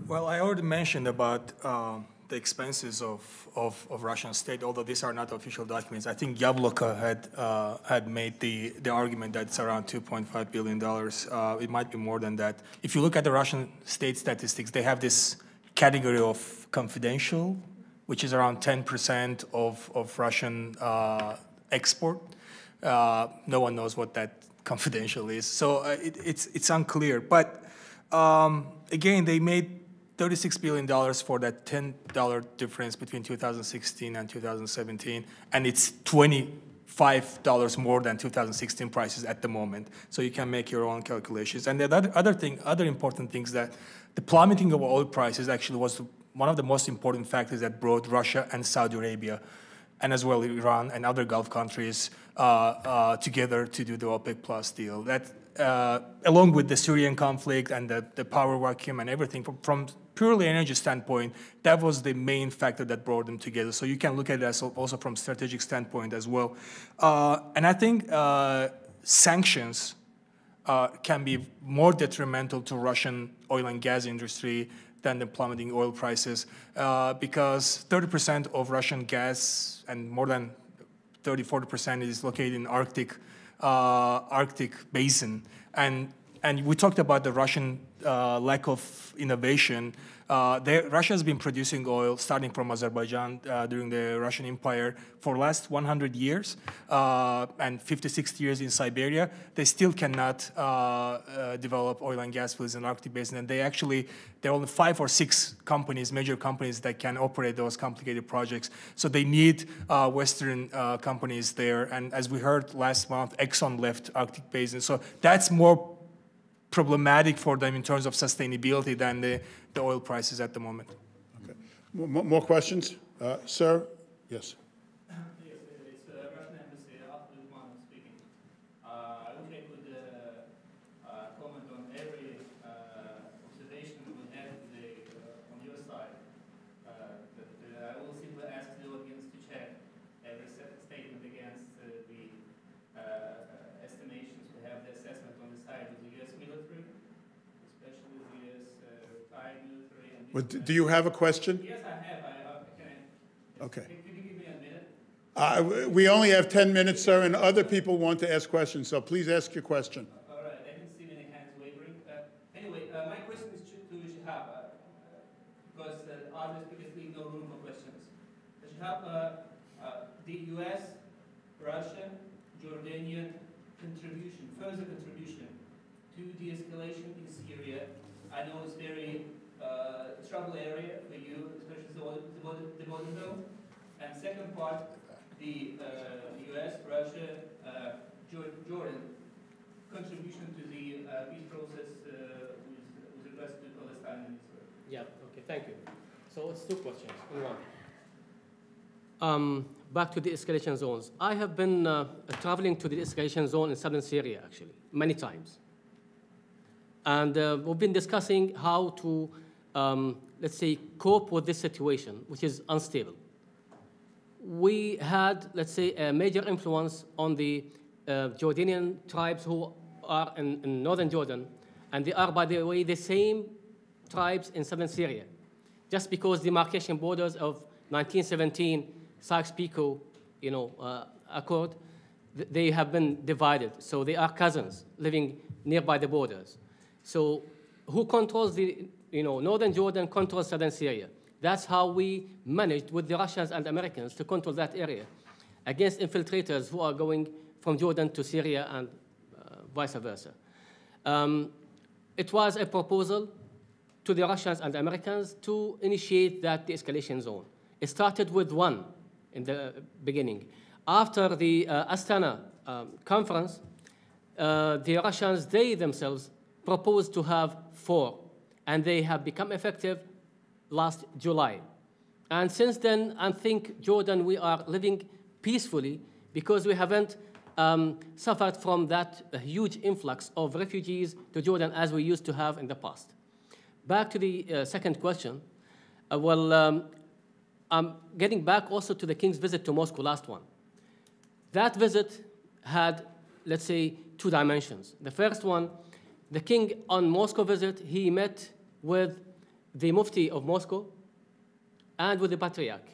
Well, I already mentioned about the expenses of Russian state, although these are not official documents. I think Yabloko had made the argument that it's around $2.5 billion. It might be more than that. If you look at the Russian state statistics, they have this category of confidential, which is around 10% of Russian export. No one knows what that confidential is. So it's unclear. But again, they made $36 billion for that $10 difference between 2016 and 2017, and it's $25 more than 2016 prices at the moment. So you can make your own calculations. And the other important things, that the plummeting of oil prices actually was one of the most important factors that brought Russia and Saudi Arabia, and as well Iran and other Gulf countries together to do the OPEC Plus deal. That, along with the Syrian conflict and the power vacuum and everything, from purely energy standpoint, that was the main factor that brought them together. So you can look at it as also from strategic standpoint as well. And I think sanctions can be more detrimental to Russian oil and gas industry than the plummeting oil prices, because 30% of Russian gas and more than 30–40% is located in Arctic basin. And we talked about the Russian lack of innovation. Russia has been producing oil starting from Azerbaijan during the Russian Empire for the last 100 years and 50–60 years in Siberia. They still cannot develop oil and gas fields in the Arctic basin. And there are only 5 or 6 companies, major companies, that can operate those complicated projects. So they need Western companies there. And as we heard last month, Exxon left Arctic basin. So that's more problematic for them in terms of sustainability than the oil prices at the moment. Okay. More questions? Sir? Yes. Yes, it's Russian Embassy, Usman speaking. I wish I could comment on every observation we had today on your side. But I will simply ask the audience to check every statement against the estimations. We have the assessment on the side of the U.S. military, especially the U.S. retired military. And Do you have a question? Yes, I have. Okay. Can you give me a minute? We only have 10 minutes, sir, and other people want to ask questions, so please ask your question. All right. I didn't see many hands wavering. Anyway, my question is to Shihab, because others speakers leave no room for questions. Shihab, the U.S., Russia, Jordanian contribution, further contribution to de-escalation in Syria. I know it's very trouble area for you, especially the border zone. And second part, the U.S., Russia, Jordan contribution to the peace process with regards to Palestine and Israel. Yeah, okay, thank you. So it's 2 questions in one. Back to the escalation zones. I have been traveling to the escalation zone in southern Syria, actually, many times. And we've been discussing how to, let's say, cope with this situation, which is unstable. We had, let's say, a major influence on the Jordanian tribes who are in northern Jordan, and they are, by the way, the same tribes in southern Syria. Just because demarcation borders of 1917, Sykes-Picot, accord, they have been divided. So they are cousins living nearby the borders. So who controls the, northern Jordan controls southern Syria. That's how we managed with the Russians and Americans to control that area against infiltrators who are going from Jordan to Syria and vice versa. It was a proposal to the Russians and Americans to initiate that de-escalation zone. It started with one in the beginning. After the Astana conference, the Russians, they themselves proposed to have 4, and they have become effective last July. And since then, I think, Jordan, we are living peacefully because we haven't suffered from that huge influx of refugees to Jordan as we used to have in the past. Back to the second question. I'm getting back also to the king's visit to Moscow, last one. That visit had, let's say, 2 dimensions. The first one, the king on Moscow visit, he met with the Mufti of Moscow and with the Patriarch.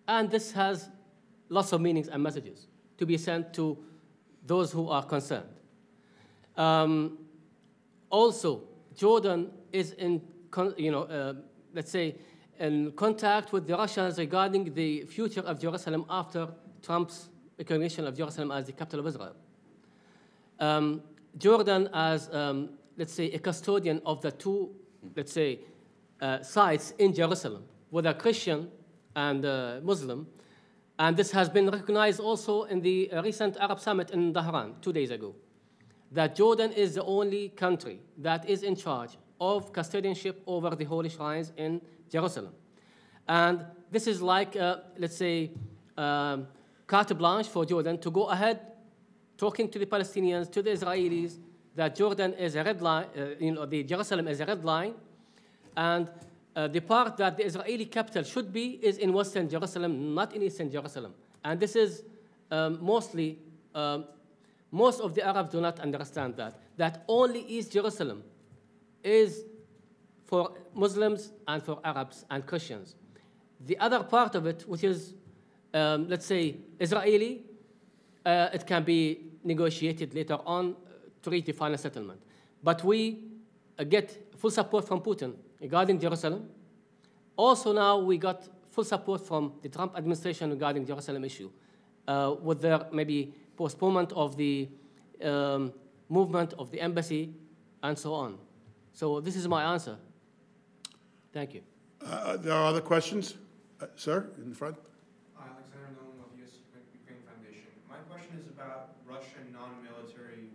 And this has lots of meanings and messages to be sent to those who are concerned. Also, Jordan is in, let's say, in contact with the Russians regarding the future of Jerusalem after Trump's recognition of Jerusalem as the capital of Israel. Jordan as, let's say, a custodian of the 2, let's say, sites in Jerusalem, whether Christian and Muslim, and this has been recognized also in the recent Arab summit in Dhahran 2 days ago, that Jordan is the only country that is in charge of custodianship over the holy shrines in Jerusalem. And this is like, let's say, carte blanche for Jordan to go ahead talking to the Palestinians, to the Israelis, that Jordan is a red line, the Jerusalem is a red line, and the part that the Israeli capital should be is in Western Jerusalem, not in Eastern Jerusalem. And this is mostly, most of the Arabs do not understand that only East Jerusalem is for Muslims and for Arabs and Christians. The other part of it, which is, let's say, Israeli, it can be negotiated later on to reach the final settlement. But we get full support from Putin regarding Jerusalem. Also now we got full support from the Trump administration regarding Jerusalem issue, with their maybe postponement of the movement of the embassy and so on. So this is my answer. Thank you. There are other questions? Sir, in the front. Alexander Nolan of U.S. Ukraine Foundation. My question is about Russian non-military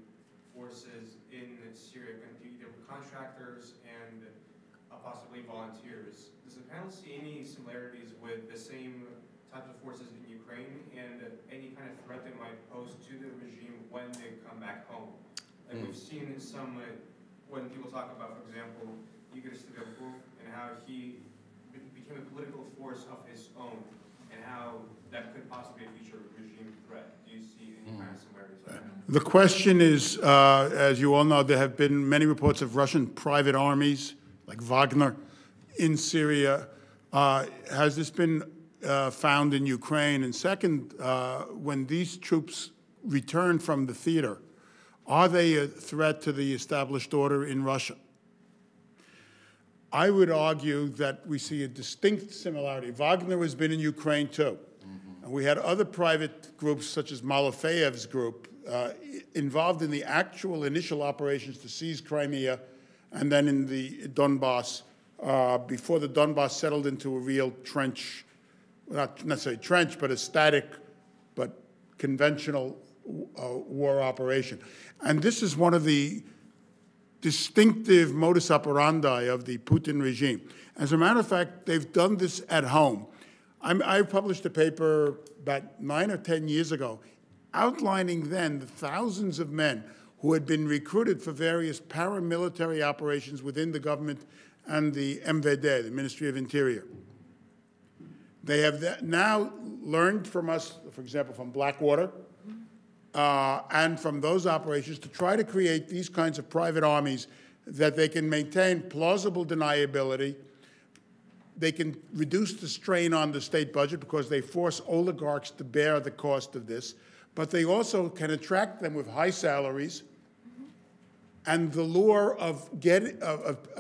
forces in Syria, either contractors and possibly volunteers. Does the panel see any similarities with the same types of forces in Ukraine and any kind of threat they might pose to the regime when they come back home? And we've seen some, when people talk about, for example, Igor Stoichkov and how he became a political force of his own and how that could possibly be a future regime threat. Do you see any kind of similarities like that? The question is, as you all know, there have been many reports of Russian private armies, like Wagner, in Syria. Has this been found in Ukraine? And second, when these troops return from the theater, are they a threat to the established order in Russia? I would argue that we see a distinct similarity. Wagner has been in Ukraine too. And we had other private groups, such as Malofeyev's group, involved in the actual initial operations to seize Crimea and then in the Donbass, before the Donbass settled into a real trench, not necessarily trench, but a static but conventional war operation. And this is one of the distinctive modus operandi of the Putin regime. As a matter of fact, they've done this at home. I published a paper about 9 or 10 years ago outlining then the thousands of men who had been recruited for various paramilitary operations within the government and the MVD, the Ministry of Interior. They have now learned from us, for example, from Blackwater, and from those operations to try to create these kinds of private armies that they can maintain plausible deniability, they can reduce the strain on the state budget because they force oligarchs to bear the cost of this, but they also can attract them with high salaries and the lure of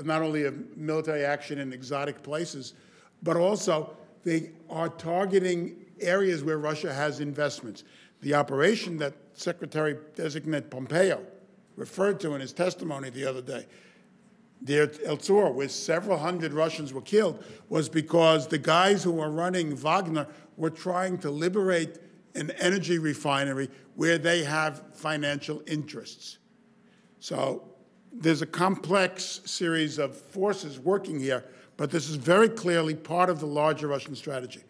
not only of military action in exotic places, but also they are targeting areas where Russia has investments. The operation that Secretary-designate Pompeo referred to in his testimony the other day, Deir el-Zor, where several hundred Russians were killed, was because the guys who were running Wagner were trying to liberate an energy refinery where they have financial interests. So there's a complex series of forces working here, but this is very clearly part of the larger Russian strategy.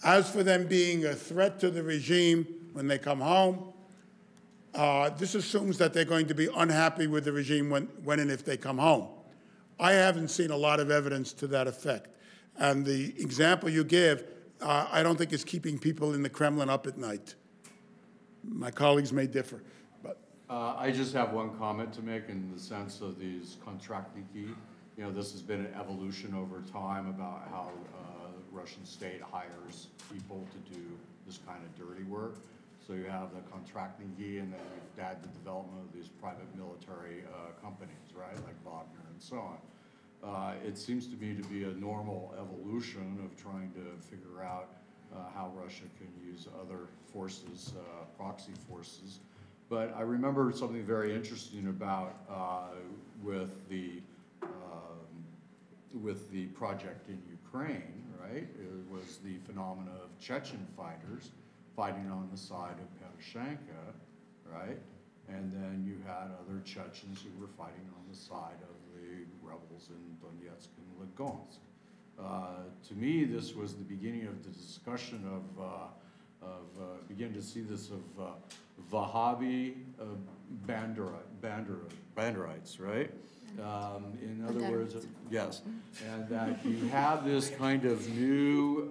As for them being a threat to the regime when they come home, this assumes that they're going to be unhappy with the regime when and if they come home. I haven't seen a lot of evidence to that effect. And the example you give, I don't think is keeping people in the Kremlin up at night. My colleagues may differ. But I just have one comment to make in the sense of these contractniki. You know, this has been an evolution over time about how the Russian state hires people to do this kind of dirty work. So you have the contractniki, and then you've had the development of these private military companies, right, like Wagner and so on. It seems to me to be a normal evolution of trying to figure out how Russia can use other forces, proxy forces. But I remember something very interesting about with the project in Ukraine, right? It was the phenomena of Chechen fighters fighting on the side of Poroshenko, right? And then you had other Chechens who were fighting on the side of the rebels in Donetsk and Lugansk. To me, this was the beginning of the discussion begin to see this of Wahhabi Banderites, right? In other words, yes, and that you have this kind of new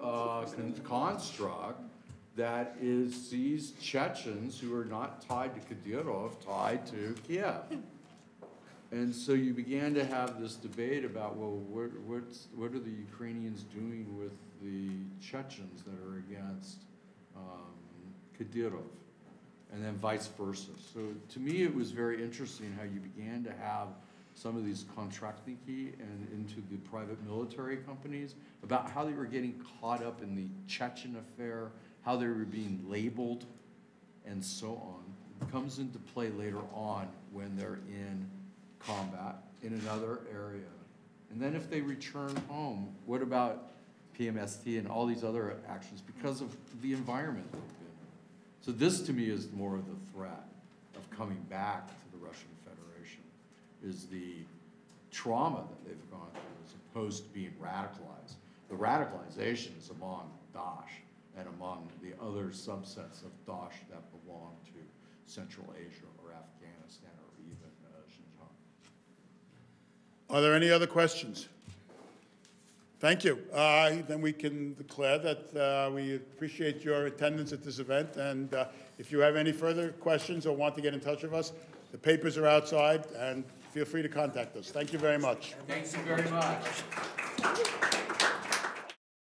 construct that sees Chechens who are not tied to Kadyrov tied to Kiev. And so you began to have this debate about, well, what are the Ukrainians doing with the Chechens that are against Kadyrov? And then vice versa. So to me, it was very interesting how you began to have some of these contractniki and into the private military companies about how they were getting caught up in the Chechen affair, how they were being labeled, and so on. It comes into play later on when they're in combat in another area. And then if they return home, what about PMST and all these other actions because of the environment they've been in? So this to me is more of the threat of coming back to the Russian Federation, is the trauma that they've gone through as opposed to being radicalized. The radicalization is among Daesh and among the other subsets of Daesh that belong to Central Asia or Afghanistan or even Xinjiang. Are there any other questions? Thank you. Then we can declare that we appreciate your attendance at this event, and if you have any further questions or want to get in touch with us, the papers are outside, and feel free to contact us. Thank you very much. Thanks you very much.